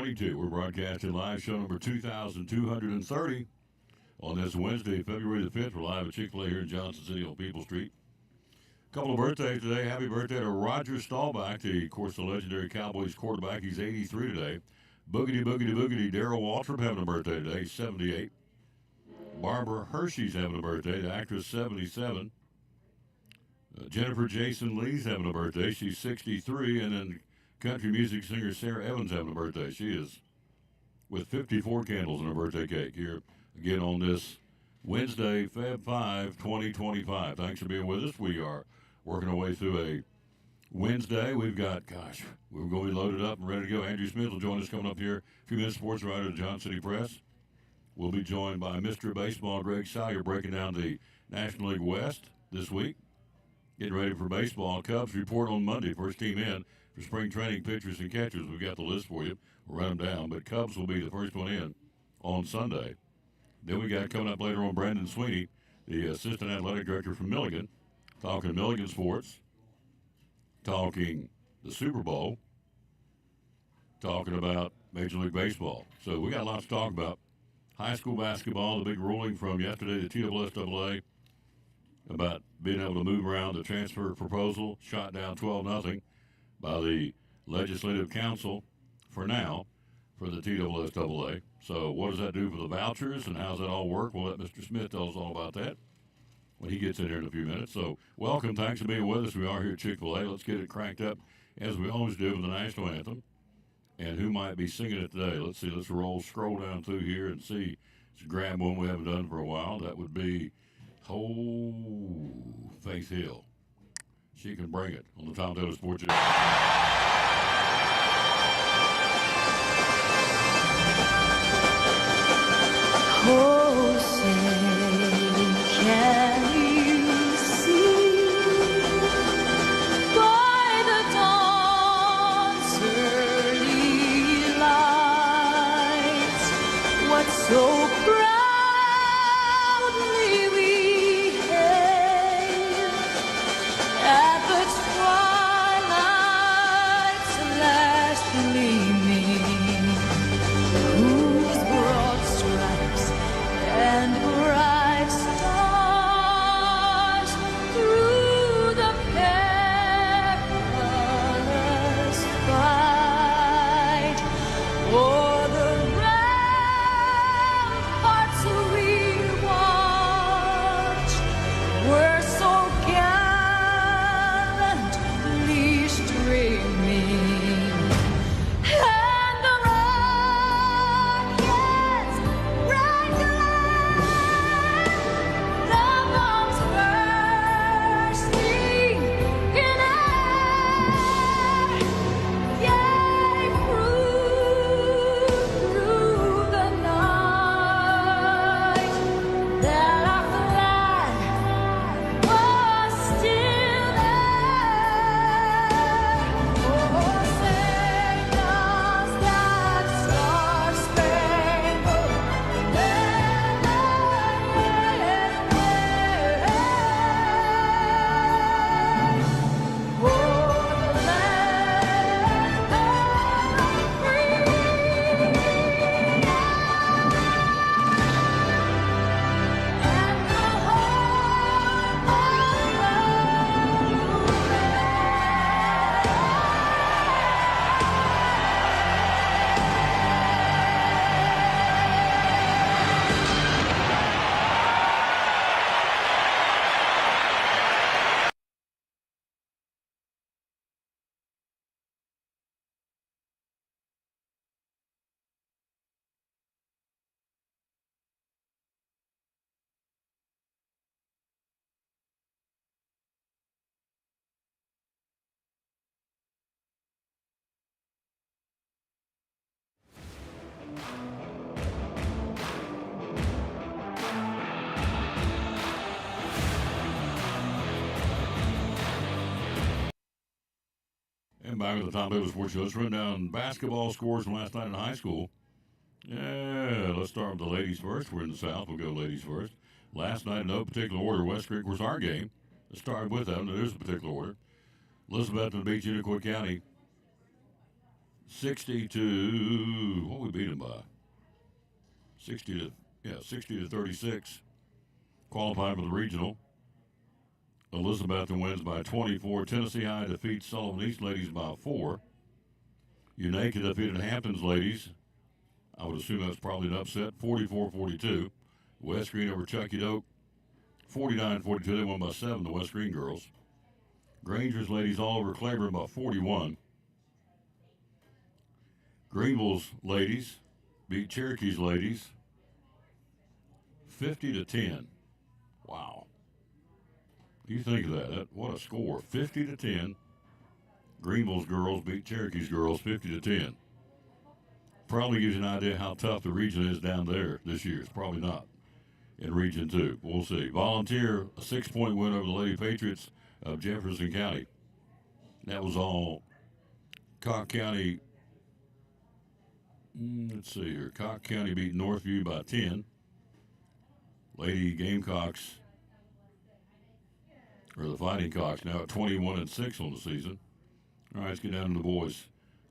2022. We're broadcasting live show number 2230 on this Wednesday, February the 5th. We're live at Chick-fil-A here in Johnson City on People Street. A couple of birthdays today. Happy birthday to Roger Staubach, the, of course, the legendary Cowboys quarterback. He's 83 today. Boogity, boogity, boogity. Darrell Waltrip having a birthday today. He's 78. Barbara Hershey's having a birthday. The actress, 77. Jennifer Jason Lee's having a birthday. She's 63. And then country music singer Sarah Evans having a birthday. She is with 54 candles in her birthday cake here again on this Wednesday, Feb 5, 2025. Thanks for being with us. We are working our way through a Wednesday. We've got, we're going to be loaded up and ready to go. Andrew Smith will join us coming up here. A few minutes, sports writer at the Johnson City Press. We'll be joined by Mr. Baseball, Greg Salyer, breaking down the National League West this week. Getting ready for baseball. Cubs report on Monday, first team in for spring training pitchers and catchers. We've got the list for you. We'll run them down. But Cubs will be the first one in on Sunday. Then we got coming up later on Brandon Sweeney, the assistant athletic director from Milligan, talking Milligan sports, talking the Super Bowl, talking about Major League Baseball. So we got lots to talk about. High school basketball, the big ruling from yesterday, the TSSAA, about being able to move around the transfer proposal, shot down 12-0 by the Legislative Council for now for the TSSAA. So what does that do for the vouchers and how does that all work? We'll let Mr. Smith tell us all about that when he gets in here in a few minutes. So welcome. Thanks for being with us. We are here at Chick-fil-A. Let's get it cranked up as we always do with the national anthem. And who might be singing it today? Let's see. Let's scroll down through here and see. Let's grab one we haven't done for a while. That would be Faith Hill. She can bring it on the Tom Taylor Sports. Oh, say, can you see by the dawn's early light what so proudly we hailed at the twilight's last gleaming, whose broad stripes and bright stars through the perilous fight o'er the ramparts we watched were so gallantly streaming. And the rockets rang glad, the bombs bursting in air, gave proof through the night that our flag was still there. Oh, say does that star-spangled And back with the Tom Taylor Sports Show. Let's run down basketball scores from last night in high school. Yeah, let's start with the ladies first. We're in the South. We'll go ladies first. Last night, in no particular order, West Creek was our game. Let's start with them. There's a particular order. Elizabethton beat Unicoi County 60 to, what we beat them by? 60 to 36. Qualified for the regional. Elizabethton wins by 24. Tennessee High defeats Sullivan East ladies by 4. Unaka defeated Hampton's ladies. I would assume that's probably an upset, 44-42. West Green over Chucky Doak, 49-42. They won by 7, the West Green girls. Granger's ladies all over Claiborne by 41. Greenville's ladies beat Cherokee's ladies 50-10. Wow. You think of that? What a score. 50-10. Greenville's girls beat Cherokee's girls 50-10. Probably gives you an idea how tough the region is down there this year. It's probably not in Region 2. We'll see. Volunteer, a 6-point win over the Lady Patriots of Jefferson County. That was all Cock County. Let's see here. Cock County beat Northview by 10. Lady Gamecocks, or the Fighting Cocks, now at 21-6 on the season. All right, let's get down to the boys.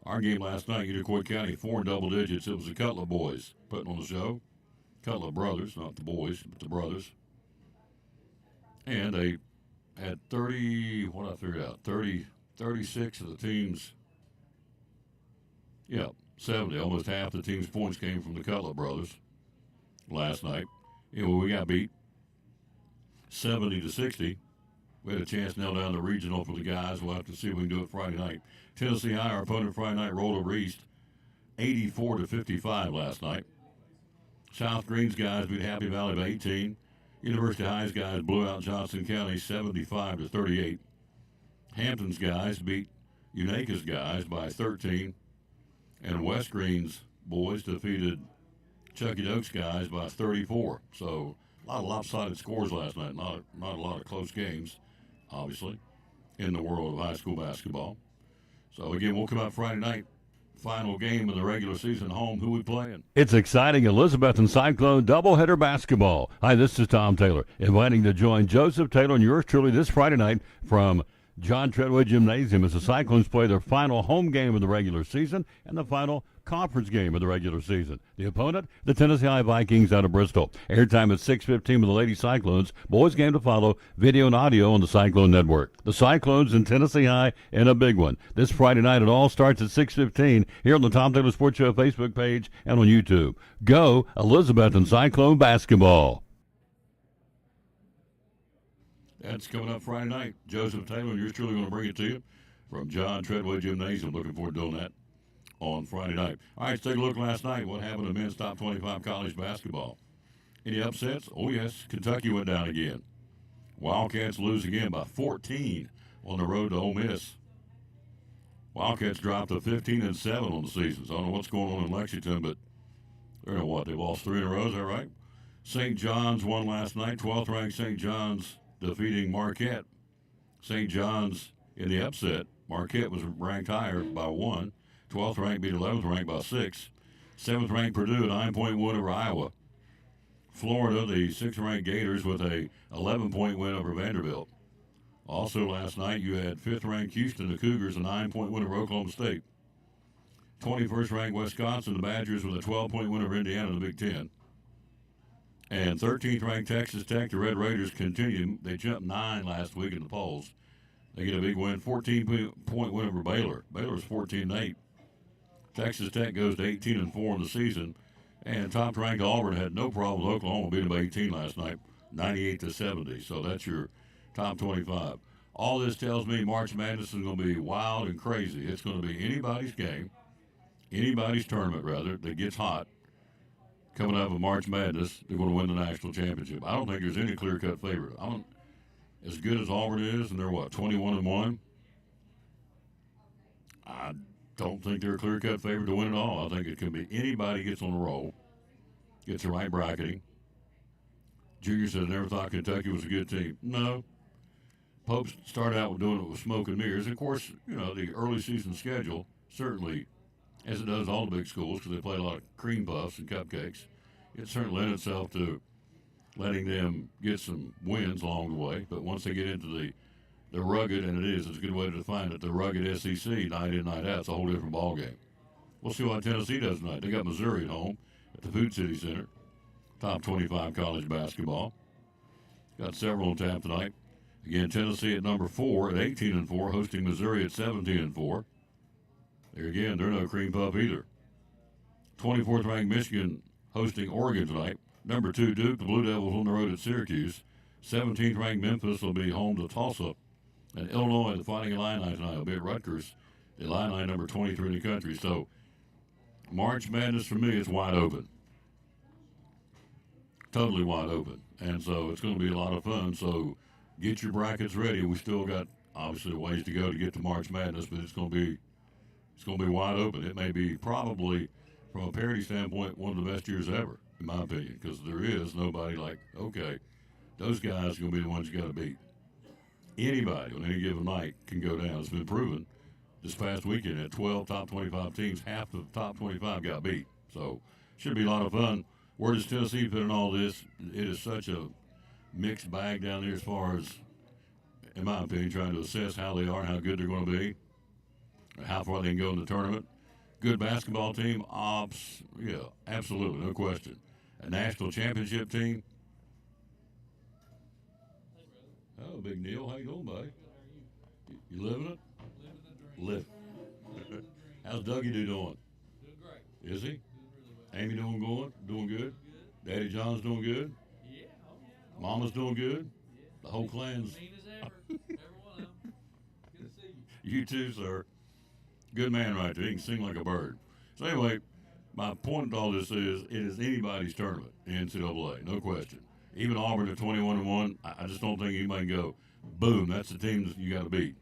Our game last night, Unicoi County, 4 in double digits. It was the Cutler boys putting on the show. Cutler brothers, not the boys, but the brothers. And they had 30, what I figured out, 36 of the teams. Yeah, 70. Almost half the team's points came from the Cutler brothers last night. Anyway, we got beat 70-60. We had a chance to nail down the regional for the guys. We'll have to see if we can do it Friday night. Tennessee High, our opponent Friday night, rolled over East 84-55 last night. South Green's guys beat Happy Valley by 18. University High's guys blew out Johnson County 75-38. Hampton's guys beat Unaka's guys by 13. And West Green's boys defeated Chucky Doak's guys by 34. So a lot of lopsided scores last night. Not a lot of close games, obviously, in the world of high school basketball. So, again, we'll come out Friday night. Final game of the regular season home. Who we playing? It's exciting Elizabethton Cyclone doubleheader basketball. Hi, this is Tom Taylor, inviting to join Joseph Taylor and yours truly this Friday night from John Treadway Gymnasium as the Cyclones play their final home game of the regular season and the final conference game of the regular season. The opponent, the Tennessee High Vikings out of Bristol. Airtime at 6:15 with the Lady Cyclones. Boys game to follow. Video and audio on the Cyclone Network. The Cyclones and Tennessee High in a big one. This Friday night, it all starts at 6:15 here on the Tom Taylor Sports Show Facebook page and on YouTube. Go Elizabethton Cyclone basketball. That's coming up Friday night. Joseph Taylor and yours truly going to bring it to you from John Treadway Gymnasium. Looking forward to doing that on Friday night. All right, let's take a look last night. What happened to men's top 25 college basketball? Any upsets? Oh, yes. Kentucky went down again. Wildcats lose again by 14 on the road to Ole Miss. Wildcats dropped to 15-7 on the season. So I don't know what's going on in Lexington, but they're what? They've lost 3 in a row. Is that right? St. John's won last night. 12th ranked St. John's defeating Marquette. St. John's in the upset. Marquette was ranked higher by 1. 12th ranked beat 11th ranked by 6. 7th ranked Purdue, a 9-point win over Iowa. Florida, the 6th ranked Gators with a 11-point win over Vanderbilt. Also last night you had 5th ranked Houston, the Cougars, a 9-point win over Oklahoma State. 21st ranked Wisconsin, the Badgers with a 12-point win over Indiana in the Big Ten. And 13th ranked Texas Tech, the Red Raiders continue. They jumped 9 last week in the polls. They get a big win, 14-point win over Baylor. Baylor's 14-8. Texas Tech goes to 18-4 in the season. And top-ranked Auburn had no problem with Oklahoma, beating by 18 last night, 98-70. So that's your top 25. All this tells me March Madness is going to be wild and crazy. It's going to be anybody's game, anybody's tournament, rather, that gets hot. Coming out of March Madness, they're going to win the national championship. I don't think there's any clear-cut favorite. As good as Auburn is, and they're, 21-1? I don't think they're a clear-cut favorite to win it all. I think it can be anybody gets on a roll, gets the right bracketing. Junior said, never thought Kentucky was a good team. No. Pope started out with doing it with smoke and mirrors. Of course, the early season schedule, certainly, as it does all the big schools, because they play a lot of cream puffs and cupcakes, it certainly lent itself to letting them get some wins along the way. But once they get into the rugged, and it's a good way to define it, the rugged SEC, night in, night out, it's a whole different ballgame. We'll see what Tennessee does tonight. They got Missouri at home at the Food City Center. Top 25 college basketball. Got several on tap tonight. Again, Tennessee at number 4 at 18-4, hosting Missouri at 17-4. There again, they're no cream puff either. 24th ranked Michigan hosting Oregon tonight. Number 2 Duke, the Blue Devils on the road at Syracuse. 17th ranked Memphis will be home to Tulsa. And Illinois, the Fighting Illini tonight, will be at Rutgers. The Illini number 23 in the country. So March Madness for me is wide open. Totally wide open. And so it's going to be a lot of fun. So get your brackets ready. We still got obviously ways to go to get to March Madness, but it's going to be wide open. It may be probably, from a parity standpoint, one of the best years ever, in my opinion, because there is nobody like, okay, those guys are going to be the ones you got to beat. Anybody on any given night can go down. It's been proven this past weekend at 12 top 25 teams, half the top 25 got beat. So should be a lot of fun. Where does Tennessee fit in all this? It is such a mixed bag down there as far as, in my opinion, trying to assess how they are and how good they're going to be, and how far they can go in the tournament. Good basketball team, yeah, absolutely, no question. A national championship team. Oh, Big Neil, how you doing, buddy? You living it? Live. How's Dougie doing? Doing great. Is he? Doing really well. Amy doing good? Good. Daddy John's doing good? Yeah. Oh yeah. Mama's doing good? Yeah. The whole clan's. Mean as ever. Every one of them. Good to see you. You too, sir. Good man right there. He can sing like a bird. So anyway, my point to all this is it is anybody's tournament in NCAA, no question. Even Auburn at 21-1, I just don't think anybody can go, boom, that's the team that you got to beat.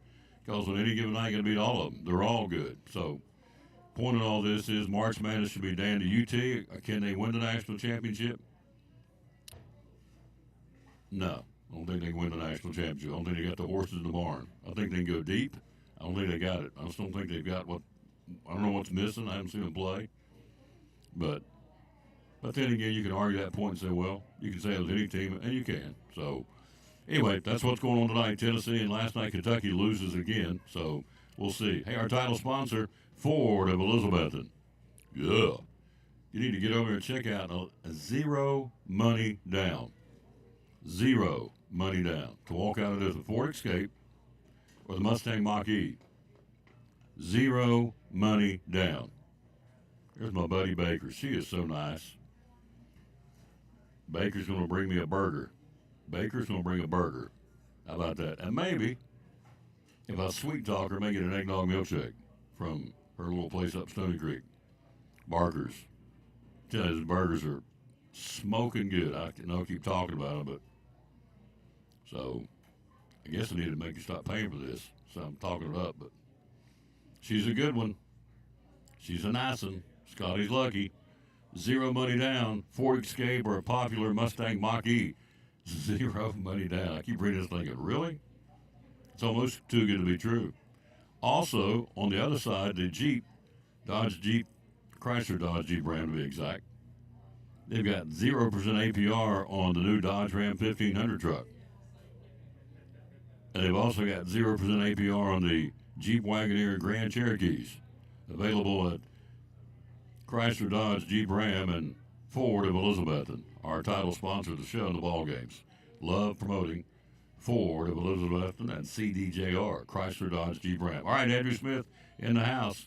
Because on any given night, you got to beat all of them. They're all good. So point of all this is March Madness should be down to UT. Can they win the national championship? No. I don't think they can win the national championship. I don't think they got the horses in the barn. I think they can go deep. I don't think they got it. I just don't think they've got what. I don't know what's missing. I haven't seen them play. But then again, you can argue that point and say, well, you can say it was any team, and you can. So anyway, that's what's going on tonight. Tennessee, and last night Kentucky loses again. So we'll see. Hey, our title sponsor, Ford of Elizabethton. Yeah. You need to get over and check out a zero money down. Zero money down to walk out of this with Ford Escape or the Mustang Mach-E. Zero money down. There's my buddy Baker. She is so nice. Baker's going to bring me a burger. Baker's going to bring a burger. How about that? And maybe, if I sweet talk her, may get an eggnog milkshake from her little place up Stony Creek. Barker's. Tell you, his burgers are smoking good. I know I keep talking about them, but so I guess I need to make you stop paying for this. So I'm talking it up, but she's a good one. She's a nice one. Scotty's lucky. Zero money down. Ford Escape or a popular Mustang Mach-E. Zero money down. I keep reading this thinking, really? It's almost too good to be true. Also, on the other side, the Jeep, Chrysler Dodge Jeep Ram to be exact, they've got 0% APR on the new Dodge Ram 1500 truck. And they've also got 0% APR on the Jeep Wagoneer and Grand Cherokees, available at Chrysler Dodge Jeep Ram and Ford of Elizabethton, our title sponsor of the show and the ball games. Love promoting Ford of Elizabethton and CDJR, Chrysler Dodge Jeep Ram. All right, Andrew Smith in the house.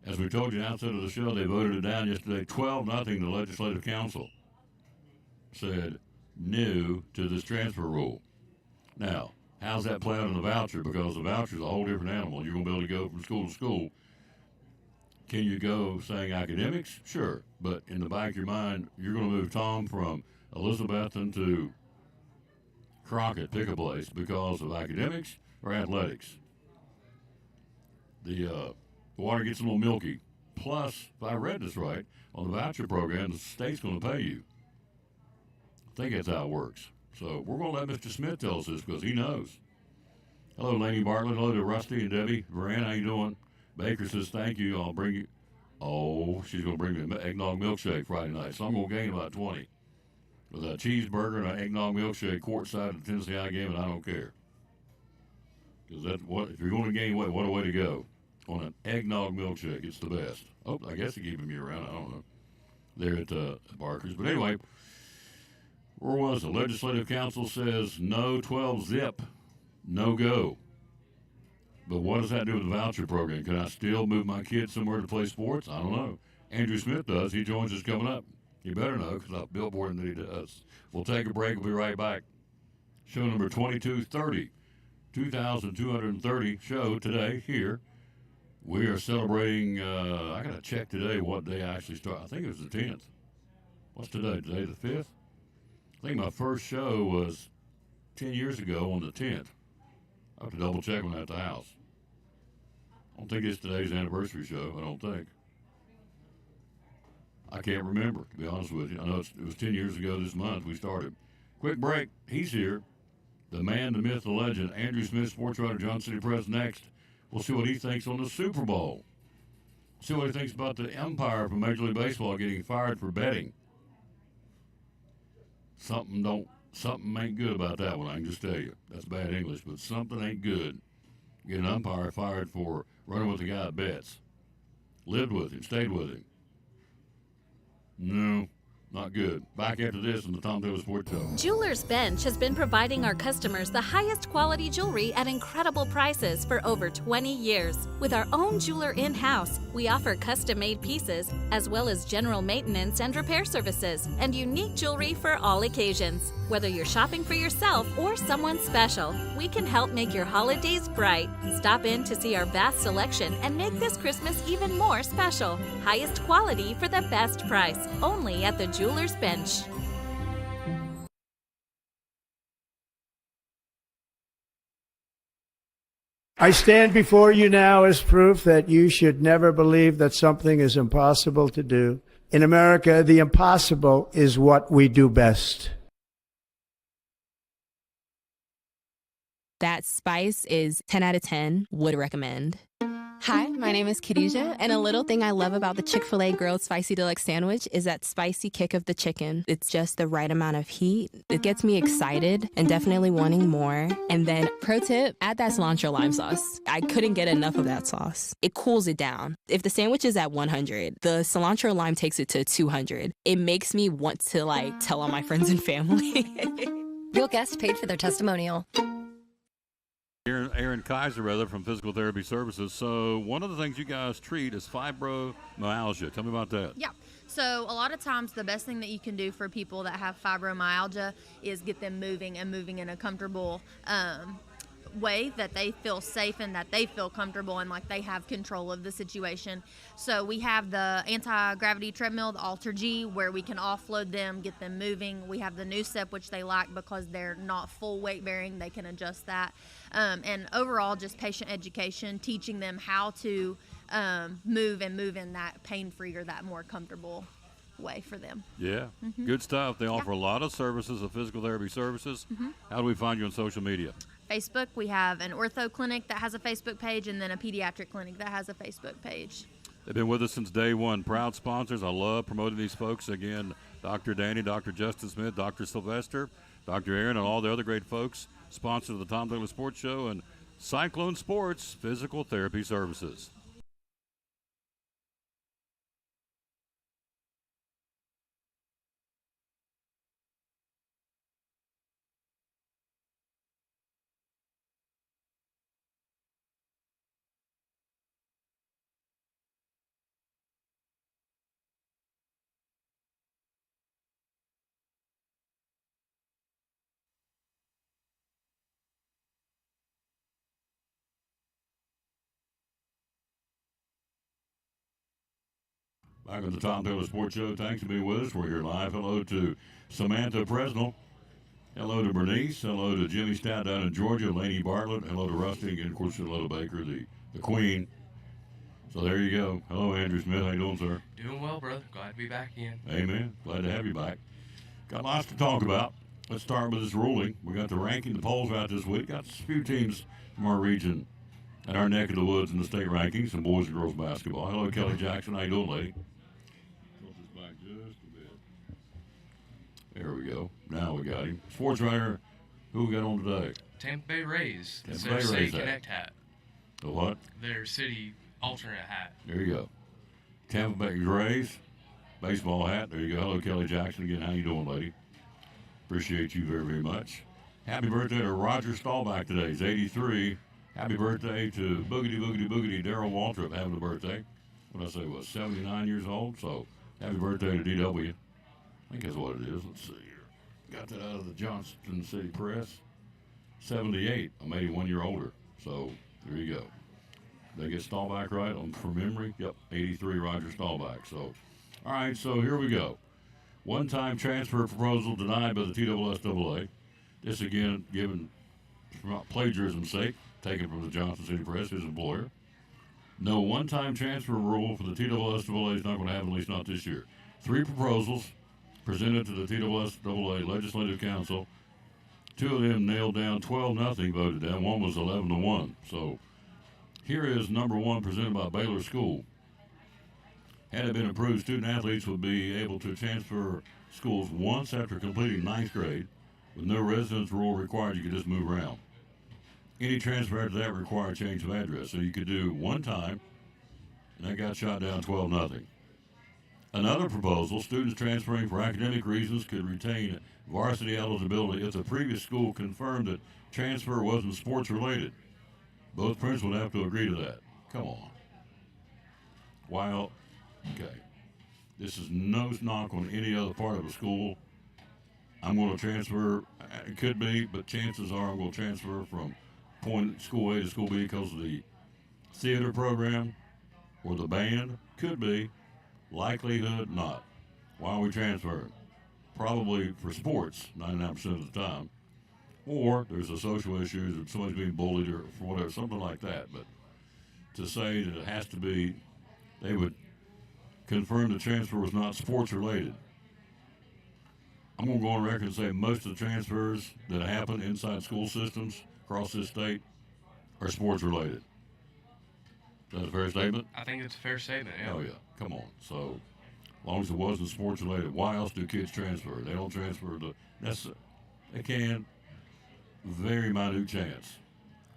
As we told you outside of the show, they voted it down yesterday, 12-0. The Legislative Council said no to this transfer rule. Now, how's that play out in the voucher? Because the voucher is a whole different animal. You're going to be able to go from school to school. Can you go saying academics? Sure. But in the back of your mind, you're going to move Tom from Elizabethton to Crockett, pick a place, because of academics or athletics. The water gets a little milky. Plus, if I read this right, on the voucher program, the state's going to pay you. I think that's how it works. So we're going to let Mr. Smith tell us this because he knows. Hello, Laney Bartlett. Hello to Rusty and Debbie. Varan, how you doing? Baker says, thank you. I'll bring you. Oh, she's going to bring me an eggnog milkshake Friday night. So I'm going to gain about 20. With a cheeseburger and an eggnog milkshake courtside at the Tennessee High game, and I don't care. Because that's what, if you're going to gain weight, what a way to go. on an eggnog milkshake. It's the best. Oh, I guess they keep me around. I don't know. There at Barker's. But anyway, where was the Legislative Council says no 12 zip, no go. But what does that do with the voucher program? Can I still move my kids somewhere to play sports? I don't know. Andrew Smith does. He joins us coming up. You better know because I've billboarded that he does. We'll take a break. We'll be right back. Show number 2230, 2,230 show today here. We are celebrating, I got to check today what day I actually start. I think it was the 10th. What's today? Today the 5th? I think my first show was 10 years ago on the 10th. I have to double check when I'm at the house. I don't think it's today's anniversary show. I don't think. I can't remember, to be honest with you. I know it was 10 years ago this month we started. Quick break. He's here. The man, the myth, the legend, Andrew Smith, sports writer, John City Press. Next, we'll see what he thinks on the Super Bowl. See what he thinks about the umpire from Major League Baseball getting fired for betting. Something ain't good about that one, I can just tell you. That's bad English, but something ain't good. Get an umpire fired for running with the guy that bets. Lived with him, stayed with him. No, not good. Back after this on the Tom Taylor Sports Show. Jewelers Bench has been providing our customers the highest quality jewelry at incredible prices for over 20 years. With our own jeweler in-house, we offer custom-made pieces, as well as general maintenance and repair services, and unique jewelry for all occasions. Whether you're shopping for yourself or someone special, we can help make your holidays bright. Stop in to see our vast selection and make this Christmas even more special. Highest quality for the best price, only at the Jewelers Bench. I stand before you now as proof that you should never believe that something is impossible to do. In America, the impossible is what we do best. That spice is 10 out of 10. Would recommend. Hi, my name is Khadijah, and a little thing I love about the Chick-fil-A Grilled Spicy Deluxe Sandwich is that spicy kick of the chicken. It's just the right amount of heat. It gets me excited and definitely wanting more. And then, pro tip, add that cilantro lime sauce. I couldn't get enough of that sauce. It cools it down. If the sandwich is at 100, the cilantro lime takes it to 200. It makes me want to, tell all my friends and family. Real guest paid for their testimonial. Aaron Kaiser, from Physical Therapy Services. So one of the things you guys treat is fibromyalgia. Tell me about that. Yeah. So a lot of times the best thing that you can do for people that have fibromyalgia is get them moving and moving in a comfortable way that they feel safe and that they feel comfortable and like they have control of the situation. So we have the anti-gravity treadmill, the Alter G, where we can offload them, get them moving. We have the new step, which they like because they're not full weight bearing. They can adjust that. And overall, just patient education, teaching them how to move in that pain-free or that more comfortable way for them. Yeah, good stuff. They offer a lot of services of physical therapy services. How do we find you on social media? Facebook, we have an ortho clinic that has a Facebook page and then a pediatric clinic that has a Facebook page. They've been with us since day one. Proud sponsors. I love promoting these folks. Again, Dr. Danny, Dr. Justin Smith, Dr. Sylvester, Dr. Aaron, and all the other great folks. Sponsors of the Tom Taylor Sports Show and Cyclone Sports Physical Therapy Services. Back on the Tom Taylor Sports Show. Thanks for being with us. We're here live. Hello to Samantha Presnell. Hello to Bernice. Hello to Jimmy Stout down in Georgia. Laney Bartlett. Hello to Rusty. And, of course, hello to Baker, the queen. So there you go. Hello, Andrew Smith. How you doing, sir? Doing well, brother. Glad to be back again. Amen. Glad to have you back. Got lots to talk about. Let's start with this ruling. We got the ranking. The polls out this week. Got a few teams from our region and our neck of the woods in the state rankings, some boys and girls basketball. Hello, Kelly Jackson. How you doing, lady? There we go. Now we got him. Sports writer, who we got on today? Tampa Bay Rays. Tampa It's Bay their Rays City hat. Connect hat. The what? Their City alternate hat. There you go. Tampa Bay Rays, baseball hat. There you go. Hello, Kelly Jackson again. How you doing, lady? Appreciate you very, very much. Happy birthday to Roger Staubach today. He's 83. Happy birthday to Boogity Darrell Waltrip having a birthday. What did I say? Was 79 years old. So happy birthday to DW. I think that's what it is. Let's see here. Got that out of the Johnston City Press. 78. I'm 81 year older. So there you go. Did I get Staubach right from memory? Yep, 83 Roger Staubach. So, all right, so here we go. One-time transfer proposal denied by the TSSAA. This again, given for plagiarism's sake, taken from the Johnson City Press, his employer. No one-time transfer rule for the TSSAA is not going to happen, at least not this year. 3 proposals presented to the TSSAA Legislative Council. 2 of them nailed down, 12-0 voted down. 1 was 11-1. So here is number 1 presented by Baylor School. Had it been approved, student-athletes would be able to transfer schools once after completing 9th grade. With no residence rule required, you could just move around. Any transfer after that required change of address. So you could do one time, and that got shot down 12-0. Another proposal, students transferring for academic reasons could retain varsity eligibility if the previous school confirmed that transfer wasn't sports-related. Both principals would have to agree to that. Come on. While, okay, this is no knock on any other part of the school. I'm going to transfer, it could be, but chances are I'm going to transfer from point school A to school B because of the theater program or the band. Could be. Likelihood, not. Why are we transferring? Probably for sports, 99% of the time. Or there's a social issue that somebody's being bullied or for whatever, something like that. But to say that it has to be, they would confirm the transfer was not sports related. I'm going to go on record and say most of the transfers that happen inside school systems across this state are sports related. Is that a fair statement? I think it's a fair statement, yeah. Oh, yeah. Come on. So, as long as it wasn't sports related, why else do kids transfer? They don't transfer they can. Very minute chance.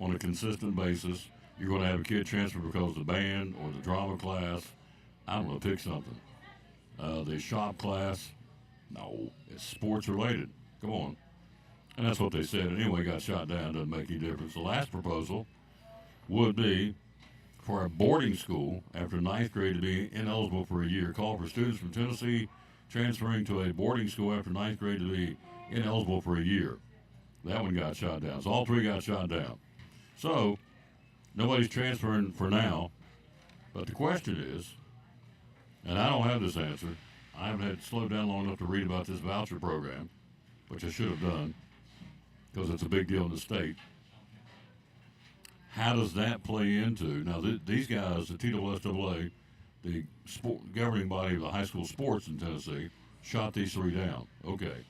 On a consistent basis, you're going to have a kid transfer because of the band or the drama class. I don't know, pick something. The shop class. No, it's sports related. Come on. And that's what they said. Anyway, got shot down. Doesn't make any difference. The last proposal would be for a boarding school after 9th grade to be ineligible for a year. Call for students from Tennessee transferring to a boarding school after 9th grade to be ineligible for a year. That one got shot down. So all 3 got shot down. So nobody's transferring for now. But the question is, and I don't have this answer. I haven't had slowed down long enough to read about this voucher program, which I should have done because it's a big deal in the state. How does that play into, now these guys, the TSSAA, the governing body of the high school sports in Tennessee, shot these 3 down. Okay.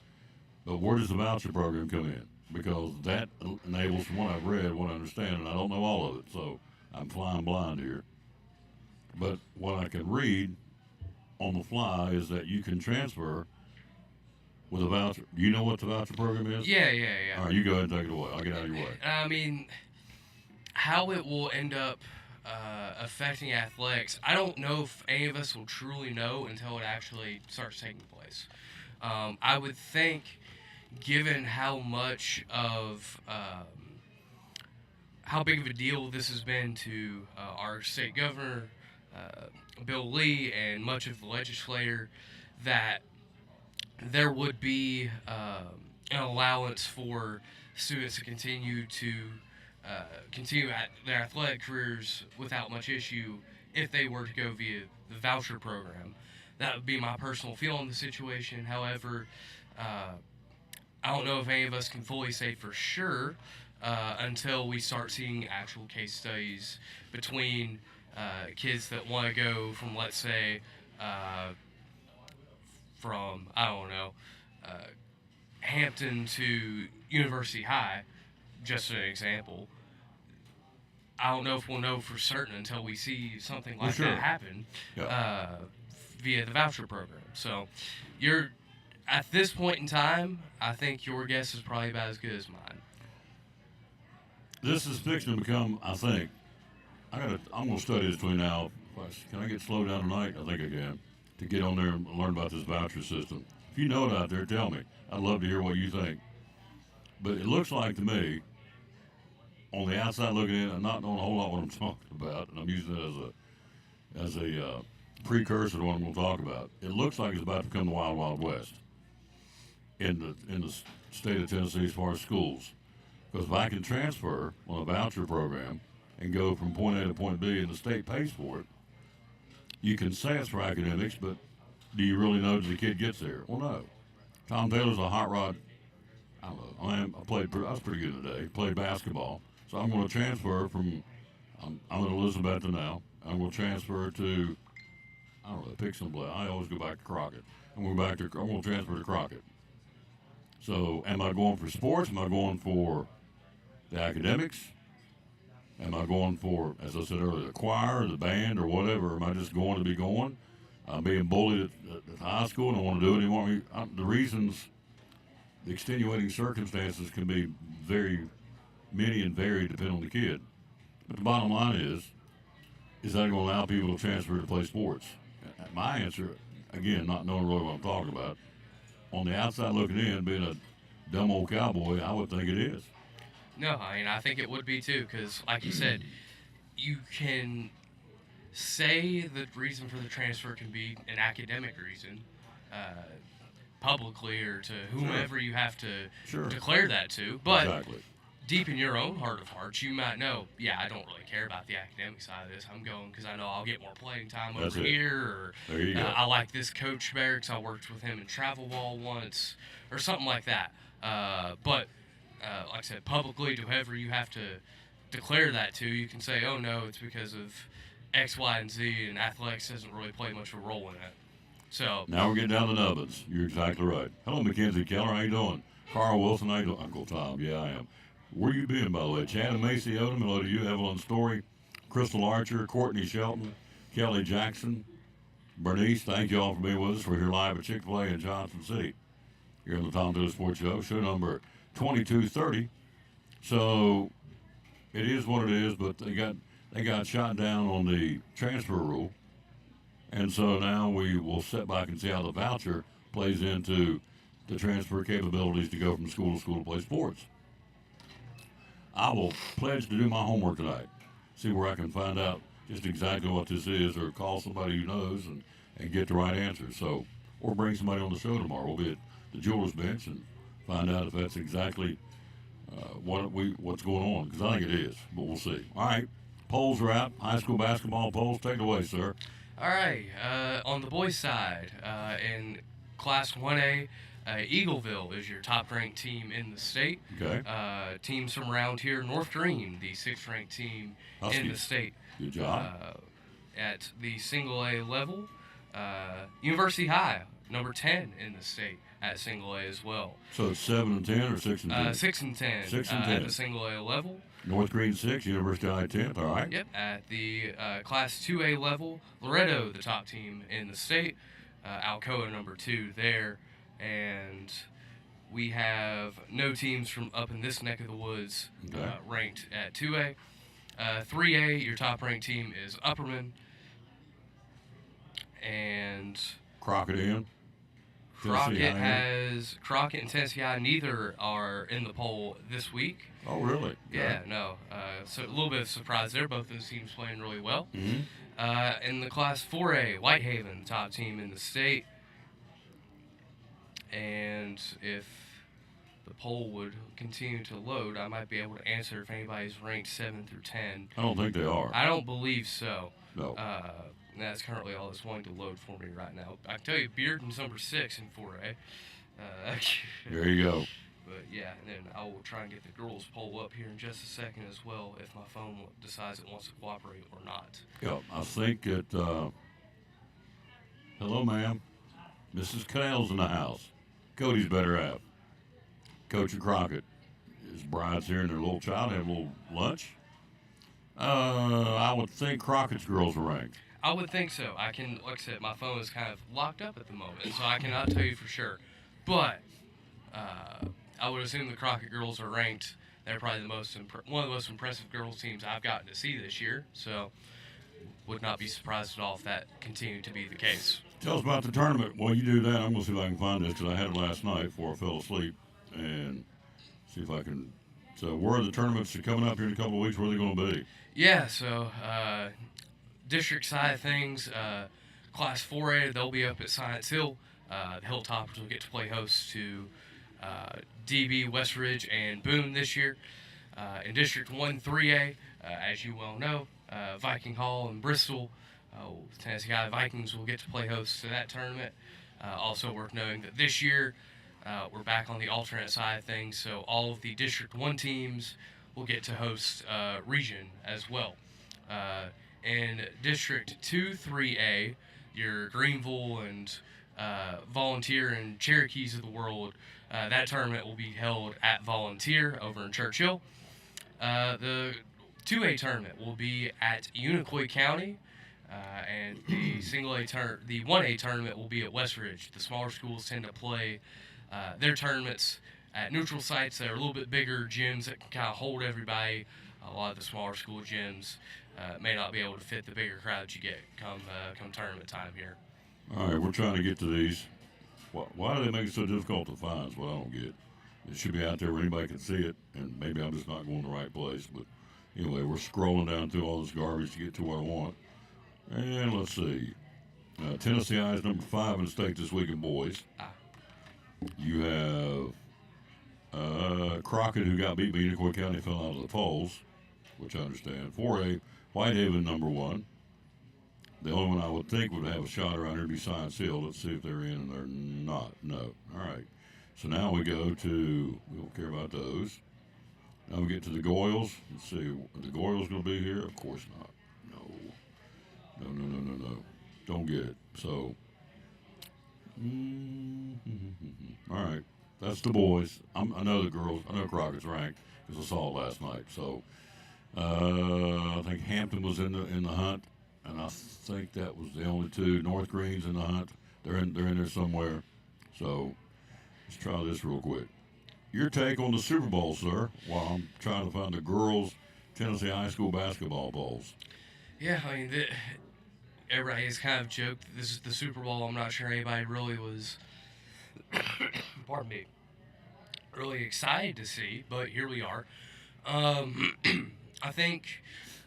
But where does the voucher program come in? Because that enables, from what I've read, what I understand, and I don't know all of it, so I'm flying blind here. But what I can read on the fly is that you can transfer with a voucher. Do you know what the voucher program is? Yeah. All right, you go ahead and take it away. I'll get out of your way. I mean, how it will end up affecting athletics, I don't know if any of us will truly know until it actually starts taking place. I would think, given how much of how big of a deal this has been to our state governor, Bill Lee, and much of the legislature, that there would be an allowance for students to continue at their athletic careers without much issue if they were to go via the voucher program. That would be my personal feel on the situation. However, I don't know if any of us can fully say for sure until we start seeing actual case studies between kids that want to go from, let's say, from, I don't know, Hampton to University High, just an example. I don't know if we'll know for certain until we see something like that happen via the voucher program. So at this point in time, I think your guess is probably about as good as mine. This is fixing to become, I think, I'm gonna study this between now. Can I get slowed down tonight? I think I can. To get on there and learn about this voucher system. If you know it out there, tell me. I'd love to hear what you think. But it looks like to me, on the outside looking in, I'm not knowing a whole lot what I'm talking about, and I'm using it as a precursor to what I'm going to talk about. It looks like it's about to become the Wild Wild West in the state of Tennessee as far as schools. Because if I can transfer on a voucher program and go from point A to point B and the state pays for it, you can say it's for academics, but do you really know that the kid gets there? Well, no. Tom Taylor's a hot rod. I don't know. I was pretty good today. Played basketball. So I'm going to transfer from, I'm at Elizabeth now. I'm going to transfer to, I don't know, pick some play. I always go back to Crockett. I'm going to transfer to Crockett. So am I going for sports? Am I going for the academics? Am I going for, as I said earlier, the choir, the band, or whatever? Am I just going to be going? I'm being bullied at high school and I don't want to do it anymore. The reasons, the extenuating circumstances can be very many and varied depending on the kid. But the bottom line is that going to allow people to transfer to play sports? My answer, again, not knowing really what I'm talking about, on the outside looking in, being a dumb old cowboy, I would think it is. No, I mean, I think it would be too, because like you said, you can say the reason for the transfer can be an academic reason, publicly or to whomever you have to declare that to. But deep in your own heart of hearts, you might know, yeah, I don't really care about the academic side of this. I'm going because I know I'll get more playing time over here, or there you go. I like this coach better because I worked with him in travel ball once, or something like that. But like I said, publicly, to whoever you have to declare that to, you can say, oh no, it's because of X, Y, and Z, and athletics doesn't really play much of a role in it. So now we're getting down to nubbins. You're exactly right. Hello, Mackenzie Keller. How you doing? Carl Wilson. How you doing? Uncle Tom. Yeah, I am. Where you been, by the way? Chad and Macy Odom. Hello to you. Evelyn Story. Crystal Archer. Courtney Shelton. Kelly Jackson. Bernice. Thank you all for being with us. We're here live at Chick-fil-A in Johnson City. Here on the Tom Taylor Sports Show. Show number 2230. So it is what it is, but they got shot down on the transfer rule. And so now we will sit back and see how the voucher plays into the transfer capabilities to go from school to school to play sports. I will pledge to do my homework tonight, see where I can find out just exactly what this is, or call somebody who knows and get the right answer. So, or bring somebody on the show tomorrow. We'll be at the Jewelers Bench and find out if that's exactly what's going on, because I think it is, but we'll see. All right, polls are out. High school basketball polls. Take it away, sir. All right, on the boys' side, in Class 1A, Eagleville is your top-ranked team in the state. Okay. Teams from around here, North Green, the sixth-ranked team in the state. Good job. At the single-A level, University High, number 10 in the state at single-A as well. So it's 7 and 10 or 6 and 10? 6 and 10. 6 and 10. At the single-A level. North Green 6, University High 10th, all right. Yep, at the Class 2A level, Loretto, the top team in the state, Alcoa number 2 there, and we have no teams from up in this neck of the woods ranked at 2A. 3A, your top-ranked team is Upperman, and Crockett in. Crockett and Tennessee High, neither are in the poll this week. Oh, really? Yeah, no. So a little bit of surprise there. Both those teams playing really well. Mm-hmm. In the Class 4A, Whitehaven, top team in the state. And if the poll would continue to load, I might be able to answer if anybody's ranked 7 through 10. I don't think they are. I don't believe so. No. That's currently all that's wanting to load for me right now. I can tell you Bearden's number 6 in 4A. There you go. But yeah, and then I will try and get the girls' poll up here in just a second as well if my phone decides it wants to cooperate or not. Yeah, I think that, hello, ma'am. Mrs. Cannell's in the house. Cody's better out. Coach Crockett. His bride's here and their little child have a little lunch. I would think Crockett's girls are ranked. I would think so. I can, like I said, my phone is kind of locked up at the moment, so I cannot tell you for sure. But I would assume the Crockett girls are ranked they're probably one of the most impressive girls teams I've gotten to see this year. So would not be surprised at all if that continued to be the case. Tell us about the tournament. While you do that, I'm going to see if I can find this because I had it last night before I fell asleep, and see if I can. So where are the tournaments coming up here in a couple of weeks? Where are they going to be? Yeah, so district side of things, Class 4A, they'll be up at Science Hill. The Hilltoppers will get to play host to DB, West Ridge, and Boone this year. In District 1 3A, as you well know, Viking Hall and Bristol, Tennessee High Vikings will get to play host to that tournament. Also worth noting that this year we're back on the alternate side of things, so all of the District 1 teams will get to host region as well. In District 2 3A, your Greenville and Volunteer and Cherokees of the world, that tournament will be held at Volunteer over in Churchill. The 2A tournament will be at Unicoi County, and the the 1A tournament will be at West Ridge. The smaller schools tend to play their tournaments at neutral sites that are a little bit bigger gyms that can kind of hold everybody. A lot of the smaller school gyms may not be able to fit the bigger crowds you get come tournament time here. All right, we're trying to get to these. Why do they make it so difficult to find? Is what I don't get. It should be out there where anybody can see it, and maybe I'm just not going to the right place. But anyway, we're scrolling down through all this garbage to get to what I want. And let's see. Tennessee I is number 5 in the state this week in boys. You have Crockett, who got beat by Unicoi County, fell out of the polls, which I understand. 4A, Whitehaven number 1. The only one I would think would have a shot around here would be Science Hill. Let's see if they're in, and they're not. No. All right. So now we go to, we don't care about those. Now we get to the Goyles. Let's see, are the Goyles going to be here? Of course not. No. Don't get it. So, all right. That's the boys. I know the girls. I know Crockett's ranked because I saw it last night. So, I think Hampton was in the hunt, and I think that was the only two. North Green's in the hunt. They're in there somewhere. So, let's try this real quick. Your take on the Super Bowl, sir, while I'm trying to find the girls' Tennessee high school basketball bowls. Yeah, I mean, everybody has kind of joked that this is the Super Bowl. I'm not sure anybody really was, pardon me, really excited to see, but here we are. I think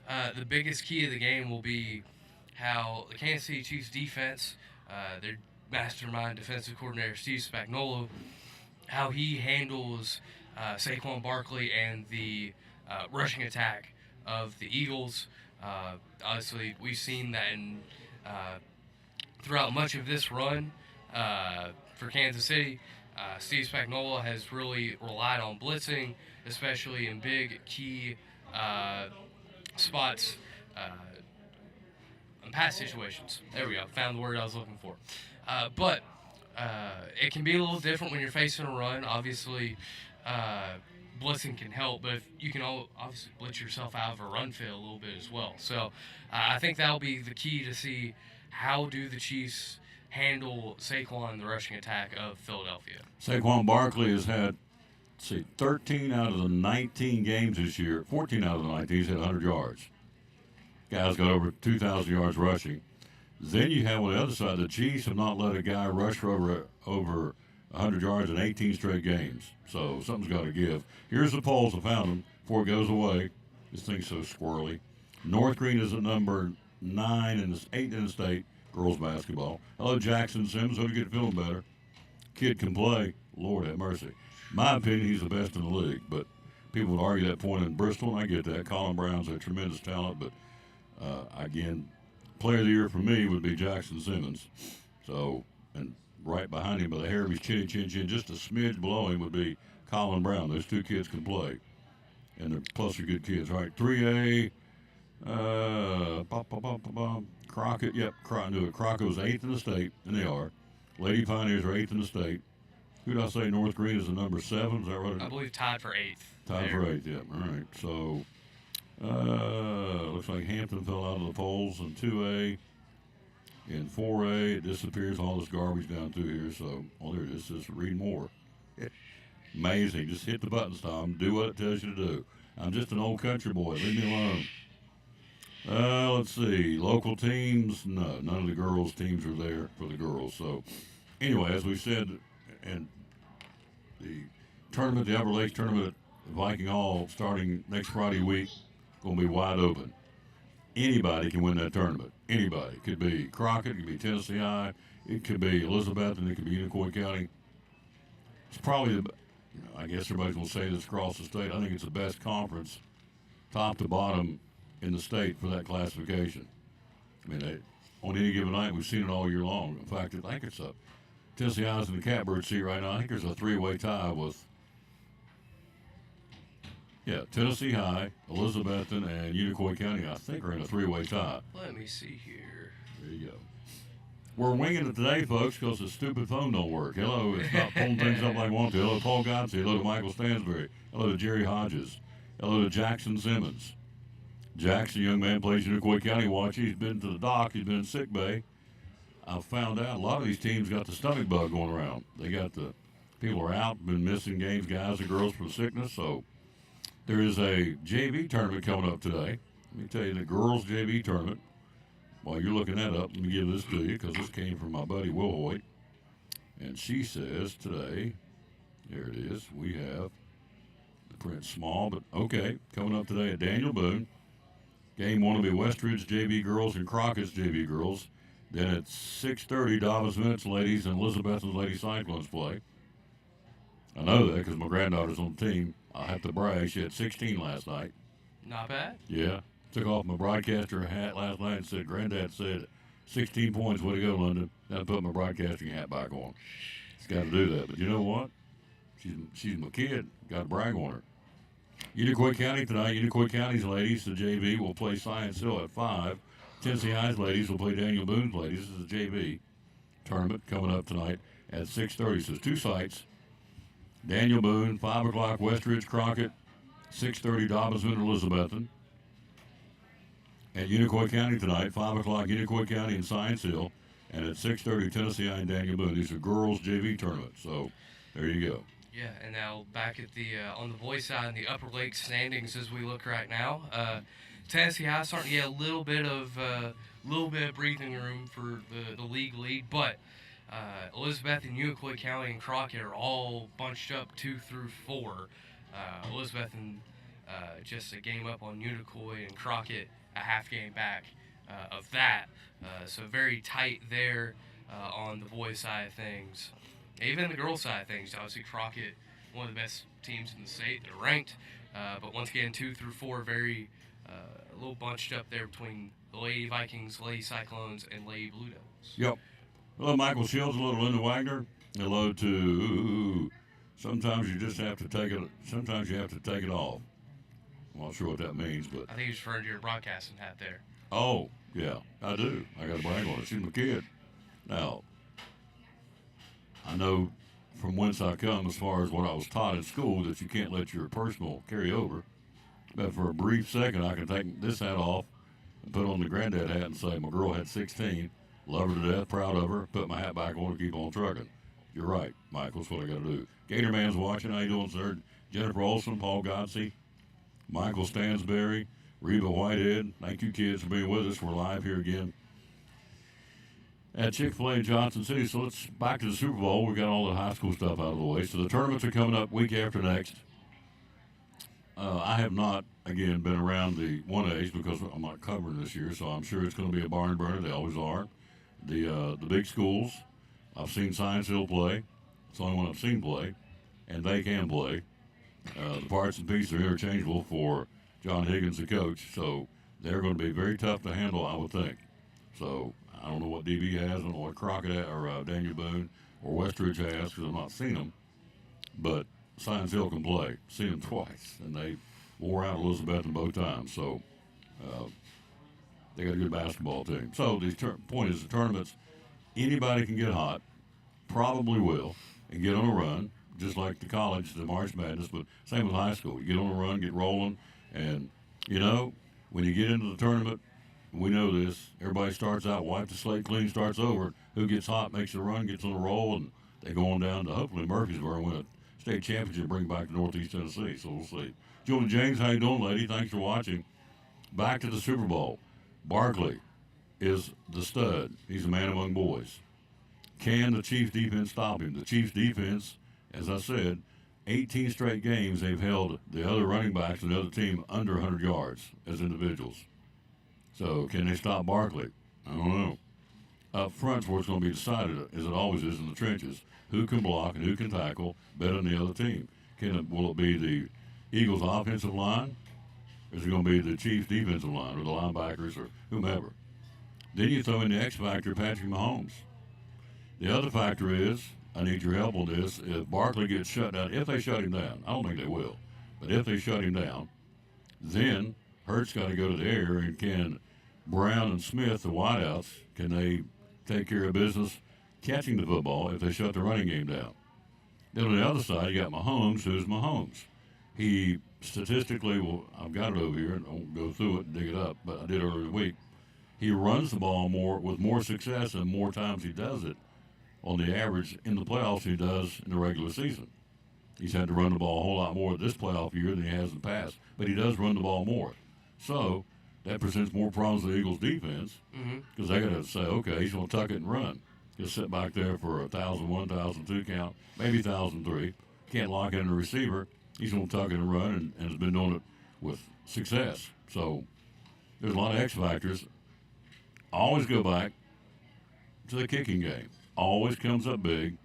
the biggest key of the game will be how the Kansas City Chiefs defense, their mastermind defensive coordinator Steve Spagnuolo, how he handles Saquon Barkley and the rushing attack of the Eagles. Obviously, we've seen that throughout much of this run for Kansas City. Steve Spagnuolo has really relied on blitzing, especially in big key spots and pass situations. There we go. Found the word I was looking for. But it can be a little different when you're facing a run. Obviously, blitzing can help, but if you can obviously blitz yourself out of a run fit a little bit as well. So I think that'll be the key to see how do the Chiefs handle Saquon and the rushing attack of Philadelphia. Saquon Barkley has had, 13 out of the 19 games this year, 14 out of the 19, he's had 100 yards. Guy's got over 2,000 yards rushing. Then you have on the other side, the Chiefs have not let a guy rush for over 100 yards in 18 straight games. So something's got to give. Here's the polls. I found them before it goes away. This thing's so squirrely. North Green is at number 9 and 8 in the state, girls basketball. Hello, Jackson Sims. Hope you get feeling better. Kid can play. Lord have mercy. My opinion, he's the best in the league. But people would argue that point in Bristol, and I get that. Colin Brown's a tremendous talent. But, again, player of the year for me would be Jackson Simmons. So, and right behind him by the hair of his chin, just a smidge below him would be Colin Brown. Those two kids can play. And plus they're good kids. All right, 3A, Crockett. Yep, I knew it. Crockett was 8th in the state, and they are. Lady Pioneers are 8th in the state. Who did I say North Green is the number 7? Is that right? I believe tied for 8th. Tied for 8th, yeah. All right, so looks like Hampton fell out of the polls in 2A. In 4A, it disappears all this garbage down through here. So, there it is. Just read more. Amazing. Just hit the buttons, Tom. Do what it tells you to do. I'm just an old country boy. Leave me alone. Let's see. Local teams? No, none of the girls' teams are there for the girls. So, anyway, as we said, and the tournament, the Upper Lakes tournament at Viking Hall, starting next Friday week, going to be wide open. Anybody can win that tournament. Anybody. It could be Crockett, it could be Tennessee High, it could be Elizabeth, and it could be Unicoi County. It's probably the, I guess everybody's going to say this across the state. I think it's the best conference, top to bottom, in the state for that classification. I mean, on any given night, we've seen it all year long. In fact, I think it's a Tennessee High's in the catbird seat right now. I think there's a three-way tie with, Tennessee High, Elizabethton, and Unicoi County, I think, are in a three-way tie. Let me see here. There you go. We're winging it today, folks, because the stupid phone don't work. Hello, it's not pulling things up like I want to. Hello, Paul Godsey. Hello to Michael Stansbury. Hello to Jerry Hodges. Hello to Jackson Simmons. Jackson, young man, plays Unicoi County Watch. He's been to the dock. He's been in sick bay. I found out a lot of these teams got the stomach bug going around. They got the people are out, been missing games, guys and girls from sickness. So there is a JV tournament coming up today. Let me tell you, the girls JV tournament. While you're looking that up, let me give this to you because this came from my buddy Will Hoyt. And she says today, there it is, we have the print small, but okay, coming up today at Daniel Boone. Game one will be Westridge JV girls and Crockett's JV girls. Then at 6:30, Davis Minutes ladies and Elizabethton's Lady Cyclones play. I know that because my granddaughter's on the team. I have to brag. She had 16 last night. Not bad. Yeah. Took off my broadcaster hat last night and said, Granddad said, 16 points, way to go, London. Then I put my broadcasting hat back on. She's got to do that. But you know what? She's my kid. Got to brag on her. Unicoi County tonight. Unicoi County's ladies, the JV, will play Science Hill at 5. Tennessee High's ladies will play Daniel Boone's ladies. This is the JV tournament coming up tonight at 6:30. So there's two sites. Daniel Boone, 5 o'clock, Westridge, Crockett, 6:30, Dobbins, Elizabethton. At Unicoi County tonight, 5 o'clock, Unicoi County and Science Hill. And at 6:30, Tennessee High and Daniel Boone. These are girls' JV tournaments. So there you go. Yeah, and now back at the on the boys' side in the Upper Lakes standings as we look right now. Tennessee High starting to get a little bit of breathing room for the league lead, but Elizabeth and Unicoi County and Crockett are all bunched up 2 through 4. Elizabeth and just a game up on Unicoi, and Crockett a half game back of that. So very tight there on the boys' side of things. Even the girls' side of things, obviously Crockett, one of the best teams in the state. They're ranked, but once again, 2 through 4, very a little bunched up there between the Lady Vikings, Lady Cyclones, and Lady Blue Devils. Yep. Hello, Michael Shields. Hello to Linda Wagner. Hello to. Sometimes you just have to take it. Sometimes you have to take it off. I'm not sure what that means, but. I think he's referring to your broadcasting hat there. Oh, yeah, I do. I got to brag on it. She's my kid. Now, I know from whence I come as far as what I was taught in school that you can't let your personal carry over. But for a brief second, I can take this hat off and put on the granddad hat and say, my girl had 16, love her to death, proud of her, put my hat back on and keep on trucking. You're right, Michael, that's what I got to do. Gator Man's watching. How you doing, sir? Jennifer Olson, Paul Godsey, Michael Stansberry, Reba Whitehead. Thank you, kids, for being with us. We're live here again at Chick-fil-A in Johnson City. So let's back to the Super Bowl. We got all the high school stuff out of the way. So the tournaments are coming up week after next. I have not, again, been around the 1As because I'm not covering this year, so I'm sure it's going to be a barn burner. They always are. The big schools, I've seen Science Hill play. It's the only one I've seen play, and they can play. The parts and pieces are interchangeable for John Higgins, the coach, so they're going to be very tough to handle, I would think. So I don't know what DB has, I don't know what Crockett or Daniel Boone or Westridge has because I've not seen them, but Science Hill can play. Seen them twice, and they wore out Elizabethton both times. So they got a good basketball team. So the point is, the tournaments, anybody can get hot, probably will, and get on a run, just like the college, the March Madness, but same with high school. You get on a run, get rolling, and, you know, when you get into the tournament, we know this, everybody starts out, wipe the slate clean, starts over. Who gets hot makes the run, gets on a roll, and they go on down to hopefully Murfreesboro and win a state championship, bring back to Northeast Tennessee. So we'll see. Julie James, how you doing, lady? Thanks for watching. Back to the Super Bowl. Barkley is the stud. He's a man among boys. Can the Chiefs defense stop him? The Chiefs defense, as I said, 18 straight games they've held the other running backs and the other team under 100 yards as individuals. So can they stop Barkley? I don't know. Up front's where it's going to be decided, as it always is in the trenches. Who can block and who can tackle better than the other team? Will it be the Eagles' offensive line? Or is it going to be the Chiefs' defensive line or the linebackers or whomever? Then you throw in the X factor, Patrick Mahomes. The other factor is, I need your help on this, if Barkley gets shut down, if they shut him down, I don't think they will, but if they shut him down, then Hurts got to go to the air, and can Brown and Smith, the wideouts, can they take care of business catching the football if they shut the running game down? Then on the other side, you got Mahomes, who's Mahomes. He statistically, well, I've got it over here, and I won't go through it and dig it up, but I did earlier in the week. He runs the ball more with more success, and more times he does it on the average in the playoffs than he does in the regular season. He's had to run the ball a whole lot more this playoff year than he has in the past, but he does run the ball more. So that presents more problems to the Eagles' defense because they got to say, okay, he's going to tuck it and run. He'll sit back there for 1,001, 1,002 count, maybe 1,003. Can't lock in the receiver. He's going to tuck it and run, and has been doing it with success. So there's a lot of X factors. I always go back to the kicking game. Always comes up big.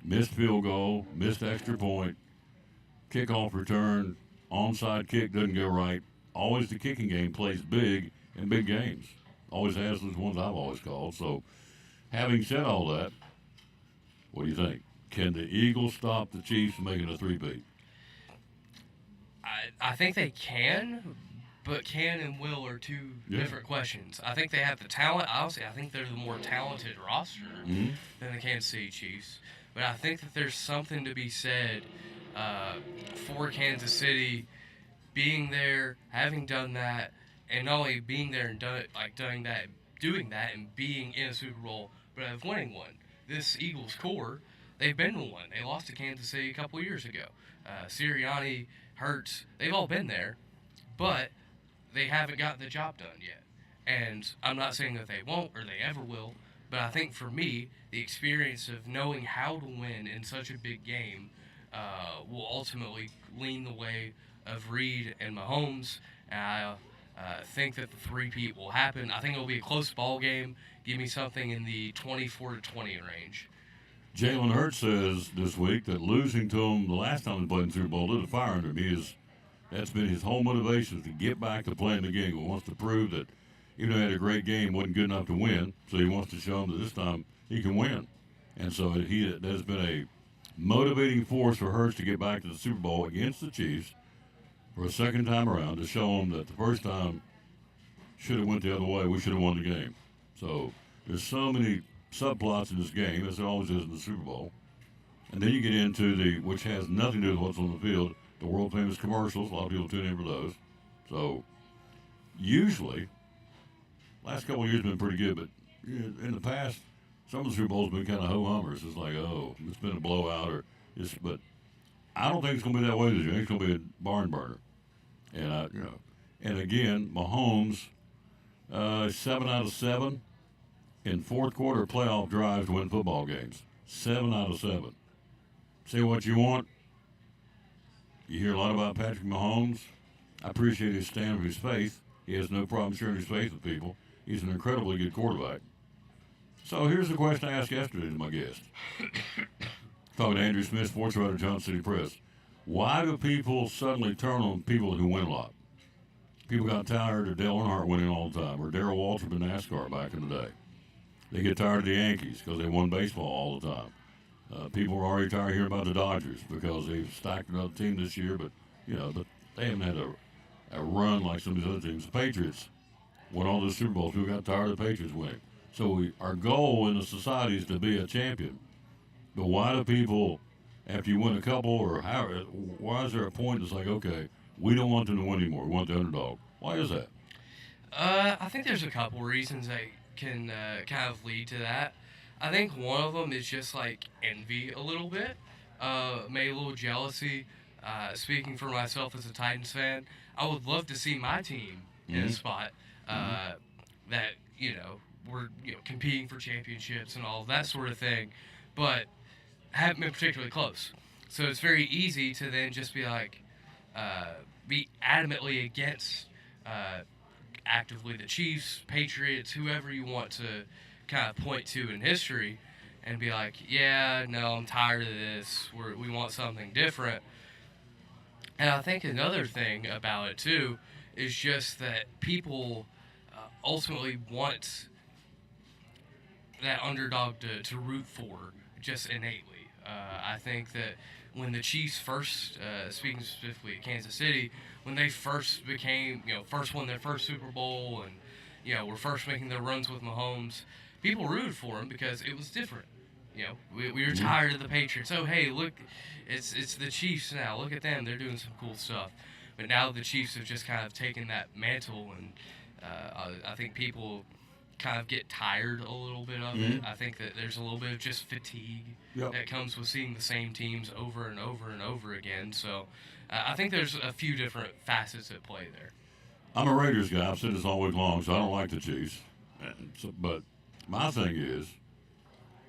Missed field goal, missed extra point, kickoff return, onside kick doesn't go right. Always the kicking game plays big in big games. Always has those ones I've always called. So having said all that, what do you think? Can the Eagles stop the Chiefs from making a three-peat? I think they can, but can and will are two different questions. I think they have the talent. Honestly, I think they're the more talented roster than the Kansas City Chiefs. But I think that there's something to be said for Kansas City being there, having done that, and not only being there and doing that and being in a Super Bowl, but of winning one. This Eagles core, they've been to one. They lost to Kansas City a couple years ago. Sirianni, Hurts, they've all been there, but they haven't gotten the job done yet. And I'm not saying that they won't or they ever will, but I think for me, the experience of knowing how to win in such a big game will ultimately lean the way of Reed and Mahomes. And I think that the three-peat will happen. I think it'll be a close ball game. Give me something in the 24-20 range. Jalen Hurts says this week that losing to him the last time he played in the Super Bowl lit a fire under him. That's been his whole motivation, to get back to playing the game. He wants to prove that even though he had a great game, wasn't good enough to win, so he wants to show him that this time he can win. And so that has been a motivating force for Hurts to get back to the Super Bowl against the Chiefs for a second time around, to show them that the first time should have went the other way. We should have won the game. So there's so many subplots in this game, as there always is in the Super Bowl. And then you get into which has nothing to do with what's on the field, the world-famous commercials. A lot of people tune in for those. So usually, last couple of years have been pretty good, but in the past, some of the Super Bowls have been kind of ho-hummers. It's like, oh, it's been a blowout, but I don't think it's going to be that way this year. I think it's going to be a barn burner. And and again, Mahomes, 7 out of 7 in fourth quarter playoff drives to win football games. 7 out of 7. Say what you want. You hear a lot about Patrick Mahomes. I appreciate his stand for his faith. He has no problem sharing his faith with people. He's an incredibly good quarterback. So here's the question I asked yesterday to my guest. Talking to Andrew Smith, sports writer, Johnson City Press. Why do people suddenly turn on people who win a lot? People got tired of Dale Earnhardt winning all the time, or Darrell Waltrip in NASCAR back in the day. They get tired of the Yankees because they won baseball all the time. People are already tired of hearing about the Dodgers because they've stacked another team this year, but they haven't had a run like some of these other teams. The Patriots won all those Super Bowls. People got tired of the Patriots winning. So our goal in the society is to be a champion. But why do people, after you win a couple or however, why is there a point that's like, okay, we don't want them to win anymore. We want the underdog. Why is that? I think there's a couple reasons that can kind of lead to that. I think one of them is just like envy a little bit. maybe a little jealousy. Speaking for myself as a Titans fan, I would love to see my team in a spot that, we're competing for championships and all of that sort of thing, but haven't been particularly close. So it's very easy to then just be like, be adamantly against actively the Chiefs, Patriots, whoever you want to kind of point to in history, and be like, yeah, no, I'm tired of this. We want something different. And I think another thing about it, too, is just that people ultimately want that underdog to root for just innately. I think that when the Chiefs first, speaking specifically of Kansas City, when they first became, first won their first Super Bowl and, were first making their runs with Mahomes, people rooted for them because it was different. We were tired of the Patriots. Oh, hey, look, it's the Chiefs now. Look at them. They're doing some cool stuff. But now the Chiefs have just kind of taken that mantle, and I think people kind of get tired a little bit of it. I think that there's a little bit of just fatigue that comes with seeing the same teams over and over and over again. So I think there's a few different facets at play there. I'm a Raiders guy. I've said this all week long, so I don't like the Chiefs. But my thing is,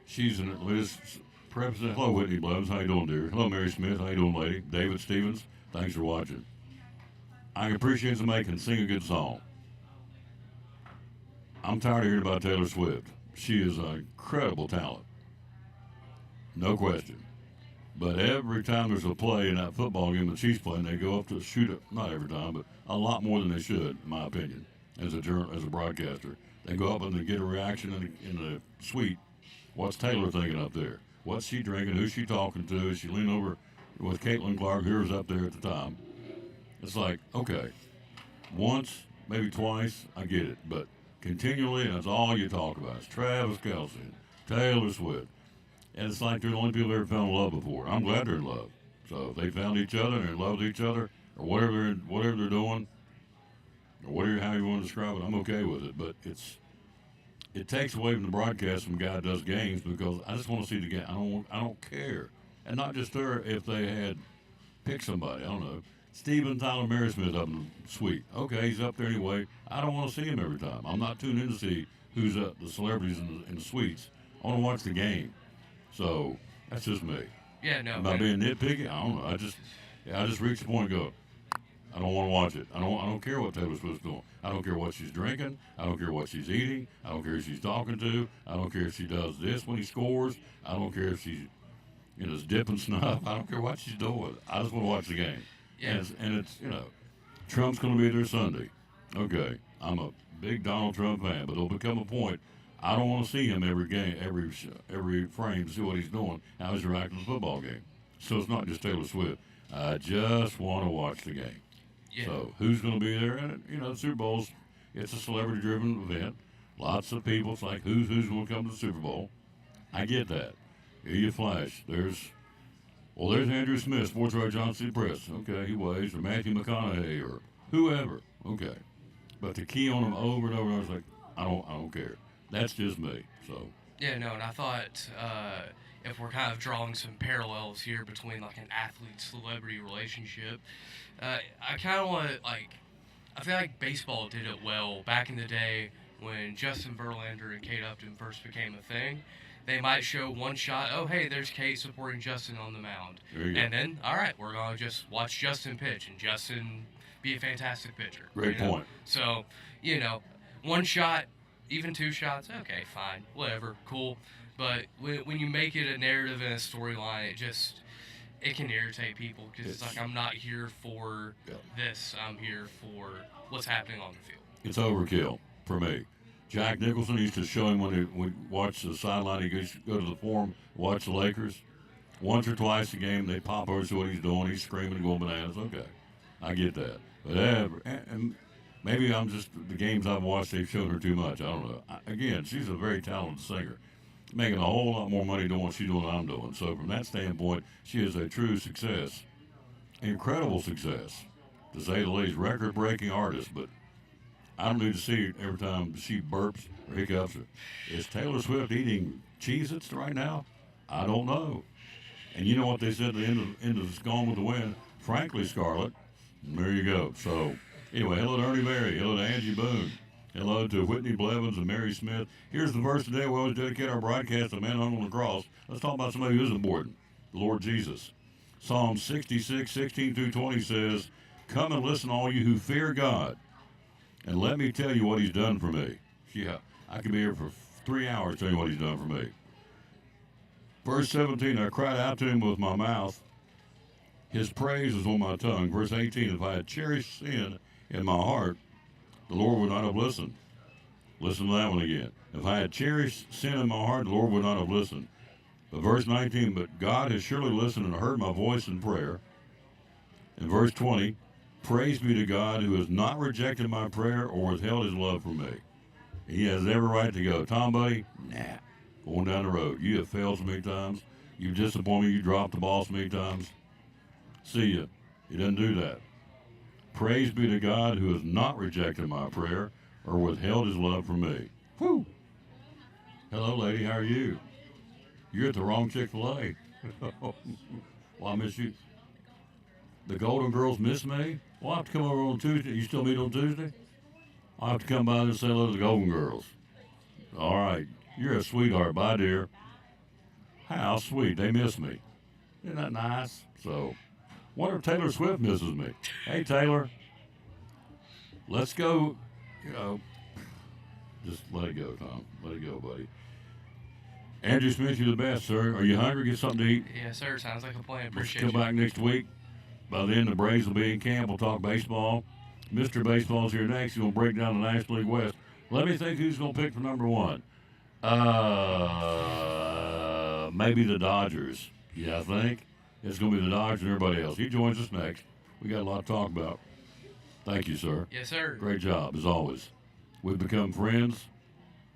she's an Liz President. Hello, Whitney Blevins. How you doing, dear? Hello, Mary Smith. How you doing, lady? David Stevens. Thanks for watching. I appreciate somebody can sing a good song. I'm tired of hearing about Taylor Swift. She is an incredible talent. No question. But every time there's a play in that football game the Chiefs play, and they go up to shoot it, not every time, but a lot more than they should, in my opinion, as a broadcaster. They go up and they get a reaction in the suite. What's Taylor thinking up there? What's she drinking? Who's she talking to? Is she leaning over with Caitlin Clark, who was up there at the time? It's like, okay, once, maybe twice, I get it. But continually, that's all you talk about. It's Travis Kelce, Taylor Swift. And it's like they're the only people that ever fell in love before. I'm glad they're in love. So if they found each other and they're in love with each other, or whatever they're doing, or how you want to describe it, I'm okay with it. But it takes away from the broadcast when a guy does games, because I just want to see the game. I don't care. And not just her, if they had picked somebody, I don't know, Steven Tyler Mary Smith up in the suite. Okay, he's up there anyway. I don't want to see him every time. I'm not tuned in to see who's the celebrities in the suites. I want to watch the game. So that's just me. Yeah, no. Am I being nitpicky? I don't know. I just reach the point and go, I don't want to watch it. I don't care what Taylor Swift's doing. I don't care what she's drinking. I don't care what she's eating. I don't care who she's talking to. I don't care if she does this when he scores. I don't care if she's is dipping snuff. I don't care what she's doing. I just want to watch the game. Yeah. And it's Trump's going to be there Sunday. Okay, I'm a big Donald Trump fan, but it'll become a point. I don't want to see him every game, every frame to see what he's doing, how he's reacting to the football game. So it's not just Taylor Swift. I just want to watch the game. Yeah. So who's going to be there? And the Super Bowl's, it's a celebrity-driven event. Lots of people. It's like who's going to come to the Super Bowl? I get that. Here you flash. There's Andrew Smith, Sports Writer Johnson City Press. Okay, he weighs, or Matthew McConaughey, or whoever. Okay, but to key on him over and over and over, it's like I don't care. That's just me. So. Yeah, no, and I thought if we're kind of drawing some parallels here between like an athlete-celebrity relationship, I kind of want to I feel like baseball did it well back in the day when Justin Verlander and Kate Upton first became a thing. They might show one shot, oh, hey, there's Kate supporting Justin on the mound. And then, all right, we're going to just watch Justin pitch and Justin be a fantastic pitcher. Great point. So, one shot, even two shots, okay, fine, whatever, cool. But when you make it a narrative and a storyline, it can irritate people because it's like, I'm not here for this. I'm here for what's happening on the field. It's overkill for me. Jack Nicholson used to show him when we watch the sideline. He goes go to the forum, watch the Lakers. Once or twice a game, they pop over, see what he's doing. He's screaming and going bananas. Okay, I get that. But and maybe I'm just the games I've watched, they've shown her too much. I don't know. Again, she's a very talented singer, making a whole lot more money doing what she's doing than I'm doing. So from that standpoint, she is a true success, incredible success, to say the least. Record-breaking artist, but I don't need to see it every time she burps or hiccups. Is Taylor Swift eating Cheez-Its right now? I don't know. And you know what they said at the end of the Gone with the Wind? Frankly, Scarlett. And there you go. So, anyway, hello to Ernie Berry. Hello to Angie Boone. Hello to Whitney Blevins and Mary Smith. Here's the verse today. We always dedicate our broadcast to the man hung on the cross. Let's talk about somebody who is important, the Lord Jesus. Psalm 66, 16 through 20 says, "Come and listen, all you who fear God, and let me tell you what he's done for me." Yeah, I could be here for 3 hours telling you what he's done for me. Verse 17, I cried out to him with my mouth. His praise is on my tongue. Verse 18, if I had cherished sin in my heart, the Lord would not have listened. Listen to that one again. If I had cherished sin in my heart, the Lord would not have listened. But verse 19, but God has surely listened and heard my voice in prayer. And verse 20, praise be to God who has not rejected my prayer or withheld his love from me. He has every right to go. Tom, buddy, nah, going down the road. You have failed so many times. You've disappointed me. You dropped the ball so many times. See ya. He doesn't do that. Praise be to God who has not rejected my prayer or withheld his love from me. Whew. Hello, lady. How are you? You're at the wrong Chick-fil-A. Well, I miss you. The Golden Girls miss me? Well, I'll have to come over on Tuesday. You still meet on Tuesday? I'll have to come by and say hello to the Golden Girls. All right. You're a sweetheart. Bye, dear. How sweet. They miss me. Isn't that nice? So, wonder if Taylor Swift misses me. Hey, Taylor. Let's go. You know, just let it go, Tom. Let it go, buddy. Andrew Smith, you're the best, sir. Are you hungry? Get something to eat? Yes, sir. Sounds like a plan. Let's Appreciate come you. back next week. By then, the Braves will be in camp. We'll talk baseball. Mr. Baseball's here next. He'll break down the National League West. Let me think who's going to pick for number one. Maybe the Dodgers. Yeah, I think. It's going to be the Dodgers and everybody else. He joins us next. We got a lot to talk about. Thank you, sir. Yes, sir. Great job, as always. We've become friends.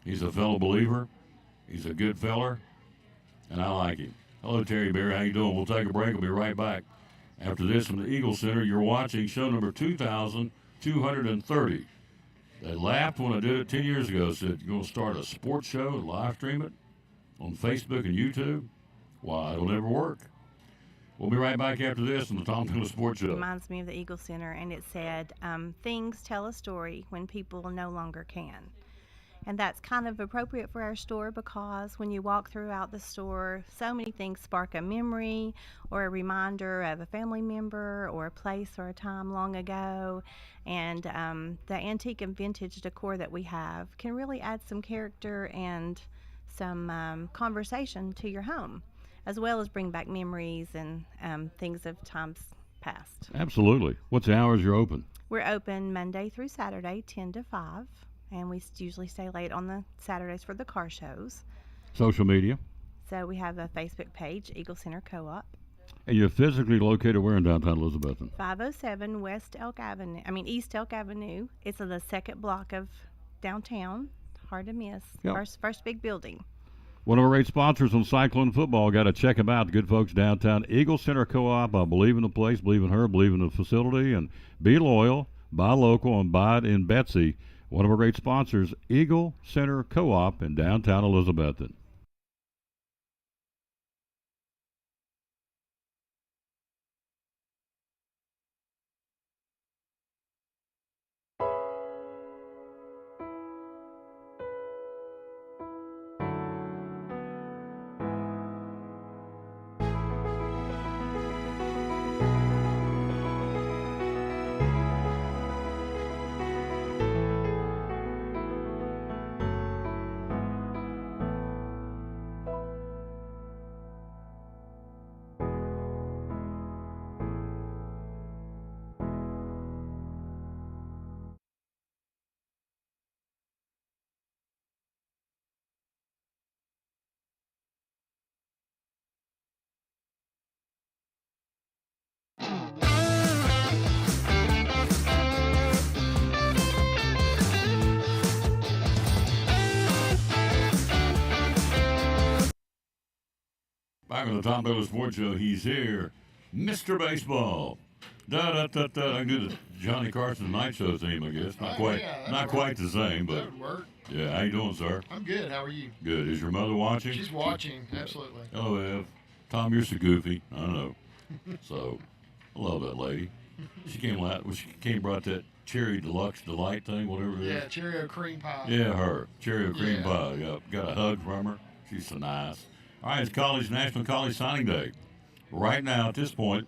He's a fellow believer. He's a good feller, and I like him. Hello, Terry Berry. How you doing? We'll take a break. We'll be right back. After this from the Eagle Center, you're watching show number 2,230. They laughed when I did it 10 years ago. Said, you're going to start a sports show and live stream it on Facebook and YouTube? Why, it'll never work. We'll be right back after this on the Tom Taylor Sports Show. Reminds me of the Eagle Center, and it said, things tell a story when people no longer can. And that's kind of appropriate for our store because when you walk throughout the store, so many things spark a memory or a reminder of a family member or a place or a time long ago. And the antique and vintage decor that we have can really add some character and some conversation to your home, as well as bring back memories and things of times past. Absolutely. What's the hours you're open? We're open Monday through Saturday, 10 to 5. And we usually stay late on the Saturdays for the car shows. Social media. So we have a Facebook page, Eagle Center Co-op. And you're physically located where in downtown Elizabethton? 507 East Elk Avenue. It's in the second block of downtown. Hard to miss. Yep. First big building. One of our great sponsors on Cyclone Football. Got to check them out. The good folks downtown. Eagle Center Co-op. I believe in the place, believe in her, believe in the facility. And be loyal, buy local, and buy it in Betsy. One of our great sponsors, Eagle Center Co-op in downtown Elizabethton. Back on the Tom Taylor Sports Show, he's here, Mr. Baseball. I can do the Johnny Carson Night Show theme, I guess. Not quite the same, but that would work. Yeah, how you doing, sir? I'm good. How are you? Good. Is your mother watching? She's watching, absolutely. Hello, Ev. Tom, you're so goofy. I know. So, I love that lady. She came out. Well, she came brought that cherry deluxe delight thing, whatever it is. Yeah, Cheerio cream pie. Yeah, her cherry cream Yeah. pie. Yeah, got a hug from her. She's so nice. All right, it's National College Signing Day. Right now, at this point,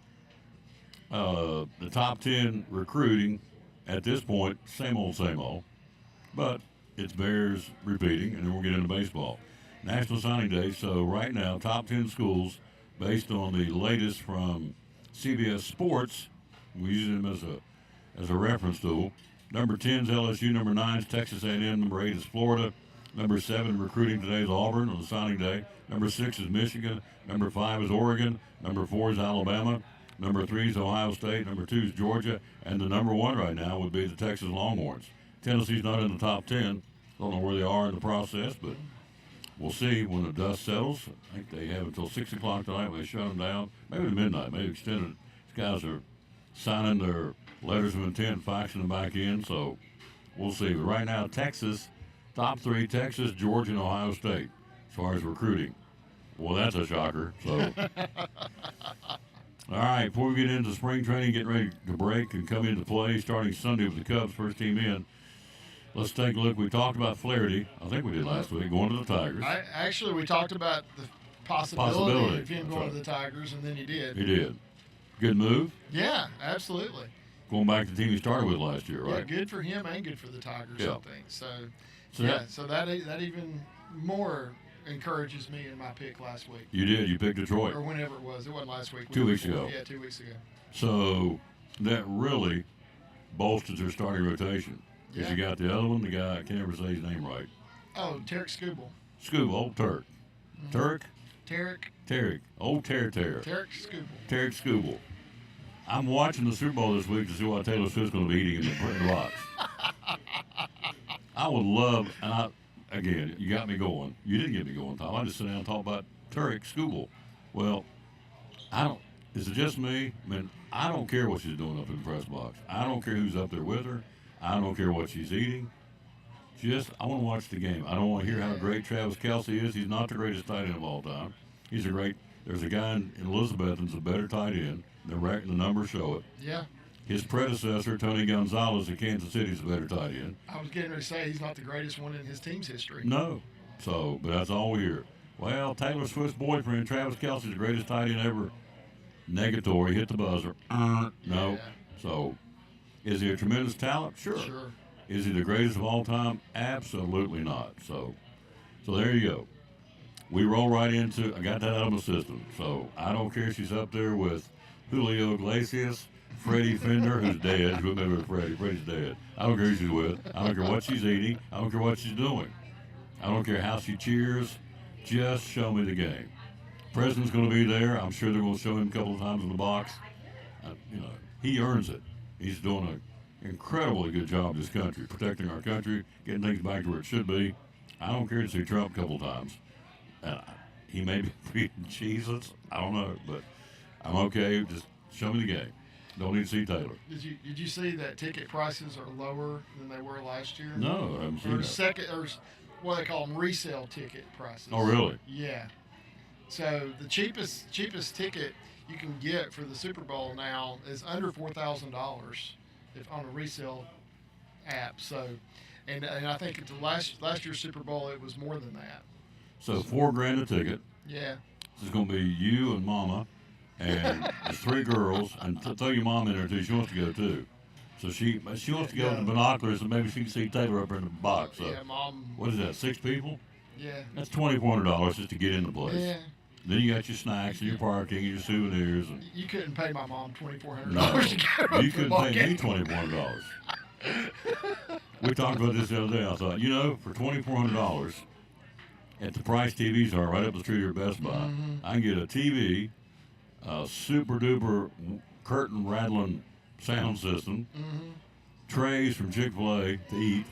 the top 10 recruiting at this point, same old, but it's Bears repeating, and then we'll get into baseball. National Signing Day. So right now, top 10 schools based on the latest from CBS Sports. We use them as a reference tool. Number 10 is LSU. Number 9 is Texas A&M. Number 8 is Florida. Number 7 recruiting today is Auburn on the signing day. Number 6 is Michigan. Number 5 is Oregon. Number 4 is Alabama. Number 3 is Ohio State. Number 2 is Georgia. And the number 1 right now would be the Texas Longhorns. Tennessee's not in the top 10. Don't know where they are in the process, but we'll see when the dust settles. I think they have until 6 o'clock tonight when they shut them down. Maybe to midnight, maybe extended. These guys are signing their letters of intent, faxing them back in, so we'll see. But right now, Texas, top 3, Texas, Georgia, and Ohio State as far as recruiting. Well, that's a shocker. So, all right, before we get into spring training, getting ready to break and come into play starting Sunday with the Cubs, first team in. Let's take a look. We talked about Flaherty. I think we did last week, going to the Tigers. Actually, we talked about the possibility of him going to the Tigers, and then he did. He did. Good move. Yeah, absolutely. Going back to the team he started with last year, right? Yeah, good for him and good for the Tigers, Yeah. I think. So that even more encourages me in my pick last week. You did. You picked Detroit. Or whenever it was. It wasn't last week. 2 weeks ago. Yeah, 2 weeks ago. So that really bolsters their starting rotation. Because you got the other one, the guy, I can't ever say his name right. Oh, Tarek Skubal. Skubal, old Turk. Turk? Tarek. Old Tarek. Tarek Skubal. Tarek Skubal. I'm watching the Super Bowl this week to see what Taylor Swift's going to be eating in the box. I would love, and again, you got me going. You didn't get me going, Tom. I just sit down and talk about Tarek Skubal. Well, is it just me? I mean, I don't care what she's doing up in the press box. I don't care who's up there with her. I don't care what she's eating. I want to watch the game. I don't want to hear how great Travis Kelce is. He's not the greatest tight end of all time. There's a guy in Elizabethton's a better tight end. The numbers show it. Yeah. His predecessor, Tony Gonzalez at Kansas City, is a better tight end. I was getting ready to say he's not the greatest one in his team's history. No. But that's all we hear. Well, Taylor Swift's boyfriend, Travis Kelce, is the greatest tight end ever. Negatory, hit the buzzer. No. Yeah. So, is he a tremendous talent? Sure. Is he the greatest of all time? Absolutely not. So there you go. We roll right into, I got that out of my system. So I don't care if she's up there with Julio Iglesias, Freddie Fender, who's dead. Who remember Freddie? Freddie's dead. I don't care who she's with. I don't care what she's eating. I don't care what she's doing. I don't care how she cheers. Just show me the game. President's going to be there. I'm sure they're going to show him a couple of times in the box. He earns it. He's doing an incredibly good job in this country, protecting our country, getting things back to where it should be. I don't care to see Trump a couple of times. He may be beating Jesus. I don't know, but I'm okay. Just show me the game. Don't need to see Taylor. Did you see that ticket prices are lower than they were last year? No, I haven't seen that. Or what they call them, resale ticket prices. Oh, really? Yeah. So the cheapest ticket you can get for the Super Bowl now is under $4,000 if on a resale app. So, and I think at the last year's Super Bowl it was more than that. So $4,000 a ticket. Yeah. This is going to be you and Mama, and there's 3 girls, and throw your mom in there too. She wants to go too. So she wants to go with the binoculars, and maybe she can see Taylor up in the box. So yeah, Mom. What is that? 6 people? Yeah. That's $2,400 just to get in the place. Yeah. Then you got your snacks and your parking and your souvenirs. And You couldn't pay my mom $2,400 no, to go. you couldn't pay me $2,400. We talked about this the other day. I thought, for $2,400, at the price TVs are right up the street here at Best Buy, I can get a TV, a super duper curtain rattling sound system, trays from Chick-fil-A to eat,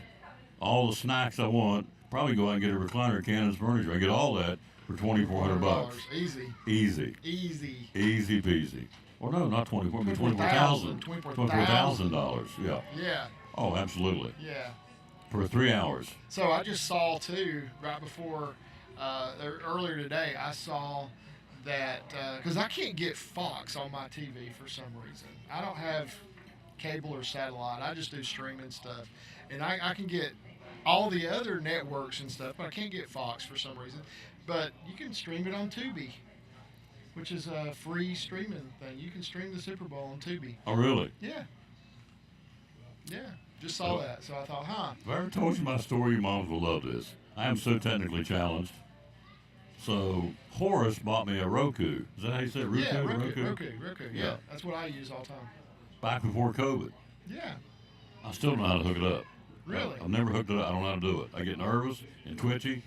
all the snacks I want. Probably go out and get a recliner at Cannon's Furniture. I get all that for $2,400. Easy. Easy peasy. Well, no, not $24,000. $24,000. Yeah. Yeah. Oh, absolutely. Yeah. For 3 hours. So I just saw too right before earlier today. I saw that because I can't get Fox on my TV for some reason. I don't have cable or satellite. I just do streaming stuff, and I can get all the other networks and stuff, but I can't get Fox for some reason. But you can stream it on Tubi, which is a free streaming thing. You can stream the Super Bowl on Tubi. Oh, really? Yeah. Yeah. Just saw that, so I thought, If I ever told you my story, your moms will love this. I am so technically challenged. So Horace bought me a Roku. Is that how you say it? Roku? Yeah, Roku. Yeah, that's what I use all the time. Back before COVID. Yeah. I still don't know how to hook it up. Really? I've never hooked it up. I don't know how to do it. I get nervous and twitchy,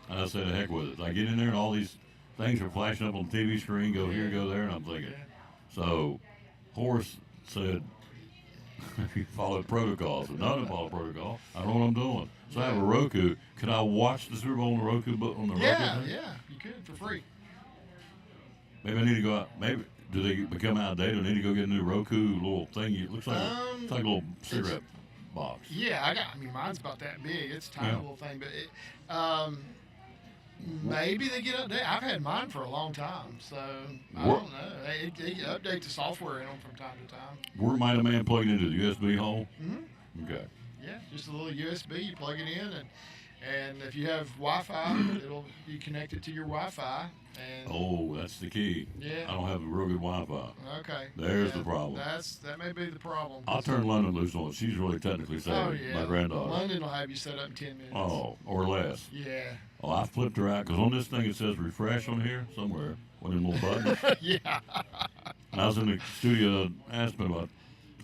and I say the heck with it. I get in there and all these things are flashing up on the TV screen, go here, go there, and I'm thinking. So Horace said, you follow protocol. I said, no, I don't follow protocol. I don't know what I'm doing. So I have a Roku. Could I watch the Super Bowl on the Roku? On the Roku thing? Yeah, you could for free. Maybe I need to go out. Maybe do they become outdated? I need to go get a new Roku little thing. It looks like it's like a little cigarette box. Yeah, I mean, mine's about that big. It's a tiny little thing, but maybe they get updated. I've had mine for a long time, so I don't know. They update the software in them from time to time. Where might a man plug it into the USB hole? Mm-hmm. Okay. Yeah, just a little USB. You plug it in, and if you have Wi-Fi, it'll be connected to your Wi-Fi. And Oh, that's the key. Yeah. I don't have a real good Wi-Fi. Okay. There's the problem. That may be the problem. I'll turn London loose on it. She's really technically savvy, my granddaughter. London will have you set up in 10 minutes. Oh, or less. Yeah. Oh, I flipped her out because on this thing it says refresh on here somewhere. One of them little buttons. Yeah. And I was in the studio asking about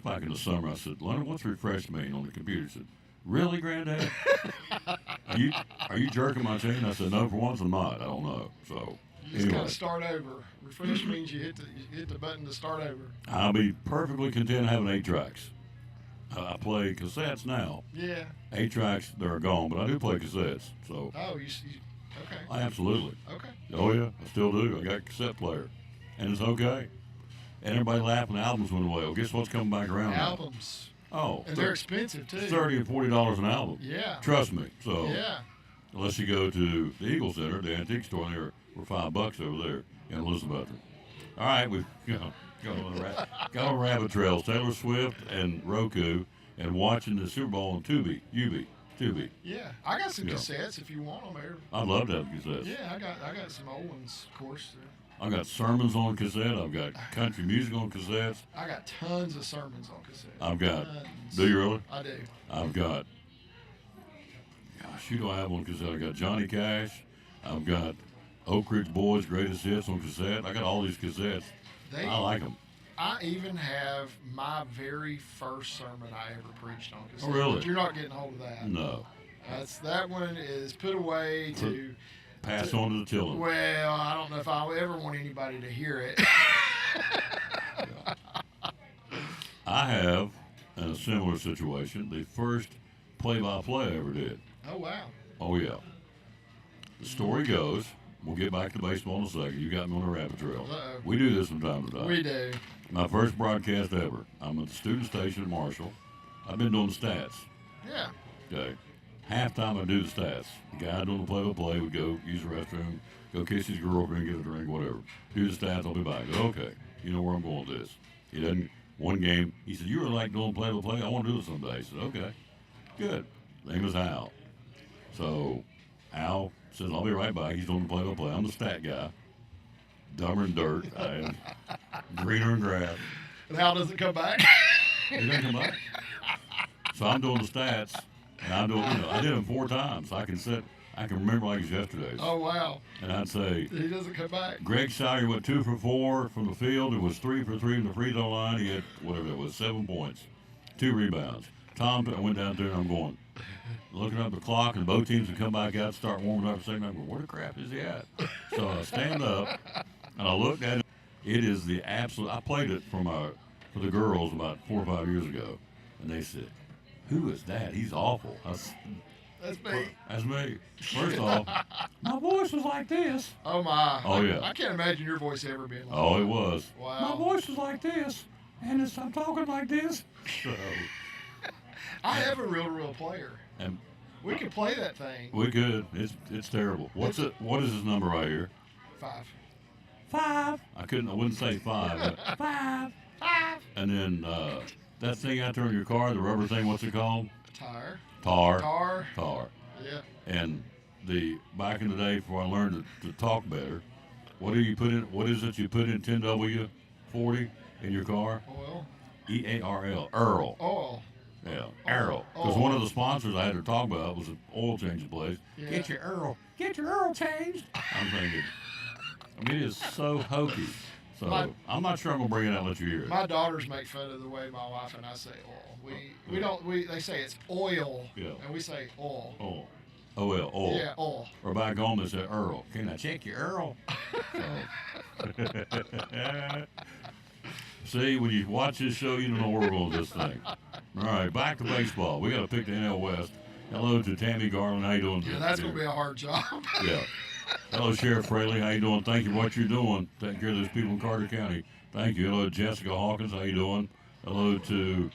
back in the summer. I said, Leonard, what's refresh mean on the computer? She said, really, Granddad? Are you jerking my chain? I said, no, for once I'm not. I don't know. So You just anyway, gotta start over. Refresh means you hit the button to start over. I'll be perfectly content having 8 tracks. I play cassettes now. Yeah. 8 tracks, they're gone, but I do play cassettes. So Oh, okay. absolutely. Okay. Oh yeah, I still do. I got a cassette player, and it's okay. And everybody laughing. Albums went away. Well, guess what's coming back around? now? Albums. Oh, And they're expensive too. $30 and $40 an album. Yeah. Trust me. So Yeah. unless you go to the Eagle Center, the antique store, and they're $5 over there in Elizabeth. All right, we've got on rabbit trails. Taylor Swift and Roku, and watching the Super Bowl on Tubi. Tubi. Yeah. I got some Yeah. cassettes if you want them there. I'd love to have cassettes. Yeah, I got some old ones, of course. I've got sermons on cassette. I've got country music on cassettes. I got tons of sermons on cassette. I've got. Tons. Do you really? I do. I've got. Gosh, who do I have on cassette? I got Johnny Cash. I've got Oak Ridge Boys Greatest Hits on cassette. I got all these cassettes. I like them. I even have my very first sermon I ever preached on cassette. Oh, really? But you're not getting hold of that. No. That one is put away to pass on to the children. Well, I don't know if I ever want anybody to hear it. I have, in a similar situation, the first play-by-play I ever did. Oh, wow. Oh, yeah. The story goes, we'll get back to baseball in a second. You got me on a rabbit trail. Uh-oh. We do this from time to time. We do. My first broadcast ever. I'm at the student station at Marshall. I've been doing the stats. Yeah. Okay. Halftime I do the stats. The guy doing the play-by-play would go use the restroom, go kiss his girlfriend, get a drink, whatever. Do the stats, I'll be back. I go, okay, you know where I'm going with this. He doesn't, one game, he said, you really like doing play-by-play? I want to do it someday. I said, okay, good. Name is Al. So Al says, I'll be right back. He's doing the play-by-play. I'm the stat guy. Dumber than dirt. I am greener than grass. And how does it come back? He doesn't come back. So I'm doing the stats. And I'm doing, I did them 4 times. I can remember like it's yesterday's. Oh, wow. And I'd say, He doesn't come back. Greg Sawyer went 2 for 4 from the field. It was 3 for 3 from the free throw line. He had, whatever it was, 7 points, 2 rebounds. Tom, I went down there and I'm going, looking up the clock, and both teams would come back out, start warming up, saying, I'm going, where the crap is he at? So I stand up, and I looked at it. It is the absolute, I played it for the girls about 4 or 5 years ago, and they said, who is that? He's awful. That's me. That's me. First off, my voice was like this. Oh, my. Oh, yeah. I can't imagine your voice ever being like that. Oh, it was. Wow. My voice was like this, and I'm talking like this. So, I have a real player. and We could play that thing. we could. It's terrible. What is his number right here? 5. 5. I wouldn't say 5. But 5. And then that thing out there in your car, the rubber thing, what's it called? Tire. Tar. Yeah. And back in the day, before I learned to talk better, what do you put in? What is it you put in 10W40 in your car? Oil. EARL. Earl. Oil. Yeah, Earl. Because one of the sponsors I had to talk about was an oil changing place. Yeah. Get your Earl changed. I'm thinking, it is so hokey. So I'm not sure I'm gonna bring it out and let you hear it. My daughters make fun of the way my wife and I say oil. They say it's oil, and we say oil. Oil. O-L, oil. Yeah, oil. Or back home they say Earl. Can I check your Earl? See, when you watch this show, you don't know where we're going with this thing. All right, back to baseball. We got to pick the NL West. Hello to Tammy Garland. How you doing? Yeah, that's going to be a hard job. Yeah. Hello, Sheriff Fraley. How you doing? Thank you for what you're doing. Taking care of those people in Carter County. Thank you. Hello to Jessica Hawkins. How you doing? Hello to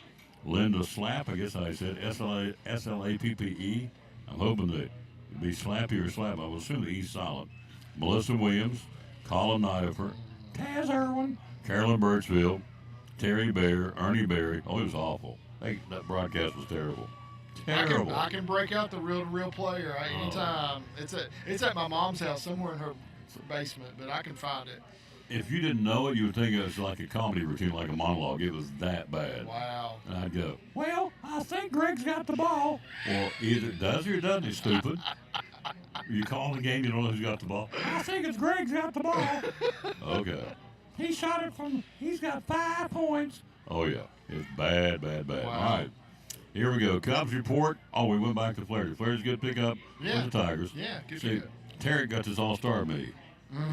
Linda Slap. I guess I said S-L-A-P-P-E. I'm hoping that it'd be Slappy or Slap. I would assume the E's silent. Melissa Williams. Colin Nifer. Taz Irwin. Carolyn Birchfield, Terry Bear, Ernie Berry. Oh, it was awful. That broadcast was terrible. Terrible. I can break out the reel-to-reel player anytime. It's at my mom's house somewhere in her basement, but I can find it. If you didn't know it, you would think it was like a comedy routine, like a monologue. It was that bad. Wow. And I'd go, well, I think Greg's got the ball. Well, either does or doesn't, he stupid. You call the game, you don't know who's got the ball. I think it's Greg's got the ball. Okay. He shot it he's got 5 points. Oh, yeah. It's bad. Wow. All right. Here we go. Cubs report. Oh, we went back to Flaherty. Flaherty's a good pickup with the Tigers. Yeah, good See, pickup. Tarek got this all-star meeting.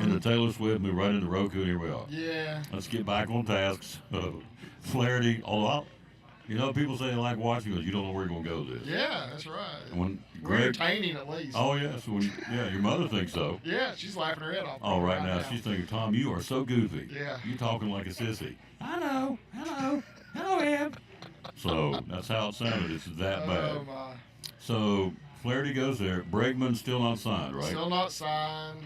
And the Taylor Swift moved right into Roku, and here we are. Yeah. Let's get back on tasks. Flaherty, although, people say they like watching us. You don't know where you're going to go with this. Yeah, that's right. When We're entertaining at least. Oh, yes. Your mother thinks so. Yeah, she's laughing her head off. Oh, right now she's thinking, Tom, you are so goofy. Yeah. You talking like a sissy. I know. Hello, Ed. So that's how it sounded. It's that bad. Oh, my. So Flaherty goes there. Bregman's still not signed, right? Still not signed.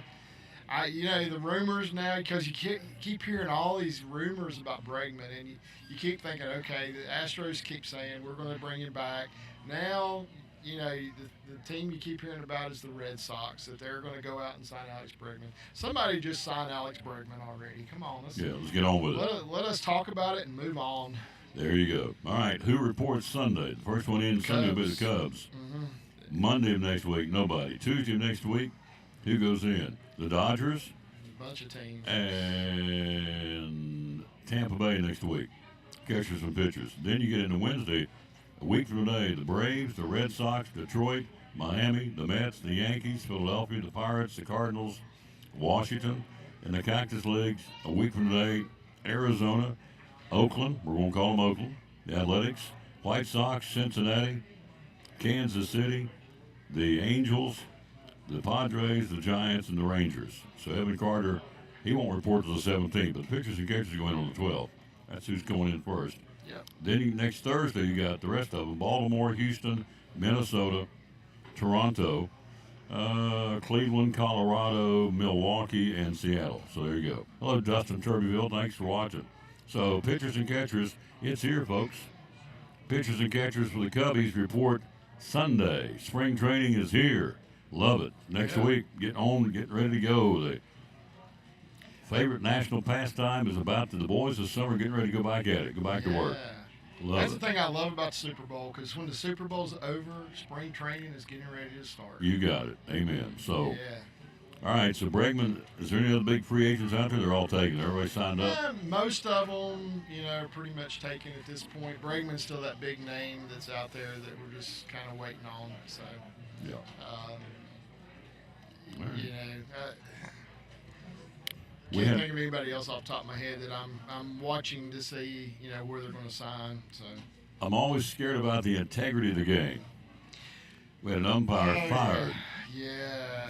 The rumors now, because you keep hearing all these rumors about Bregman, and you keep thinking, okay, the Astros keep saying we're going to bring him back. Now, the team you keep hearing about is the Red Sox, that they're going to go out and sign Alex Bregman. Somebody just signed Alex Bregman already. Come on. Let's get on with it. Let us talk about it and move on. There you go. All right, who reports Sunday? The first one in Sunday will be the Cubs. Mm-hmm. Monday of next week, nobody. Tuesday of next week, who goes in? The Dodgers. A bunch of teams. And Tampa Bay next week. Catchers and pitchers. Then you get into Wednesday, a week from today, the Braves, the Red Sox, Detroit, Miami, the Mets, the Yankees, Philadelphia, the Pirates, the Cardinals, Washington, and the Cactus Leagues. A week from today, Arizona, Oakland, we're going to call them Oakland, the Athletics, White Sox, Cincinnati, Kansas City, the Angels, the Padres, the Giants, and the Rangers. So Evan Carter, he won't report to the 17th, but the pitchers and catchers are going on the 12th. That's who's going in first. Yep. Then next Thursday, you got the rest of them. Baltimore, Houston, Minnesota, Toronto, Cleveland, Colorado, Milwaukee, and Seattle. So there you go. Hello, Dustin Turbyville. Thanks for watching. So pitchers and catchers, it's here, folks. Pitchers and catchers for the Cubbies report Sunday. Spring training is here. Love it. Next week, get ready to go. The favorite national pastime is the boys this summer getting ready to go back at it, go back to work. That's the thing I love about the Super Bowl, because when the Super Bowl's over, spring training is getting ready to start. You got it. Amen. So, all right, so Bregman, is there any other big free agents out there? They're all taken. Everybody signed up? Most of them, are pretty much taken at this point. Bregman's still that big name that's out there that we're just kind of waiting on. So, yeah. Can't think of anybody else off the top of my head that I'm watching to see, where they're going to sign. So I'm always scared about the integrity of the game. We had an umpire fired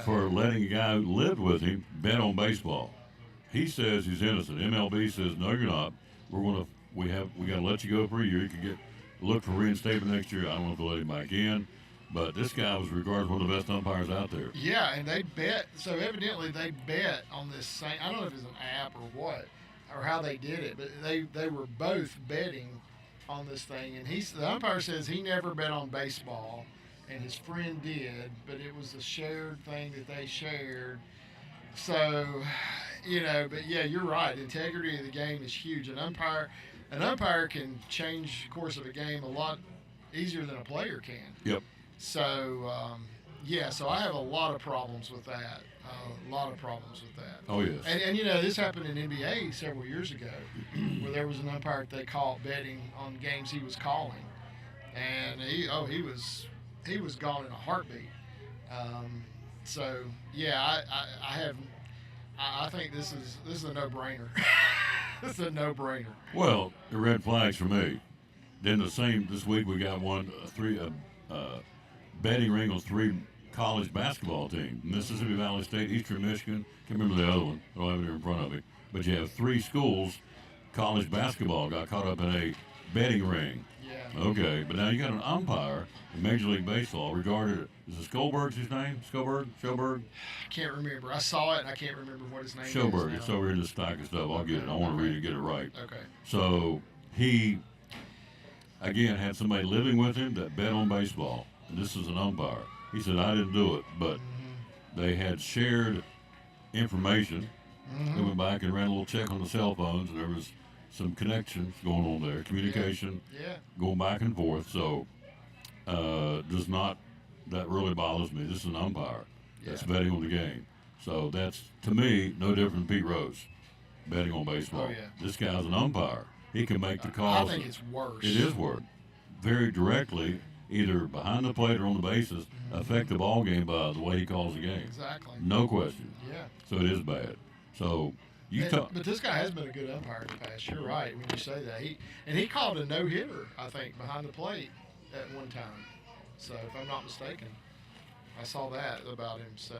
for letting a guy who lived with him bet on baseball. He says he's innocent. MLB says no, you're not. We got to let you go for a year. You can look for reinstatement next year. I don't know if they'll let him back in. But this guy was regarded as one of the best umpires out there. Yeah, and they bet. So evidently they bet on this same. I don't know if it's an app or what, or how they did it, but they were both betting on this thing. And the umpire says he never bet on baseball, and his friend did, but it was a shared thing that they shared. So, but yeah, you're right. The integrity of the game is huge. An umpire can change the course of a game a lot easier than a player can. Yep. So, so I have a lot of problems with that. Oh, yes. And this happened in NBA several years ago where there was an umpire that they caught betting on games he was calling. And he was gone in a heartbeat. I think this is a no-brainer. This is a no-brainer. Well, the red flags for me. Then this week we got betting ring on 3 college basketball teams: Mississippi Valley State, Eastern Michigan. Can't remember the other one. I don't have it here in front of me. But you have 3 schools. College basketball got caught up in a betting ring. Yeah. Okay, but now you got an umpire in Major League Baseball regarded. Is it Skolberg's his name? Schoberg? I can't remember. I saw it and I can't remember what his name is. Schoberg. It's over here in the stack of stuff. I'll get it. I want to read it, get it right. Okay. So he, again, had somebody living with him that bet on baseball. And this is an umpire. He said, I didn't do it, but they had shared information. They went back and ran a little check on the cell phones, and there was some connections going on there, communication going back and forth. So that really bothers me. This is an umpire that's betting on the game. So that's, to me, no different than Pete Rose betting on baseball. Oh, yeah. This guy's an umpire. He can make the calls. I think it's worse. It is worse. Very directly, either behind the plate or on the bases, affect the ball game by the way he calls the game. Exactly. No question. Yeah. So it is bad. So but this guy has been a good umpire in the past. You're right when you say that. He called a no-hitter, I think, behind the plate at one time. So if I'm not mistaken, I saw that about him. So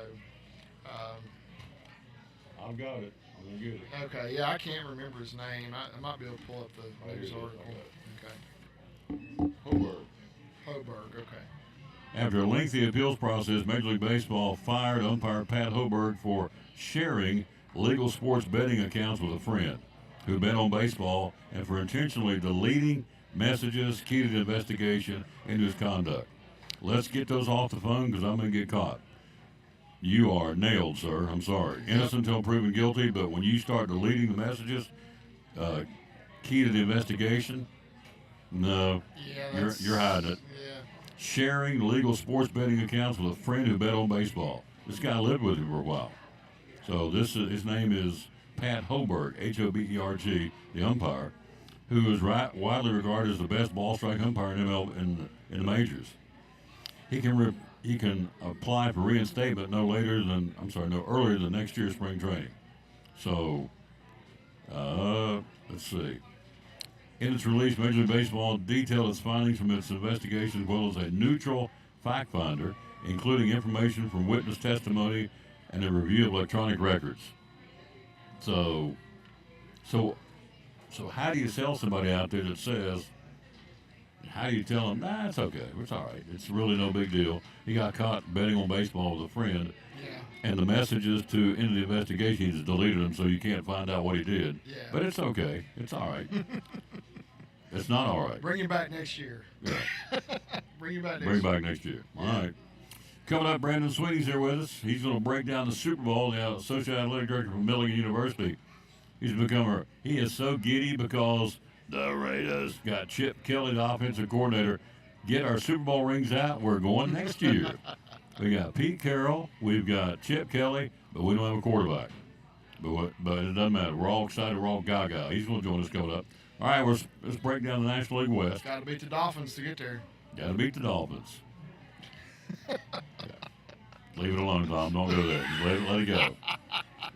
I've got it. I'm gonna get it. Okay. Yeah, I can't remember his name. I might be able to pull up the news article. Okay. Hoberg. Okay. After a lengthy appeals process, Major League Baseball fired umpire Pat Hoberg for sharing legal sports betting accounts with a friend who bet on baseball and for intentionally deleting messages key to the investigation into his conduct. Let's get those off the phone because I'm going to get caught. You are nailed, sir. I'm sorry. Innocent until proven guilty, but when you start deleting the messages key to the investigation, no, you're hiding it. Yeah. Sharing legal sports betting accounts with a friend who bet on baseball. This guy lived with him for a while. So his name is Pat Hoberg, Hoberg, the umpire, who is widely regarded as the best ball strike umpire in the majors. He can apply for reinstatement no earlier than next year's spring training. So let's see. In its release, Major League Baseball detailed its findings from its investigation as well as a neutral fact finder, including information from witness testimony and a review of electronic records. So how do you sell somebody out there that says, how do you tell them, nah, it's okay, it's all right, it's really no big deal. He got caught betting on baseball with a friend, and the messages into the investigation, he just deleted them so you can't find out what he did. Yeah. But it's okay, it's all right. It's not all right. Bring him back next year. Yeah. Bring him back next year. All right. Coming up, Brandon Sweeney's here with us. He's going to break down the Super Bowl. The Associate Athletic Director from Milligan University. He is so giddy because the Raiders got Chip Kelly, the offensive coordinator. Get our Super Bowl rings out. We're going next year. We got Pete Carroll. We've got Chip Kelly, but we don't have a quarterback. But it doesn't matter. We're all excited. We're all gaga. He's going to join us coming up. All right, let's break down the National League West. Got to beat the Dolphins to get there. Got to beat the Dolphins. Yeah. Leave it alone, Tom. Don't go there. Let it go.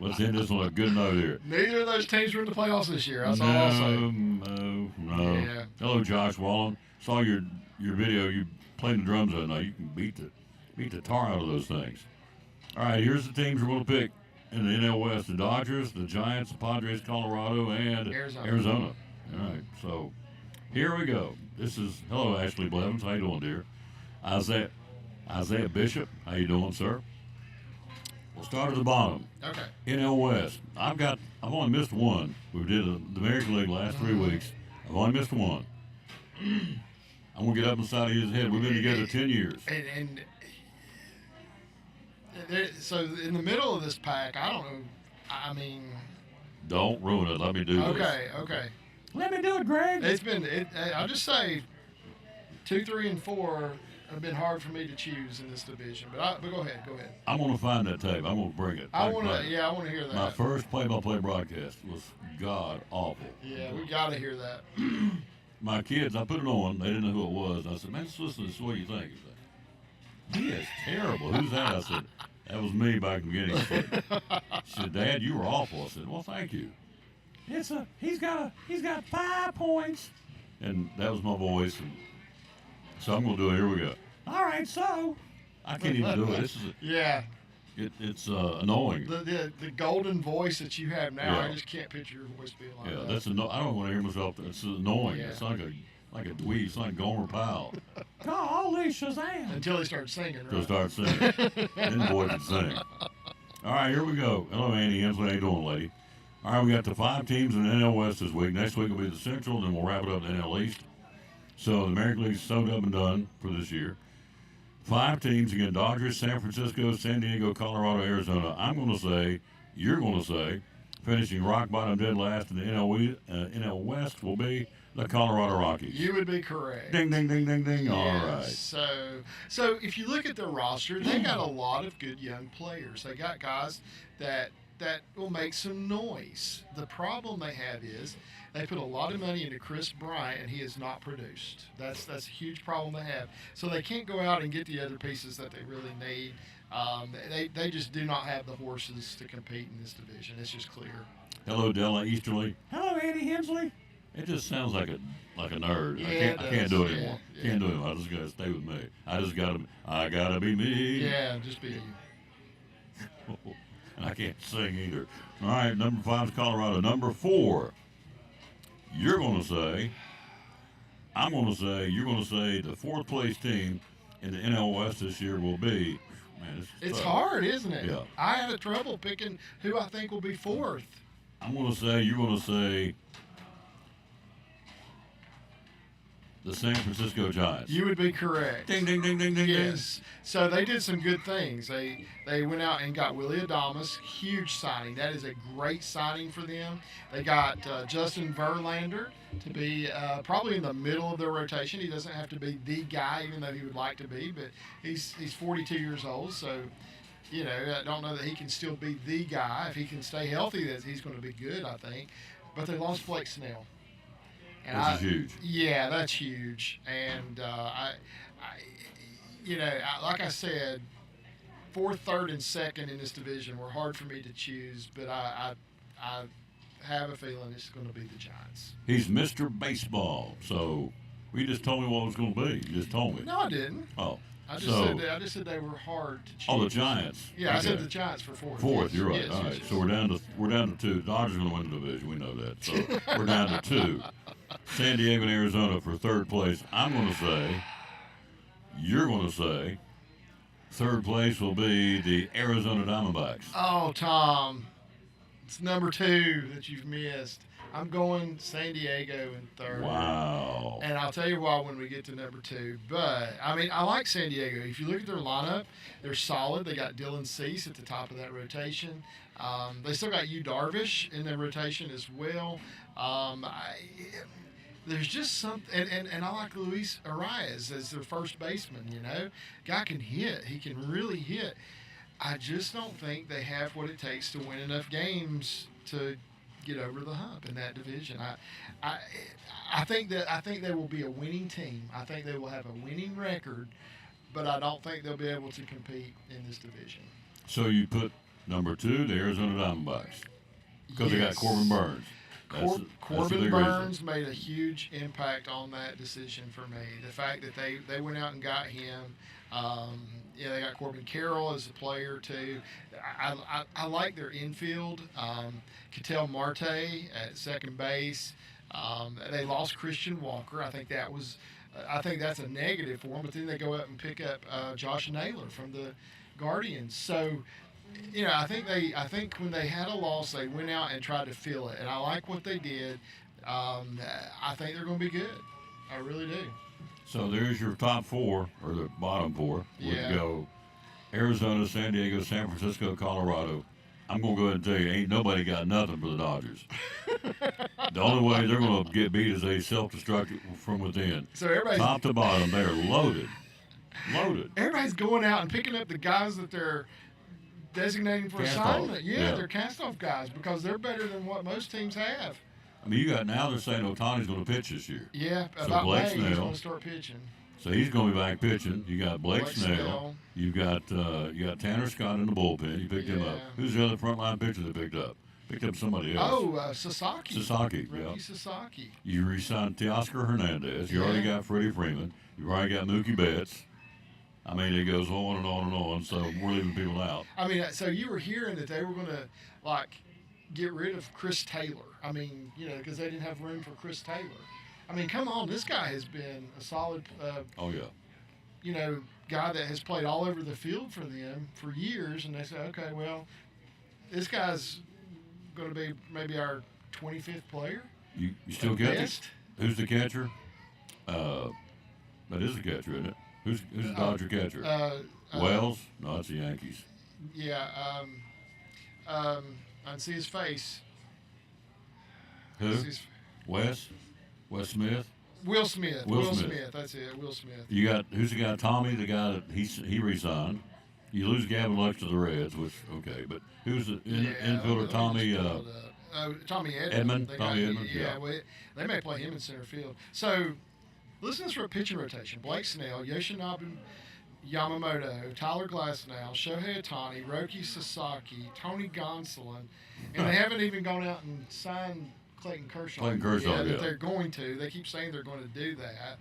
Let's end this on a good note here. Neither of those teams were in the playoffs this year. That's all I'll say. No. Yeah. Hello, Josh Wallen. Saw your video. You played the drums that night. You can beat the tar out of those things. All right, here's the teams we're going to pick in the NL West: the Dodgers, the Giants, the Padres, Colorado, and Arizona. All right, so here we go. This is hello, Ashley Blevins. How you doing, dear? Isaiah Bishop, how you doing, sir? We'll start at the bottom. Okay. NL West. I've only missed one. We did the American League last 3 weeks. I've only missed one. I'm gonna get up inside of his head. We've been together 10 years. And so in the middle of this pack, I don't know. I mean, Don't ruin it. Let me do this. okay. Let me do it, Greg. It's been. I'll just say, 2, 3, and 4 have been hard for me to choose in this division. But go ahead. I'm gonna find that tape. I'm gonna bring it. I want to hear that. My first play-by-play broadcast was god awful. Yeah, we got to hear that. My kids, I put it on. They didn't know who it was. And I said, "Man, just listen to this. What do you think?" He is terrible. Who's that? I said, "That was me back in the beginning." She said, "Dad, you were awful." I said, "Well, thank you." He's got 5 points. And that was my voice. And so I'm gonna do it. Here we go. All right, so I can't even do it. This is it's annoying. The golden voice that you have now, Yeah. I just can't picture your voice being like that. That's I don't want to hear myself. It's annoying. Yeah. It's like a dweeb. It's like Gomer Powell. Golly, Shazam. Until they start singing, right? They'll start singing. Then the boy can sing. All right, here we go. Hello, Andy Hensley. How you doing, lady? All right, we got the 5 teams in the NL West this week. Next week will be the Central, then we'll wrap it up in the NL East. So the American League's sewed up and done for this year. 5 teams again: Dodgers, San Francisco, San Diego, Colorado, Arizona. I'm going to say, you're going to say, finishing rock bottom dead last in the NL West will be the Colorado Rockies. You would be correct. Ding, ding, ding, ding, ding. All right. So if you look at their roster, they got a lot of good young players. They got guys that will make some noise. The problem they have is they put a lot of money into Chris Bryant, and he has not produced. That's a huge problem they have. So they can't go out and get the other pieces that they really need. They just do not have the horses to compete in this division. It's just clear. Hello, Della Easterly. Hello, Andy Hensley. It just sounds like a nerd. Yeah, I can't do it yeah, anymore. yeah. Can't do it anymore. I just gotta stay with me. I gotta be me. Yeah, just be you. And I can't sing either. All right, number 5 is Colorado. Number 4, you're gonna say, I'm gonna say, you're gonna say the 4th place team in the NL West this year will be. Man, It's tough. hard, isn't it? Yeah. I had trouble picking who I think will be 4th. I'm gonna say, you're gonna say the San Francisco Giants. You would be correct. Ding, ding, ding, ding, ding, Yes. So they did some good things. They went out and got Willie Adames, huge signing. That is a great signing for them. They got Justin Verlander to be probably in the middle of their rotation. He doesn't have to be the guy, even though he would like to be, but he's 42 years old, so I don't know that he can still be the guy. If he can stay healthy, that he's going to be good, I think. But they lost Blake Snell. Which is huge. Yeah, that's huge. And like I said, 4th, 3rd, and 2nd in this division were hard for me to choose, but I have a feeling it's going to be the Giants. He's Mr. Baseball. So you just told me what it was going to be. You just told me. No, I didn't. Oh. I just said they were hard to choose. Oh, the Giants. Yeah, okay. I said the Giants for 4th. 4th, yes. you're right. Yes, All yes, right. yes. So we're down to 2. Dodgers going to win the division. We know that. So we're down to 2. San Diego and Arizona for 3rd place. I'm going to say, you're going to say, 3rd place will be the Arizona Diamondbacks. Oh, Tom, it's number 2 that you've missed. I'm going San Diego in 3rd. Wow. And I'll tell you why when we get to number 2. But, I like San Diego. If you look at their lineup, they're solid. They got Dylan Cease at the top of that rotation. They still got Yu Darvish in their rotation as well. There's just something, and I like Luis Arias as their first baseman, Guy can hit. He can really hit. I just don't think they have what it takes to win enough games to get over the hump in that division. I think they will be a winning team. I think they will have a winning record, but I don't think they'll be able to compete in this division. So you put number 2, the Arizona Diamondbacks, because they got Yes. Corbin Burns. That's the Corbin big Burns made a huge impact on that decision for me. The fact that they went out and got him. They got Corbin Carroll as a player too. I like their infield. Ketel Marte at second base. They lost Christian Walker. I think that was I think that's a negative for them. But then they go up and pick up Josh Naylor from the Guardians. So, I think when they had a loss, they went out and tried to fill it, and I like what they did. I think they're going to be good. I really do. So there's your top four, or the bottom four. Yeah. Would go Arizona, San Diego, San Francisco, Colorado. I'm going to go ahead and tell you, ain't nobody got nothing for the Dodgers. The only way they're going to get beat is they self-destruct from within. So everybody's top to bottom, they're loaded. Loaded. Everybody's going out and picking up the guys that they're designating for Cast off. assignment. Yeah, they're cast-off guys because they're better than what most teams have. I mean, now they're saying Otani's going to pitch this year. Yeah, So about Blake May, he's Snell. going to start pitching. So he's going to be back pitching. You got Blake Blake Snell. Snell. You got Tanner Scott in the bullpen. You picked him up. Yeah. Who's the other frontline pitcher they picked up? Picked up somebody else. Oh, Sasaki. Sasaki, Ricky yeah. Sasaki. You re-signed Teoscar Hernandez. You already got Freddie Freeman. You already got Mookie Betts. I mean, it goes on and on and on. So we're leaving people out. I mean, so you were hearing that they were going to, get rid of Chris Taylor. I mean, because they didn't have room for Chris Taylor. I mean, come on. This guy has been a solid, Oh, yeah. Guy that has played all over the field for them for years. And they say, okay, well, this guy's going to be maybe our 25th player. You still At get it? best. Who's the catcher? That is the catcher, isn't it? Who's the Dodger catcher? Wells? No, it's the Yankees. Yeah. I can see his face. Who? See his- Wes? Wes Smith? Will Smith. Will Smith. That's it. Will Smith. You got who's the guy? Tommy, the guy that he resigned. You lose Gavin Lux to the Reds, which okay, but who's the infielder? Tommy. Tommy Edmond. Edmond? They Tommy got- Edmond, yeah. Well, they may play him in center field. So, listen for a pitching rotation: Blake Snell, Yoshinobu Yamamoto, Tyler Glasnow, Shohei Ohtani, Roki Sasaki, Tony Gonsolin, and they haven't even gone out and signed Clayton Kershaw. Clayton Kershaw, that yeah. they're going to. They keep saying they're going to do that.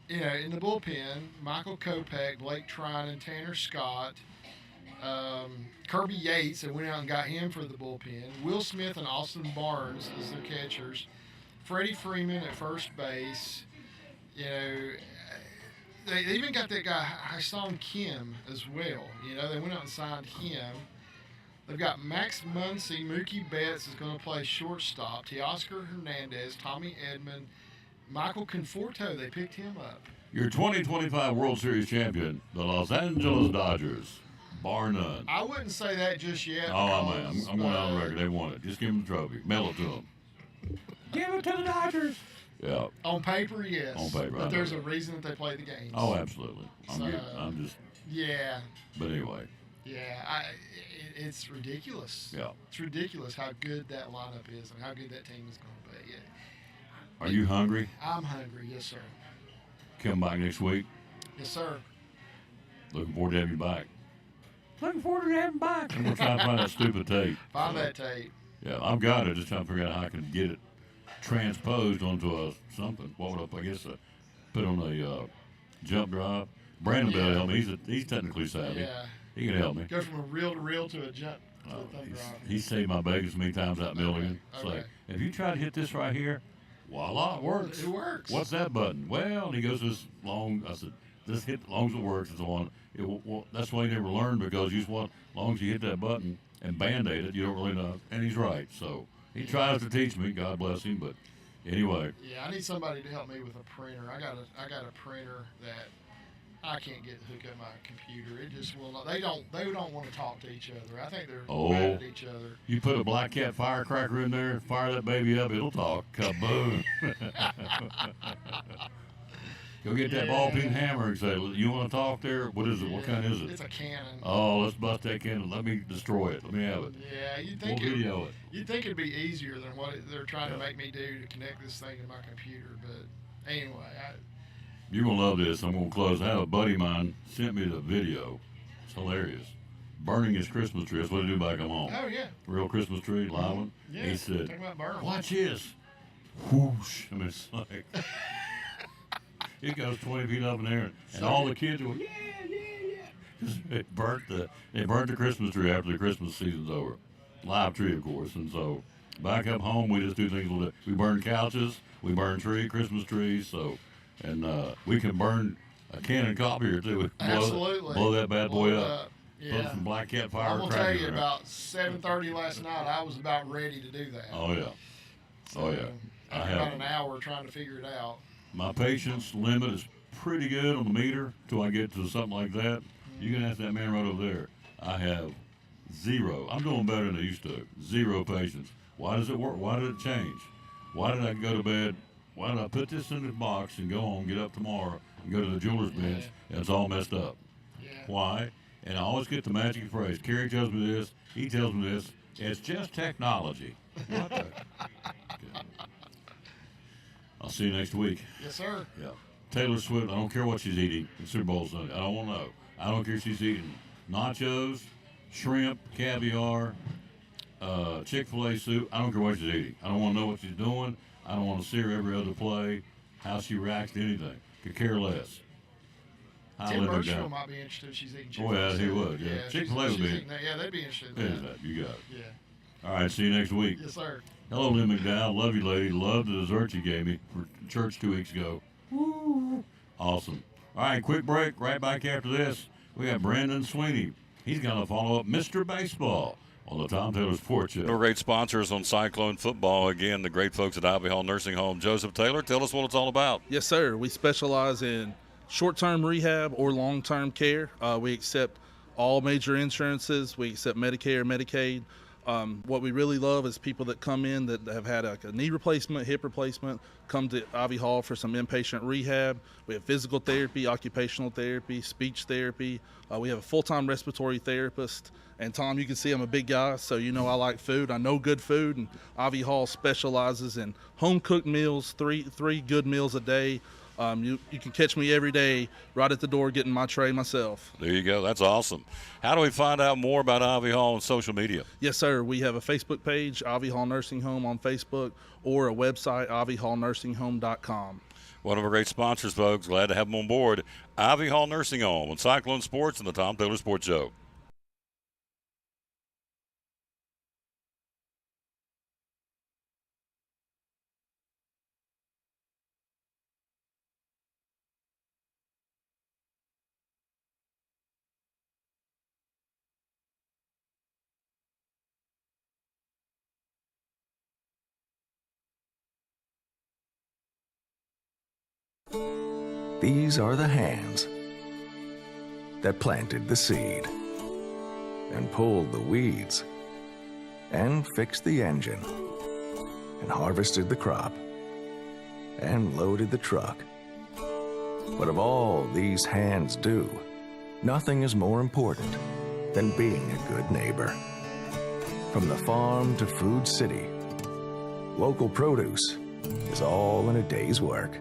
In the bullpen, Michael Kopech, Blake Trinan, Tanner Scott, Kirby Yates, they went out and got him for the bullpen. Will Smith and Austin Barnes as their catchers. Freddie Freeman at first base. They even got that guy Hyesung Kim as well. They went out and signed him. They've got Max Muncy, Mookie Betts is going to play shortstop. Teoscar Hernandez, Tommy Edmond, Michael Conforto. They picked him up. Your 2025 World Series champion, the Los Angeles Dodgers, bar none. I wouldn't say that just yet. Oh, because, I'm going on the record. They won it. Just give them the trophy. Mail it to them. Give it to the Dodgers. Yeah. On paper, yes. On paper, I know But there's that. a reason that they play the games. Oh, absolutely. So, I'm just. Yeah. But anyway. Yeah. It's ridiculous. Yeah. It's ridiculous how good that lineup is and how good that team is going to be. Are you hungry? I'm hungry. Yes, sir. Come back next week. Yes, sir. Looking forward to having you back. Looking forward to having you back. I'm going to try to find that stupid tape. Find that tape. Yeah, I've got it. Just trying to figure out how I can get it transposed onto something. What would I guess put on a jump drive? Brandon Bell help me. He's technically savvy. Yeah. He can help me. Go from a reel to reel to a jump to a thumb drive. He's saved my bagels many times out in Milligan. It's Okay. like, if you try to hit this right here, voila, it works. It works. What's that button? Well, and he goes this long. I said, this hit as long as it works. It's on. That's why he never learned because you just want, as long as you hit that button and band-aid it, you don't really know. And he's right. So he tries to teach me. God bless him. But anyway. Yeah, I need somebody to help me with a printer. I got a printer that I can't get to hook up my computer. It just will not. They don't want to talk to each other. I think they're mad at each other. You put a Black Cat firecracker in there, fire that baby up, it'll talk. Kaboom. Go get that ball peen hammer and say, you want to talk there? What is it? What kind is it? It's a cannon. Oh, let's bust that cannon. Let me destroy it. Let me have it. Yeah, you'd We'll video it. You'd think it'd be easier than what they're trying to make me do to connect this thing to my computer. But anyway, You're going to love this. I'm going to close. I have a buddy of mine sent me the video. It's hilarious. Burning his Christmas tree. That's what they do back home. Oh, yeah. Real Christmas tree, live one. Yeah, He said, talking about burn 'em. watch this. Whoosh. I mean, it's like, it goes 20 feet up in the air. And all the kids go, yeah, yeah, yeah. 'Cause they burnt the Christmas tree after the Christmas season's over. Live tree, of course. And so back up home, we just do things with it. We burn couches. We burn Christmas trees. So and we can burn a can of coffee or two. Absolutely. Blow that bad boy Blow it up. Yeah. Put some Black Cat I'm gonna tell firecrackers you, in there. about 7:30 last night, I was about ready to do that. Oh yeah. Oh yeah. I After about have an hour trying to figure it out. my patience limit is pretty good on the meter till I get to something like that. You can ask that man right over there. I have zero. I'm doing better than I used to. Zero patience. Why does it work? Why did it change? Why did I go to bed? Why did I put this in the box and go home, get up tomorrow, and go to the jeweler's bench, and it's all messed up? Why? And I always get the magic phrase. Kerry tells me this. He tells me this. It's just technology. What the? I'll see you next week. Yes, sir. Yeah. Taylor Swift, I don't care what she's eating in Super Bowl Sunday. I don't want to know. I don't care if she's eating nachos, shrimp, caviar, Chick-fil-A soup. I don't care what she's eating. I don't want to know what she's doing. I don't want to see her every other play, how she reacts to anything. Could care less. Tim Birchfield might be interested if she's eating Chick-fil-A. Oh, yeah, he would. Yeah. Chick-fil-A would be. Yeah, they'd be interested Yeah, in that. you got it. Yeah. All right, see you next week. Yes, sir. Hello, Lynn McDowell. Love you, lady. Love the dessert you gave me for church 2 weeks ago. Woo. Awesome. All right, quick break. Right back after this, we got Brandon Sweeney. He's going to follow up Mr. Baseball on the Tom Taylor Sports Show. Great sponsors on Cyclone Football. Again, the great folks at Ivy Hall Nursing Home. Joseph Taylor, tell us what it's all about. Yes, sir. We specialize in short-term rehab or long-term care. We accept all major insurances. We accept Medicare, Medicaid. What we really love is people that come in that have had a knee replacement, hip replacement, come to Ivy Hall for some inpatient rehab. We have physical therapy, occupational therapy, speech therapy. We have a full-time respiratory therapist. And Tom, you can see I'm a big guy, so you know I like food. I know good food, and Ivy Hall specializes in home-cooked meals, three good meals a day. You can catch me every day right at the door getting my tray myself. There you go. That's awesome. How do we find out more about Ivy Hall on social media? Yes, sir. We have a Facebook page, Ivy Hall Nursing Home on Facebook, or a website, ivyhallnursinghome.com. One of our great sponsors, folks. Glad to have them on board. Ivy Hall Nursing Home on Cyclone Sports and the Tom Taylor Sports Show. These are the hands that planted the seed and pulled the weeds and fixed the engine and harvested the crop and loaded the truck. But of all these hands do, nothing is more important than being a good neighbor. From the farm to Food City, local produce is all in a day's work.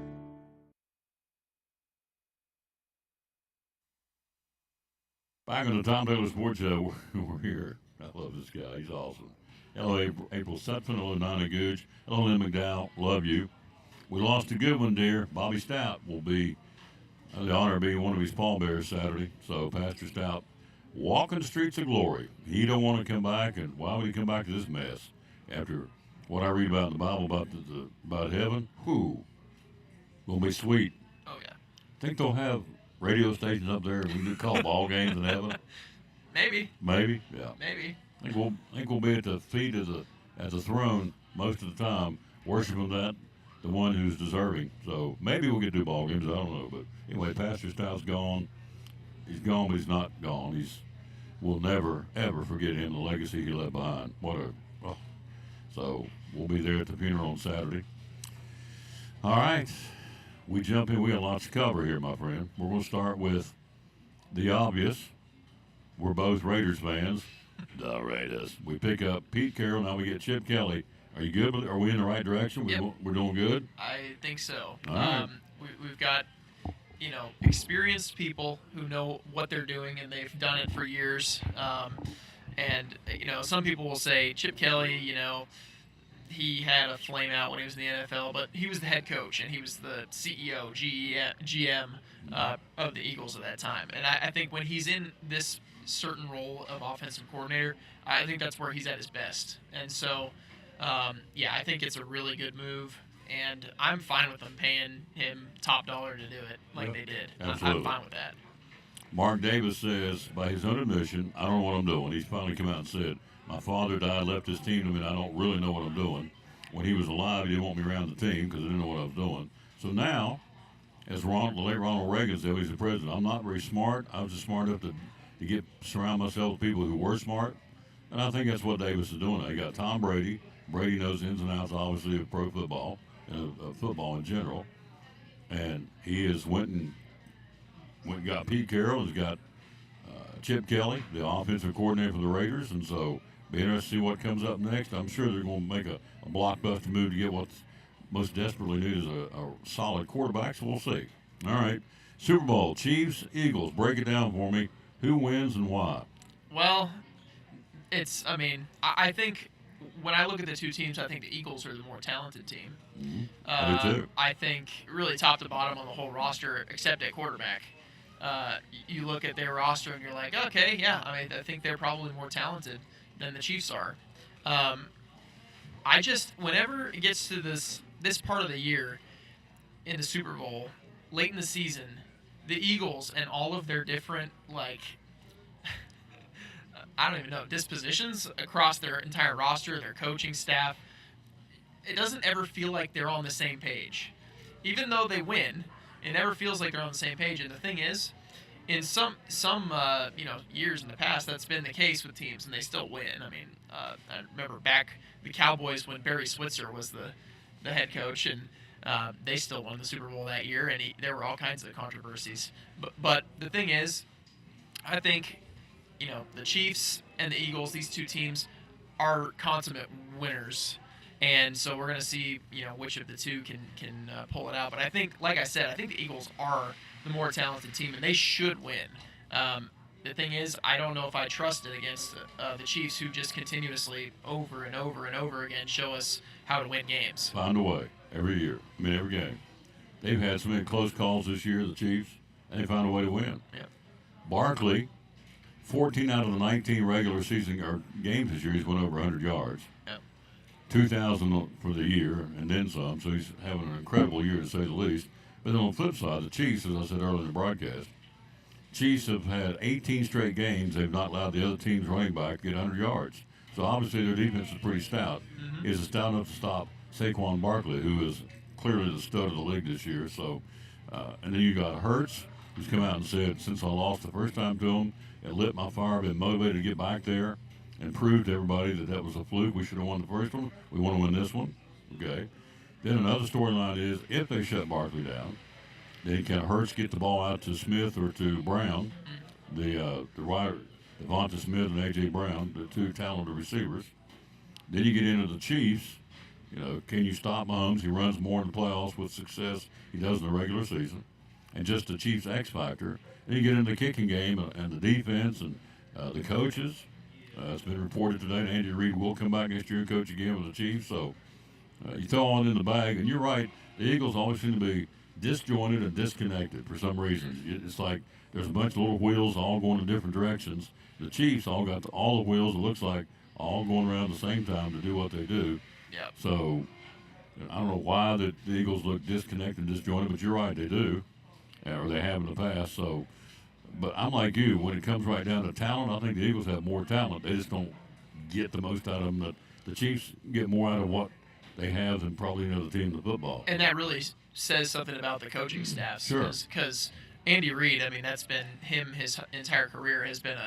Back on the Tom Taylor Sports Show, we're here. I love this guy. He's awesome. Hello, April Sutphin. Hello, Nana Gooch. Hello, Lynn McDowell. Love you. We lost a good one, dear. Bobby Stout will be the honor of being one of his pallbearers Saturday. So Pastor Stout walking the streets of glory. He don't want to come back, and why would he come back to this mess after what I read about in the Bible about heaven? Whew. Gonna be sweet. Oh, yeah. Think they'll have radio stations up there we can call ball games in heaven? Maybe. Maybe, yeah. Maybe. I think we'll be at the feet of at the throne most of the time, worshiping the one who's deserving. So maybe we'll get to ball games. I don't know, but anyway, Pastor Stout's gone. He's gone, but he's not gone. We'll never ever forget him, the legacy he left behind. So we'll be there at the funeral on Saturday. All right. We jump in. We got lots to cover here, my friend. We're going to start with the obvious. We're both Raiders fans. The Raiders. We pick up Pete Carroll. Now we get Chip Kelly. Are you good? Are we in the right direction? Yep. We're doing good? I think so. All right. We've got, experienced people who know what they're doing, and they've done it for years. Some people will say, Chip Kelly, he had a flame out when he was in the NFL, but he was the head coach, and he was the CEO, GM of the Eagles at that time. And I think when he's in this certain role of offensive coordinator, I think that's where he's at his best. And so, I think it's a really good move. and I'm fine with them paying him top dollar to do it like Yeah, they did. absolutely. I'm fine with that. Mark Davis says, by his own admission, I don't know what I'm doing. He's finally come out and said, my father died, left his team to me, and I don't really know what I'm doing. When he was alive, he didn't want me around the team because I didn't know what I was doing. So now, as the late Ronald Reagan said, he's the president. I'm not very smart. I was just smart enough to surround myself with people who were smart. And I think that's what Davis is doing. He got Tom Brady. Brady knows the ins and outs, obviously, of pro football and of football in general. And he has went and got Pete Carroll. He's got Chip Kelly, the offensive coordinator for the Raiders. And so be interested to see what comes up next. I'm sure they're going to make a blockbuster move to get what's most desperately needed is a solid quarterback. So we'll see. All right. Super Bowl, Chiefs, Eagles. Break it down for me. Who wins and why? Well, I think when I look at the two teams, I think the Eagles are the more talented team. Mm-hmm. I do too. I think really top to bottom on the whole roster, except at quarterback. You look at their roster and you're like, okay, yeah, I think they're probably more talented than the Chiefs are. Whenever it gets to this part of the year in the Super Bowl, late in the season, the Eagles and all of their different, I don't even know, dispositions across their entire roster, their coaching staff, it doesn't ever feel like they're on the same page. Even though they win, it never feels like they're on the same page. And the thing is, in some years in the past, that's been the case with teams, and they still win. I remember back the Cowboys when Barry Switzer was the head coach, and they still won the Super Bowl that year, and there were all kinds of controversies. But the thing is, I think, the Chiefs and the Eagles, these two teams, are consummate winners. And so we're going to see, which of the two can pull it out. But I think, like I said, I think the Eagles are the more talented team, and they should win. The thing is, I don't know if I trust it against the Chiefs, who just continuously, over and over and over again, show us how to win games. Find a way every year. Every game. They've had so many close calls this year, the Chiefs, and they found a way to win. Yeah. Barkley, 14 out of the 19 regular season or games this year, he's went over 100 yards. Yeah. 2,000 for the year and then some, so he's having an incredible year to say the least. But then on the flip side, the Chiefs, as I said earlier in the broadcast, Chiefs have had 18 straight games. They've not allowed the other team's running back to get 100 yards. So obviously their defense is pretty stout. Mm-hmm. Is it stout enough to stop Saquon Barkley, who is clearly the stud of the league this year? So, and then you got Hurts, who's come out and said, since I lost the first time to him, it lit my fire. I've been motivated to get back there and prove to everybody that was a fluke. We should have won the first one. We want to win this one. Okay. Then another storyline is, if they shut Barkley down, then can Hurts get the ball out to Smith or to Brown, the wide Devonta Smith and A.J. Brown, the two talented receivers. Then you get into the Chiefs. Can you stop Mahomes? He runs more in the playoffs with success he does in the regular season. And just the Chiefs' X factor. Then you get into the kicking game and the defense and the coaches. It's been reported today that Andy Reid will come back next year and coach again with the Chiefs. So you throw all in the bag, and you're right. The Eagles always seem to be disjointed and disconnected for some reason. It's like there's a bunch of little wheels all going in different directions. The Chiefs all got all the wheels, it looks like, all going around at the same time to do what they do. Yeah. So I don't know why the Eagles look disconnected and disjointed, but you're right, they do, or they have in the past. So, but I'm like you. When it comes right down to talent, I think the Eagles have more talent. They just don't get the most out of them. The Chiefs get more out of what they have than probably any other team in the football. And that really says something about the coaching staff. Sure. Because Andy Reid, that's been him his entire career, has been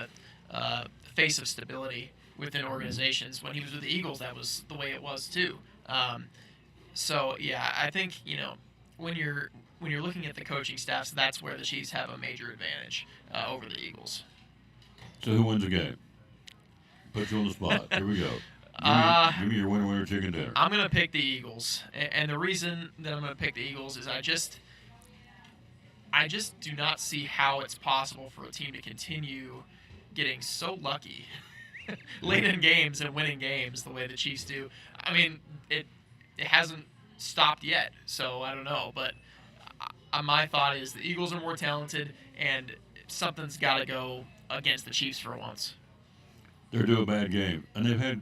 a face of stability within organizations. When he was with the Eagles, that was the way it was too. So yeah, I think when you're looking at the coaching staffs, that's where the Chiefs have a major advantage over the Eagles. So who wins the game? Put you on the spot. Here we go. Give me your winner chicken dinner. I'm going to pick the Eagles. And the reason that I'm going to pick the Eagles is I just do not see how it's possible for a team to continue getting so lucky late in games and winning games the way the Chiefs do. It hasn't stopped yet, so I don't know. But my thought is the Eagles are more talented, and something's got to go against the Chiefs for once. They're due a bad game, and they've had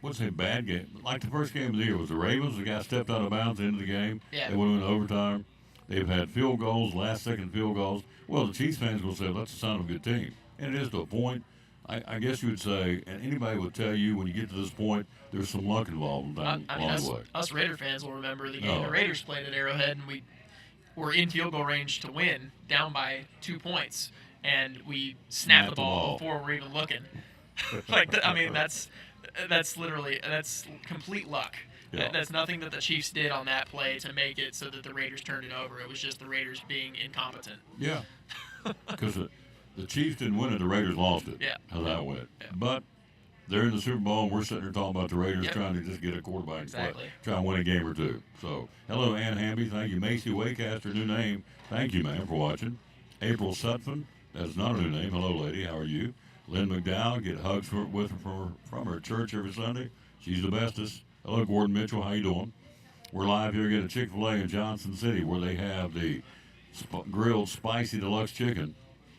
what's a bad game? Like the first game of the year was the Ravens. The guy stepped out of bounds at the end of the game. Yeah. They went into overtime. They've had field goals, last-second field goals. Well, the Chiefs fans will say, well, that's a sign of a good team. And it is to a point. I guess you would say, and anybody would tell you when you get to this point, there's some luck involved along the way. Us Raider fans will remember the game Oh. the Raiders played at Arrowhead, and we were in field goal range to win, down by 2 points, and we snapped the ball before we're even looking. That's literally complete luck. Yeah. That's nothing that the Chiefs did on that play to make it so that the Raiders turned it over. It was just the Raiders being incompetent. Yeah. Because the Chiefs didn't win it, the Raiders lost it. Yeah. How that went. Yeah. But they're in the Super Bowl, and we're sitting there talking about the Raiders Yep. trying to just get a quarterback and Exactly. try and win a game or two. So, hello, Ann Hamby. Thank you. Macy Waycaster, new name. Thank you, ma'am, for watching. April Sutphin, that's not a new name. Hello, lady. How are you? Lynn McDowell, get hugs from her church every Sunday. She's the bestest. Hello, Gordon Mitchell. How you doing? We're live here at a Chick-fil-A in Johnson City where they have the grilled spicy deluxe chicken.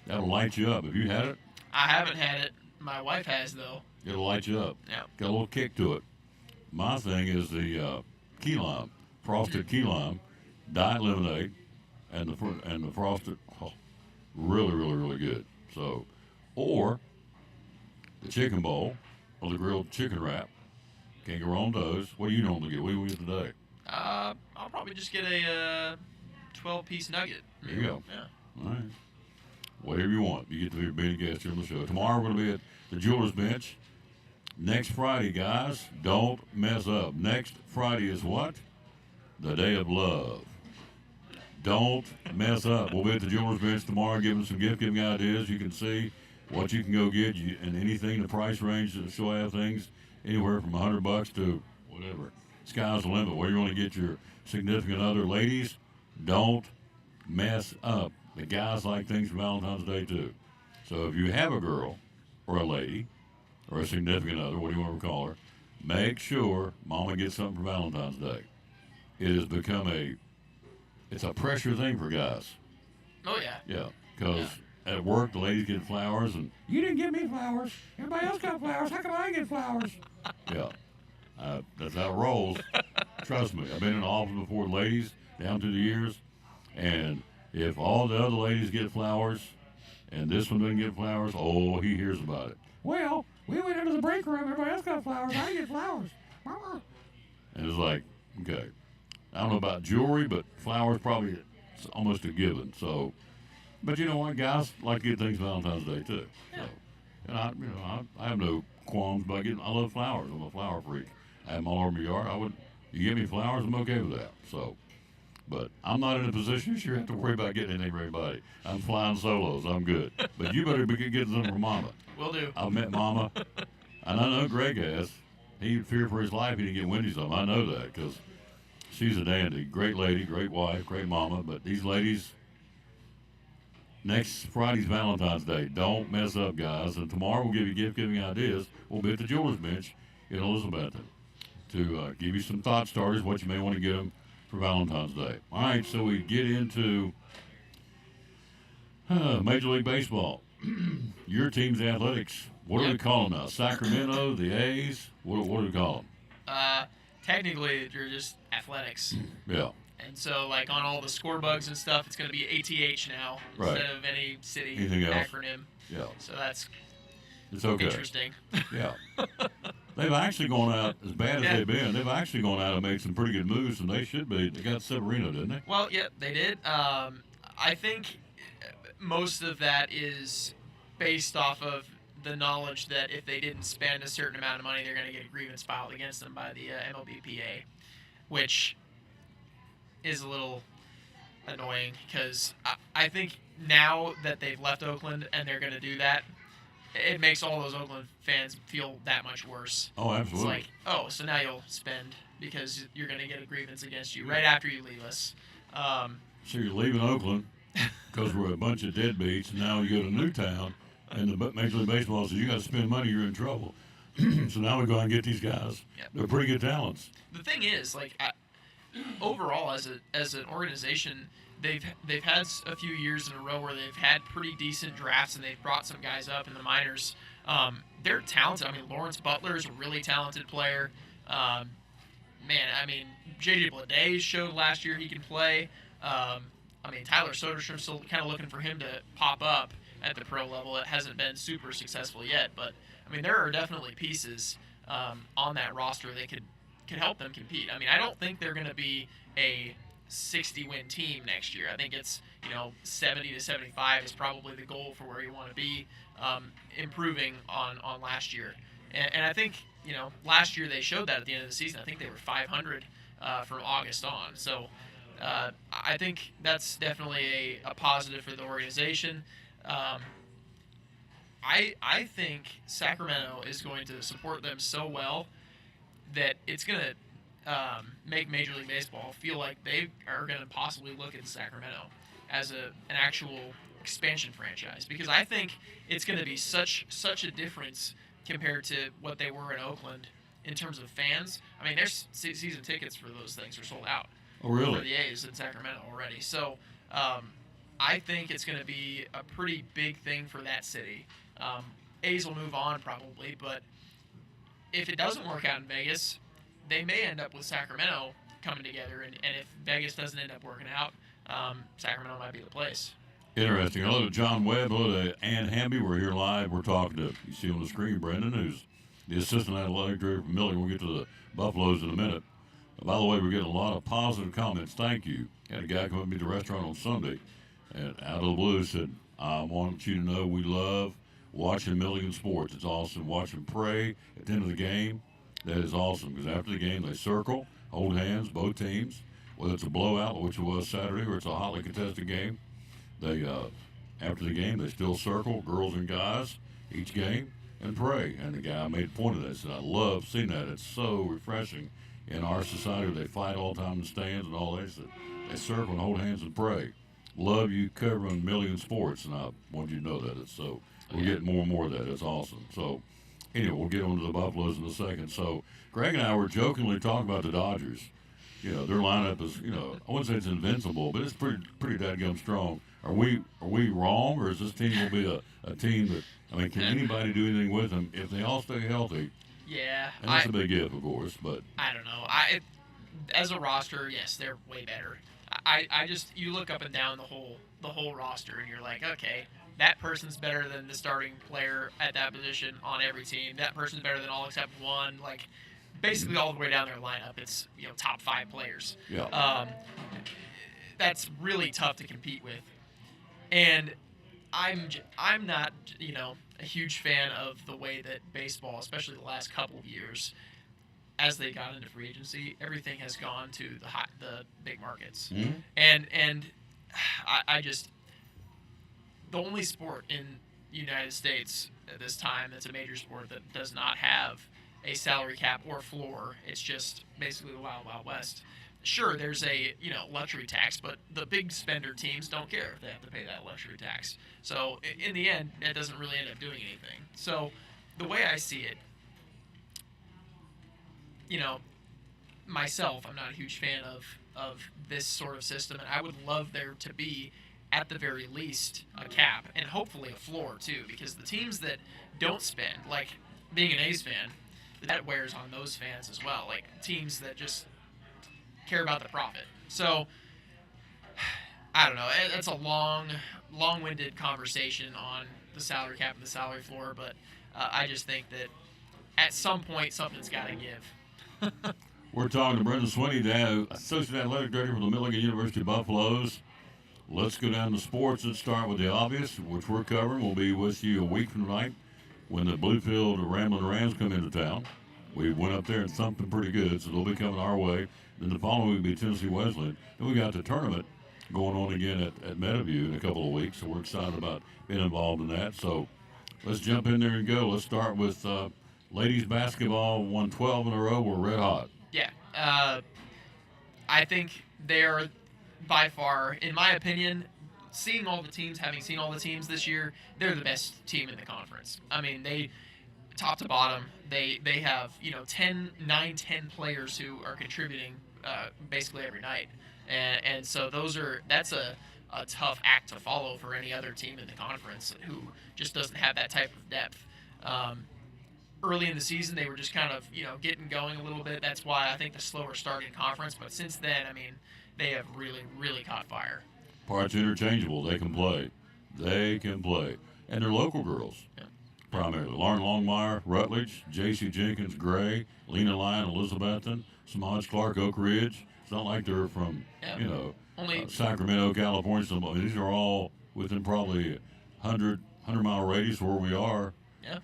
That'll light you up. Have you had it? I haven't had it. My wife has, though. It'll light you up. Yeah. Got a little kick to it. My thing is the key lime, frosted key lime, diet lemonade, and the frosted. Oh, really, really, really good. So, or the chicken bowl or the grilled chicken wrap. Can't go wrong with those. What do you normally get? What do we get today? I'll probably just get a 12-piece nugget. There you go. Yeah. All right. Whatever you want. You get to be a guest here on the show. Tomorrow we're going to be at the Jewelers Bench. Next Friday, guys, don't mess up. Next Friday is what? The Day of Love. Don't mess up. We'll be at the Jewelers Bench tomorrow giving some gift-giving ideas. You can see what you can go get and anything, the price range that she'll have things anywhere from $100 to whatever. Sky's the limit. Where you want to get your significant other. Ladies, don't mess up. The guys like things for Valentine's Day, too. So if you have a girl or a lady or a significant other, what do you want to call her, make sure Mama gets something for Valentine's Day. It has become it's a pressure thing for guys. Oh, yeah. Yeah, because at work, the ladies get flowers, and you didn't give me flowers. Everybody else got flowers. How come I get flowers? Yeah, that's how it rolls. Trust me. I've been in the office before with ladies down through the years, and if all the other ladies get flowers and this one doesn't get flowers, oh, he hears about it. Well, we went into the break room. Everybody else got flowers. I didn't get flowers. And it's like, okay. I don't know about jewelry, but flowers probably it's almost a given. So, but you know what, guys like to get things Valentine's Day too. So, and I have no qualms about getting. I love flowers. I'm a flower freak. I have them all over my yard. You give me flowers, I'm okay with that. So, but I'm not in a position you have to worry about getting anything for anybody. I'm flying solos. I'm good. But you better be getting something for Mama. Will do. I've met Mama, and I know Greg has. He'd fear for his life he didn't get Wendy something. I know that because she's a dandy. Great lady, great wife, great mama. But these ladies, next Friday's Valentine's Day. Don't mess up, guys. And tomorrow we'll give you gift-giving ideas. We'll be at the Jewelers Bench in Elizabethton to give you some thought starters, what you may want to get them for Valentine's Day. All right, so we get into Major League Baseball. Your team's athletics. What do we call them now? Sacramento, the A's? What do we call them? Technically, you're just athletics. Yeah. And so, like, on all the score bugs and stuff, it's going to be ATH now Right. instead of any city Anything else? acronym. Yeah. So that's It's okay. interesting. Yeah. They've actually gone out, as bad as they've been, they've actually gone out and made some pretty good moves, and they should be. They got Severino, didn't they? Well, yeah, they did. I think most of that is based off of the knowledge that if they didn't spend a certain amount of money, they're going to get a grievance filed against them by the MLBPA, which is a little annoying because I think now that they've left Oakland and they're going to do that, it makes all those Oakland fans feel that much worse. Oh, absolutely. It's like, oh, so now you'll spend because you're going to get a grievance against you right after you leave us. So you're leaving Oakland because we're a bunch of deadbeats, and now you go to Newtown, and the Major League Baseball says you got to spend money, you're in trouble. So now we go out and get these guys. Yep. They're pretty good talents. The thing is, like, overall as an organization, they've had a few years in a row where they've had pretty decent drafts and they've brought some guys up in the minors. They're talented. I mean, Lawrence Butler is a really talented player. J.J. Blade showed last year he can play. Tyler Soderstrom's still kind of looking for him to pop up at the pro level. It hasn't been super successful yet, but there are definitely pieces on that roster that could help them compete. I don't think they're going to be a 60-win team next year. I think it's 70 to 75 is probably the goal for where you want to be, improving on last year. And I think last year they showed that at the end of the season. I think they were 500 from August on. So I think that's definitely a positive for the organization. I think Sacramento is going to support them so well that it's going to make Major League Baseball feel like they are going to possibly look at Sacramento as an actual expansion franchise, because I think it's going to be such a difference compared to what they were in Oakland in terms of fans. Their season tickets for those things are sold out. Oh, really? For the A's in Sacramento already. So I think it's going to be a pretty big thing for that city. A's will move on probably, but if it doesn't work out in Vegas, they may end up with Sacramento coming together, and if Vegas doesn't end up working out, Sacramento might be the place. Interesting. Hello to John Webb. Hello to Ann Hamby. We're here live. We're talking to, you see on the screen, Brendan, who's the assistant athletic director for Milligan. We'll get to the Buffaloes in a minute. By the way, we're getting a lot of positive comments. Thank you. Had a guy come up to me at the restaurant on Sunday, and out of the blue said, I want you to know we love watching Milligan sports. It's awesome. Watch them pray at the end of the game. That is awesome, because after the game, they circle, hold hands, both teams, whether it's a blowout, which it was Saturday, or it's a hotly contested game. They, after the game, they still circle, girls and guys, each game, and pray. And the guy made a point of that. He said, I love seeing that. It's so refreshing in our society where they fight all the time in the stands and all that. They circle and hold hands and pray. Love you covering Milligan sports, and I want you to know that. It's so we're getting more and more of that. It's awesome. So anyway, we'll get on to the Buffaloes in a second. So Greg and I were jokingly talking about the Dodgers. Their lineup is, I wouldn't say it's invincible, but it's pretty dadgum strong. Are we wrong, or is this team going to be a team that, can anybody do anything with them if they all stay healthy? Yeah. And that's a big if, of course, but. I don't know. As a roster, yes, they're way better. I just, you look up and down the whole roster, and you're like, okay, that person's better than the starting player at that position on every team. That person's better than all except one. Like, basically all the way down their lineup, it's top 5 players. Yeah. That's really tough to compete with, and I'm not a huge fan of the way that baseball, especially the last couple of years, as they got into free agency, everything has gone to the big markets, and I just, the only sport in the United States at this time that's a major sport that does not have a salary cap or floor. It's just basically the Wild Wild West. Sure, there's a luxury tax, but the big spender teams don't care if they have to pay that luxury tax. So in the end, it doesn't really end up doing anything. So the way I see it, myself, I'm not a huge fan of this sort of system, and I would love there to be, at the very least, a cap and hopefully a floor too, because the teams that don't spend, like being an A's fan, that wears on those fans as well. Like teams that just care about the profit. So I don't know. It's a long-winded conversation on the salary cap and the salary floor, but I just think that at some point something's got to give. We're talking to Brendan Swinney, the Associate Athletic Director for the Milligan University Buffaloes. Let's go down to sports and start with the obvious, which we're covering. We'll be with you a week from tonight when the Bluefield Ramblin' Rams come into town. We went up there and thumped them pretty good, so they'll be coming our way. Then the following week will be Tennessee Wesleyan. Then we got the tournament going on again at Meadowview in a couple of weeks, so we're excited about being involved in that. So let's jump in there and go. Let's start with ladies basketball. Won 12 in a row. We're red hot. Yeah. I think they're by far, in my opinion, having seen all the teams this year, they're the best team in the conference. They, top to bottom, they have 10 players who are contributing basically every night, and so that's a tough act to follow for any other team in the conference who just doesn't have that type of depth. Early in the season, they were just kind of, getting going a little bit. That's why I think the slower start in conference. But since then, I mean, they have really, really caught fire. Parts interchangeable. They can play. And they're local girls. Yeah. Primarily. Lauren Longmire, Rutledge, J.C. Jenkins, Gray, Lena Lyon, Elizabethton, Samaj Clark, Oak Ridge. It's not like they're from, Sacramento, California. These are all within probably 100-mile radius where we are. Yeah.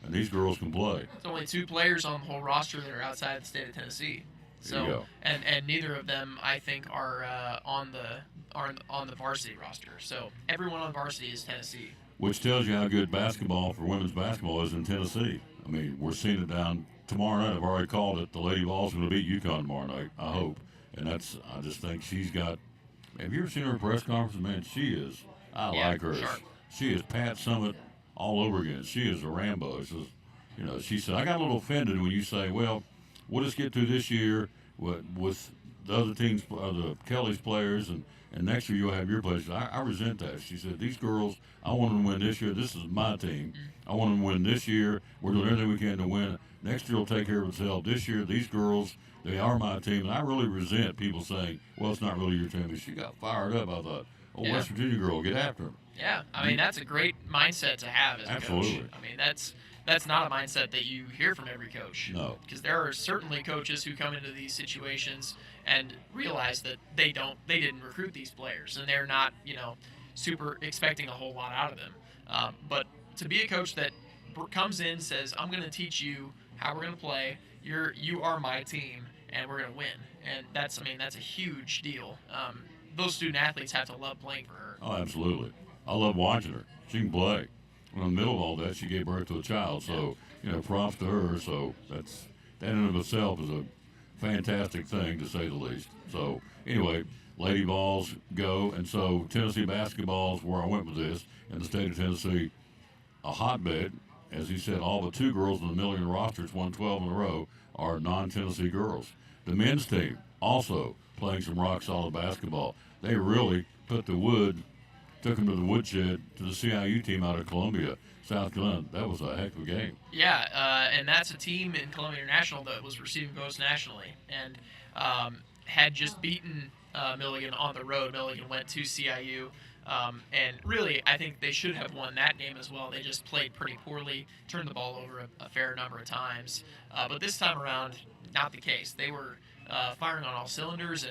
And these girls can play. There's only 2 players on the whole roster that are outside the state of Tennessee. There you go. And neither of them, I think, are on the varsity roster. So everyone on varsity is Tennessee. Which tells you how good basketball for women's basketball is in Tennessee. I mean, we're seeing it down tomorrow night. I've already called it. The Lady Vols going to beat UConn tomorrow night, I hope. And I just think she's got. Have you ever seen her press conference? Man, she is. I like her. Sharp. She is Pat Summitt all over again. She is a Rambo. She said, I got a little offended when you say, well, we'll just get through this year with the other teams, the Kelly's players, and next year you'll have your players. I resent that. She said, these girls, I want them to win this year. This is my team. I want them to win this year. We're doing everything we can to win. Next year will take care of itself. This year, these girls, they are my team. And I really resent people saying, well, it's not really your team. And she got fired up. I thought, West Virginia girl, get after them. Yeah, I mean, that's a great mindset to have as a Absolutely. coach. I mean, that's not a mindset that you hear from every coach. No. Because there are certainly coaches who come into these situations and realize that they didn't recruit these players, and they're not, super expecting a whole lot out of them. But to be a coach that comes in, says, I'm going to teach you how we're going to play. You are my team, and we're going to win. And that's a huge deal. Those student athletes have to love playing for her. Oh, absolutely. I love watching her. She can play. In the middle of all that, she gave birth to a child. So, props to her. So that in and of itself is a fantastic thing, to say the least. So, anyway, Lady Vols go. And so Tennessee basketball is where I went with this. In the state of Tennessee, a hotbed. As he said, all but 2 girls in the Milligan roster, it's won 12 in a row, are non-Tennessee girls. The men's team also playing some rock-solid basketball. They really took them to the woodshed to the CIU team out of Columbia, South Carolina. That was a heck of a game. Yeah, and that's a team in Columbia International that was receiving votes nationally and had just beaten Milligan on the road. Milligan went to CIU. And really, I think they should have won that game as well. They just played pretty poorly, turned the ball over a fair number of times. But this time around, not the case. They were firing on all cylinders,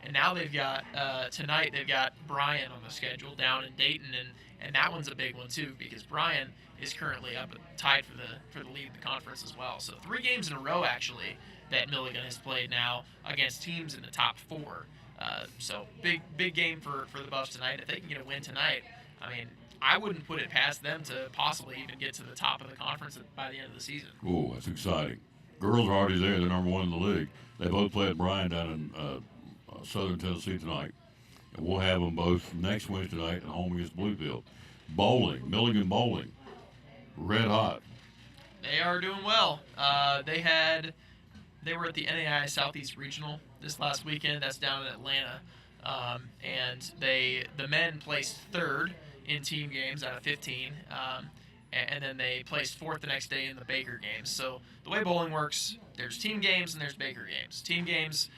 and now they've got, tonight they've got Bryan on the schedule down in Dayton, and that one's a big one too, because Bryan is currently tied for the lead in the conference as well. So 3 games in a row, actually, that Milligan has played now against teams in the top 4. So big game for the Buffs tonight. If they can get a win tonight, I mean, I wouldn't put it past them to possibly even get to the top of the conference by the end of the season. Oh, that's exciting. Girls are already there. They're number 1 in the league. They both play at Bryan down in Southern Tennessee tonight. And we'll have them both next Wednesday night at home against Bluefield. Bowling, Milligan bowling, red hot. They are doing well. They were at the NAI Southeast Regional this last weekend. That's down in Atlanta. And the men placed 3rd in team games out of 15. And then they placed 4th the next day in the Baker games. So the way bowling works, there's team games and there's Baker games. Team games,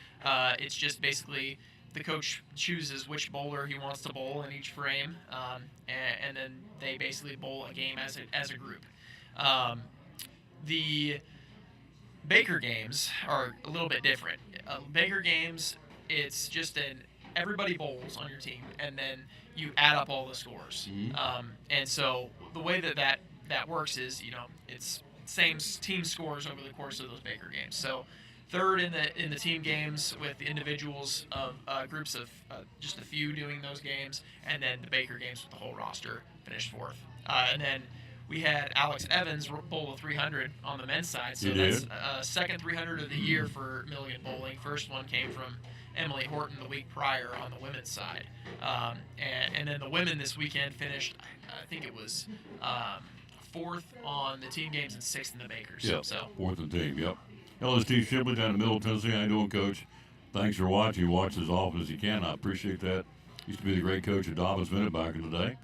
it's just basically the coach chooses which bowler he wants to bowl in each frame, and then they basically bowl a game as a group. The Baker games are a little bit different. Baker games, it's just everybody bowls on your team, and then you add up all the scores. Mm-hmm. And so the way that works is, it's same team scores over the course of those Baker games. So 3rd in the team games with the individuals of groups of just a few doing those games, and then the Baker games with the whole roster finished 4th. And then we had Alex Evans bowl a 300 on the men's side. So that's second 300 of the year for Milligan bowling. First one came from Emily Horton the week prior on the women's side. And then the women this weekend finished, I think it was 4th on the team games and 6th in the Bakers. Yep, So 4th in team, yep. Hello, Steve Shipley down in Middle Tennessee. How you doing, Coach? Thanks for watching. You watch as often as you can. I appreciate that. Used to be the great coach at Dobbins Minute back in the day.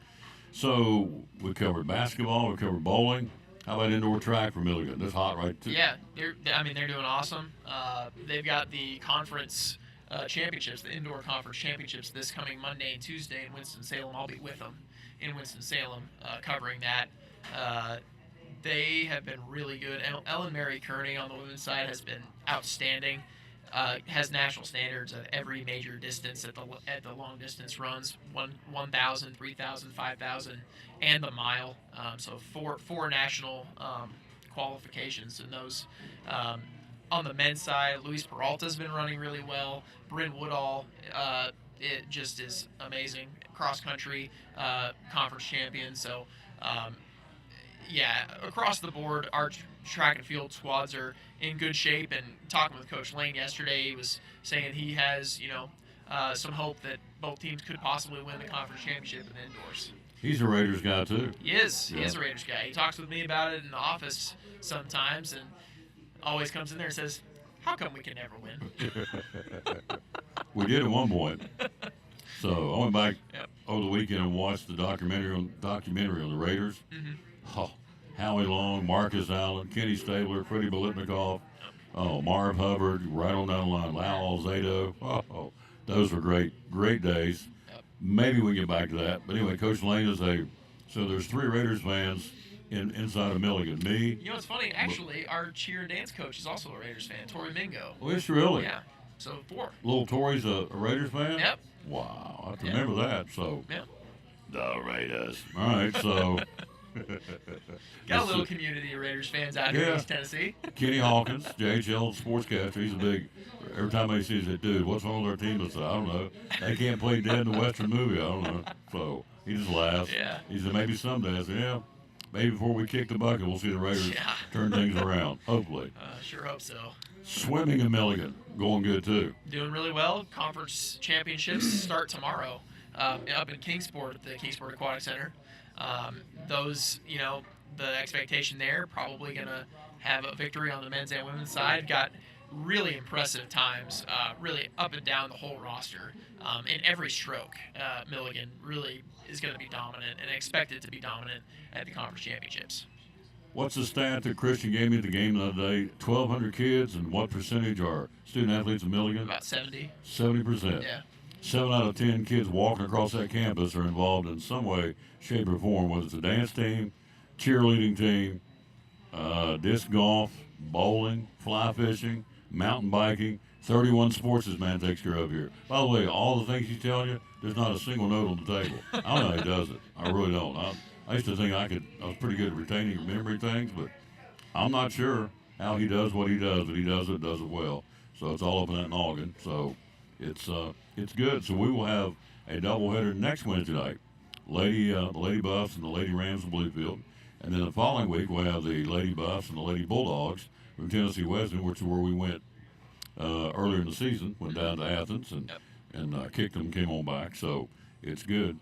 So we covered basketball. We covered bowling. How about indoor track for Milligan? That's hot, right? Too. Yeah, they're doing awesome. They've got the conference championships, the indoor conference championships, this coming Monday and Tuesday in Winston-Salem. I'll be with them in Winston-Salem covering that. They have been really good. Ellen Mary Kearney on the women's side has been outstanding. Has national standards at every major distance at the long distance runs, 1,000, 3,000, 5,000, and the mile. So four national qualifications in those. On the men's side, Luis Peralta's been running really well. Bryn Woodall, it just is amazing. Cross country conference champion. So. Yeah, across the board, our track and field squads are in good shape. And talking with Coach Lane yesterday, he was saying he has, some hope that both teams could possibly win the conference championship in the indoors. He's a Raiders guy too. He is. He is a Raiders guy. He talks with me about it in the office sometimes, and always comes in there and says, "How come we can never win?" We did at one point. So I went back over the weekend and watched the documentary on the Raiders. Mm-hmm. Oh, Howie Long, Marcus Allen, Kenny Stabler, Freddie Bolitnikoff, Marv Hubbard, right on down the line, Lal Alzado. Oh, those were great days. Maybe we get back to that. But anyway, Coach Lane is so there's 3 Raiders fans inside of Milligan. Me. You know, it's funny. Actually, our cheer and dance coach is also a Raiders fan, Tori Mingo. Oh, is she really? Yeah. So 4. Little Tori's a Raiders fan? Yep. Wow, I have to remember that. So. Yep. The Raiders. All right, so. Got a little community of Raiders fans out here in East Tennessee. Kenny Hawkins, JHL sportscaster. He's a big. Every time he sees that dude, what's wrong with their team? I say, I don't know. They can't play dead in the Western movie. I don't know. So he just laughs. Yeah. He said maybe someday. I said, yeah. Maybe before we kick the bucket, we'll see the Raiders turn things around. Hopefully. Sure hope so. Swimming in Milligan, going good too. Doing really well. Conference championships start tomorrow up in Kingsport at the Kingsport Aquatic Center. Those, the expectation there, probably going to have a victory on the men's and women's side. Got really impressive times, really up and down the whole roster. In every stroke, Milligan really is going to be dominant and expected to be dominant at the conference championships. What's the stat that Christian gave me at the game the other day? 1,200 kids, and what percentage are student athletes in Milligan? About 70. 70%. Yeah. 7 out of 10 kids walking across that campus are involved in some way, shape, or form, whether it's a dance team, cheerleading team, disc golf, bowling, fly fishing, mountain biking. 31 sports this man takes care of here. By the way, all the things he's telling you, there's not a single note on the table. I don't know how he does it. I really don't. I used to think I was pretty good at retaining and remembering things, but I'm not sure how he does what he does, but he does it well. So it's all up in that noggin. So it's good. So we will have a doubleheader next Wednesday night. The Lady Buffs and the Lady Rams of Bluefield. And then the following week we'll have the Lady Buffs and the Lady Bulldogs from Tennessee Wesleyan, which is where we went earlier in the season. Went down to Athens and kicked them, came on back. So it's good.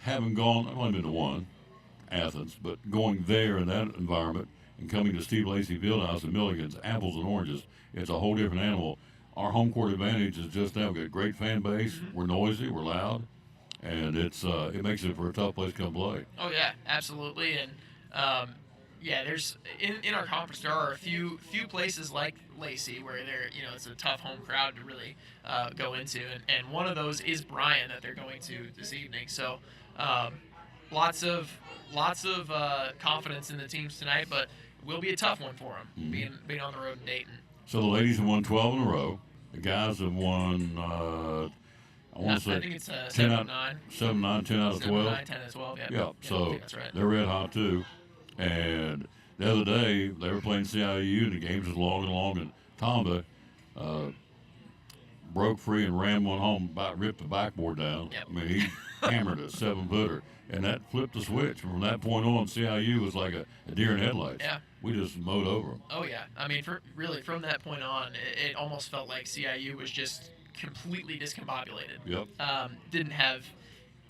Haven't gone, I've only been to one, Athens, but going there in that environment and coming to Steve Lacey Fieldhouse in Milligan's apples and oranges, it's a whole different animal. Our home court advantage is just that. We've got a great fan base. We're noisy. We're loud. And it makes it for a tough place to come play. Oh, yeah, absolutely. And, there's in our conference, there are a few places like Lacey where it's a tough home crowd to really go into. And one of those is Bryan that they're going to this evening. So lots of confidence in the teams tonight, but it will be a tough one for them, being on the road in Dayton. So the ladies have won 12 in a row. The guys have won, I think it's 7 out of 9. 7, 9, 10 out of 12. 9, 10 out of 12, yeah. Yeah, so that's right. they're red hot too. And the other day, they were playing CIU, and the games was long and long, and Tomba broke free and ran one home, about ripped the backboard down. Yep. I mean, he hammered a 7-footer, and that flipped the switch. From that point on, CIU was like a deer in headlights. Yeah. We just mowed over them. Oh, yeah. I mean, from that point on, it almost felt like CIU was just completely discombobulated. Yep. Didn't have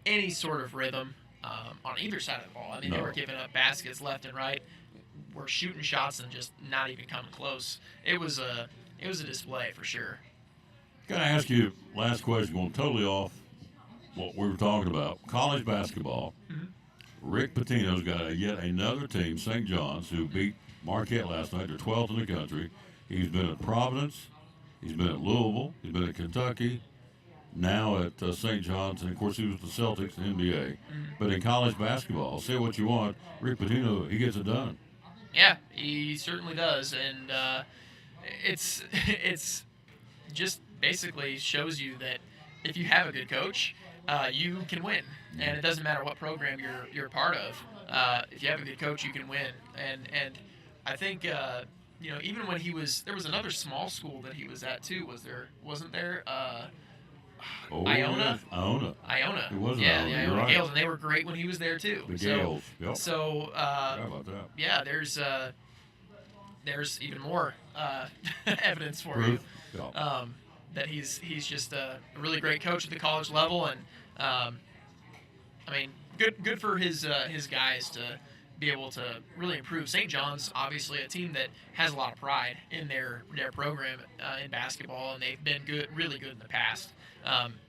any sort of rhythm on either side of the ball. I mean, They were giving up baskets left and right. We're shooting shots and just not even coming close. It was a display for sure. Got to ask you, last question, going totally off what we were talking about. College basketball. Mm-hmm. Rick Pitino's got yet another team, St. John's, who beat Marquette last night. They're 12th in the country. He's been at Providence. He's been at Louisville. He's been at Kentucky. Now at St. John's. And, of course, he was the Celtics in the NBA. But in college basketball, say what you want, Rick Pitino, he gets it done. Yeah, he certainly does. And it's just basically shows you that if you have a good coach, you can win. And it doesn't matter what program you're a part of. If you have a good coach, you can win. And I think, even when there was another small school that he was at too. Wasn't there? Iona? Yes. Iona. It was yeah, Iona. the You're Iona right. Gales, and they were great when he was there too. The Gales. Yep. So, How about that? yeah, there's even more evidence for Proof. you Yeah. that he's just a really great coach at the college level, and good for his guys to be able to really improve. St. John's, obviously, a team that has a lot of pride in their program in basketball, and they've been really good in the past.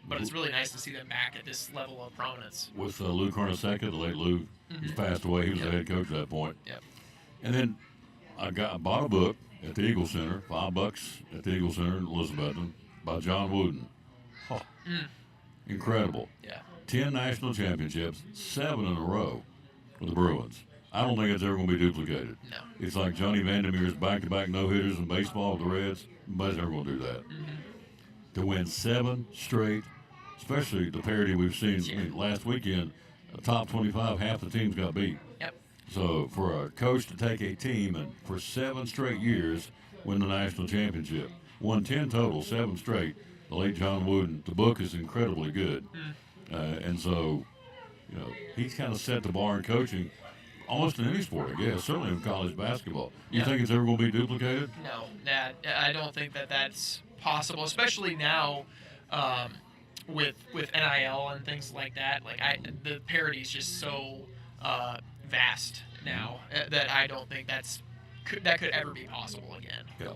But it's really nice to see them back at this level of prominence. With Lou Carnesecca, the late Lou, he's passed away. He was the head coach at that point. Yep. And then I bought a book at the Eagle Center, $5 at the Eagle Center in Elizabethton, by John Wooden. Oh, incredible. Yeah. 10 national championships, 7 in a row with the Bruins. I don't think it's ever going to be duplicated. No. It's like Johnny Vandermeer's back-to-back no-hitters in baseball with the Reds. Nobody's ever going to do that. To win 7 straight, especially the parity we've seen last weekend, top 25, half the teams got beat. Yep. So for a coach to take a team and for 7 straight years win the national championship, won 10 total, 7 straight, the late John Wooden, the book is incredibly good. And so, he's kind of set the bar in coaching almost in any sport, I guess, certainly in college basketball. You think it's ever going to be duplicated? No, I don't think that's possible, especially now with NIL and things like that. Like the parity is just so vast now that I don't think that could ever be possible again. Yeah.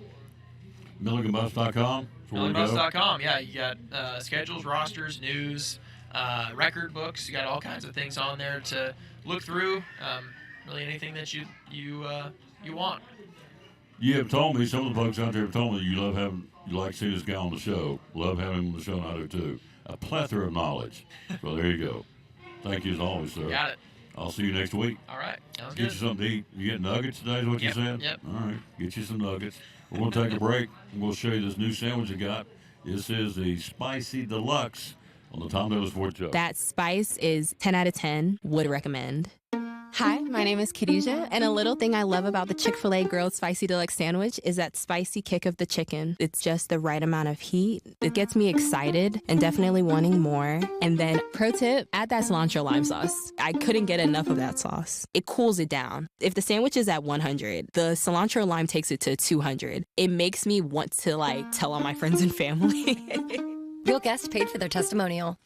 MilliganBuffs.com. MilliganBuffs.com. Yeah, you got schedules, rosters, news, record books. You got all kinds of things on there to look through. Really anything that you want. You have told me, some of the folks out there have told me you like seeing this guy on the show. Love having him on the show, and I do too. A plethora of knowledge. So there you go. Thank you as always, sir. Got it. I'll see you next week. All right. Sounds Get good. you something to eat. You get nuggets today is what you said? Yep. All right. Get you some nuggets. We're going to take a break, and we'll show you this new sandwich I got. This is the Spicy Deluxe on the Tom Taylor Sports Show. That spice is 10 out of 10. Would recommend. Hi, my name is Khadijah, and a little thing I love about the Chick-fil-A Grilled Spicy Deluxe Sandwich is that spicy kick of the chicken. It's just the right amount of heat. It gets me excited and definitely wanting more. And then, pro tip, add that cilantro lime sauce. I couldn't get enough of that sauce. It cools it down. If the sandwich is at 100, the cilantro lime takes it to 200. It makes me want to, tell all my friends and family. Real guest paid for their testimonial.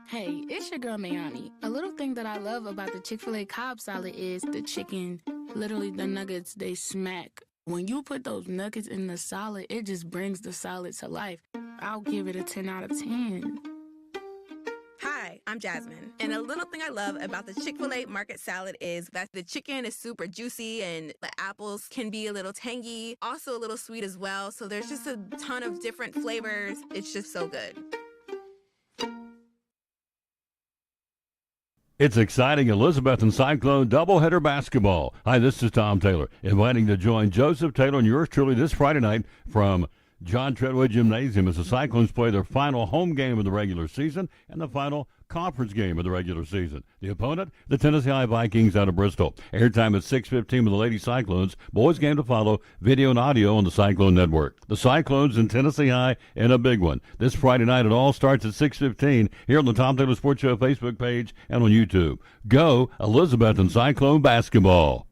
Hey, it's your girl Mayani. A little thing that I love about the Chick-fil-A Cobb salad is the chicken. Literally, the nuggets, they smack. When you put those nuggets in the salad, it just brings the salad to life. I'll give it a 10 out of 10. Hi, I'm Jasmine. And a little thing I love about the Chick-fil-A market salad is that the chicken is super juicy and the apples can be a little tangy, also a little sweet as well. So there's just a ton of different flavors. It's just so good. It's exciting Elizabethton Cyclone doubleheader basketball. Hi, this is Tom Taylor, inviting to join Joseph Taylor and yours truly this Friday night from John Treadway Gymnasium as the Cyclones play their final home game of the regular season and the final conference game of the regular season. The opponent, the Tennessee High Vikings out of Bristol. Airtime at 6:15 with the Lady Cyclones. Boys game to follow. Video and audio on the Cyclone Network. The Cyclones and Tennessee High in a big one. This Friday night, it all starts at 6:15 here on the Tom Taylor Sports Show Facebook page and on YouTube. Go Elizabethton Cyclone basketball.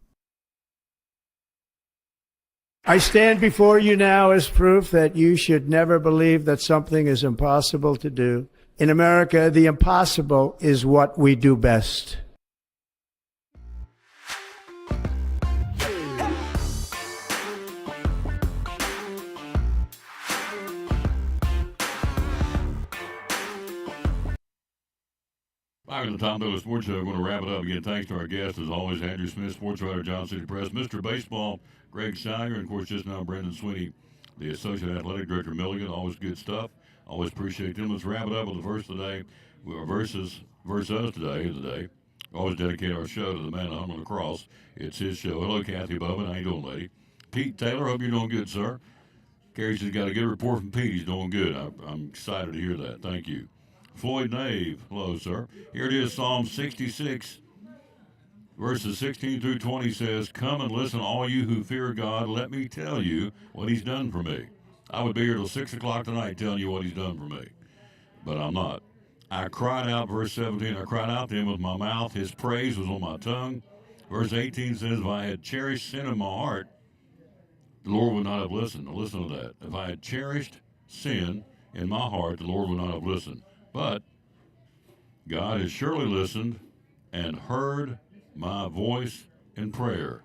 I stand before you now as proof that you should never believe that something is impossible to do. In America, the impossible is what we do best. Back in the Tom Taylor Sports Show, we're going to wrap it up again. Thanks to our guests, as always, Andrew Smith, sports writer, Johnson City Press, Mr. Baseball, Greg Salyer, and, of course, just now, Brendan Sweeney, the Associate Athletic Director, Milligan. Always good stuff. Always appreciate them. Let's wrap it up with the verse today. Verse us today is the day. Always dedicate our show to the man hung on the cross. It's his show. Hello, Kathy Bowman. How you doing, lady? Pete Taylor, hope you're doing good, sir. Carrie's got a good report from Pete. He's doing good. I'm excited to hear that. Thank you. Floyd Nave, hello, sir. Here it is, Psalm 66, verses 16 through 20 says, "Come and listen, all you who fear God. Let me tell you what he's done for me." I would be here till 6 o'clock tonight telling you what he's done for me, but I'm not. I cried out, verse 17, I cried out to him with my mouth. His praise was on my tongue. Verse 18 says, if I had cherished sin in my heart, the Lord would not have listened. Now listen to that. If I had cherished sin in my heart, the Lord would not have listened. But God has surely listened and heard my voice in prayer.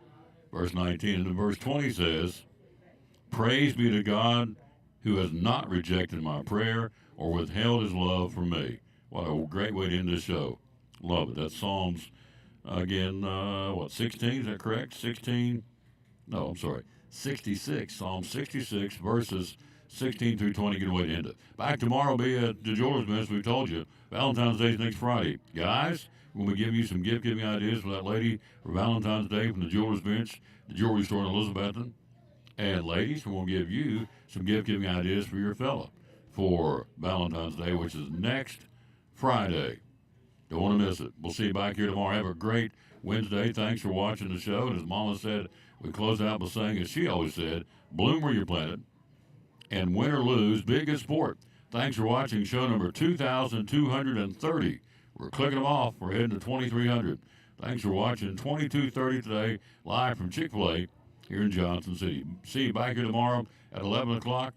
Verse 19. And then verse 20 says, praise be to God who has not rejected my prayer or withheld his love from me. What a great way to end this show. Love it. That's Psalms, again, 16? Is that correct? 16? No, I'm sorry. 66. Psalm 66, verses 16 through 20. Good way to end it. Back tomorrow will be at the Jewelers Bench. We told you. Valentine's Day is next Friday. Guys, we're going to be giving you some gift-giving ideas for that lady for Valentine's Day from the Jewelers Bench, the jewelry store in Elizabethton. And ladies, we're going to give you some gift-giving ideas for your fella for Valentine's Day, which is next Friday. Don't want to miss it. We'll see you back here tomorrow. Have a great Wednesday. Thanks for watching the show. And as Mama said, we close out by saying, as she always said, bloom where you're planted, and win or lose, big is sport. Thanks for watching show number 2,230. We're clicking them off. We're heading to 2,300. Thanks for watching 2230 today, live from Chick-fil-A here in Johnson City. See you back here tomorrow at 11 o'clock.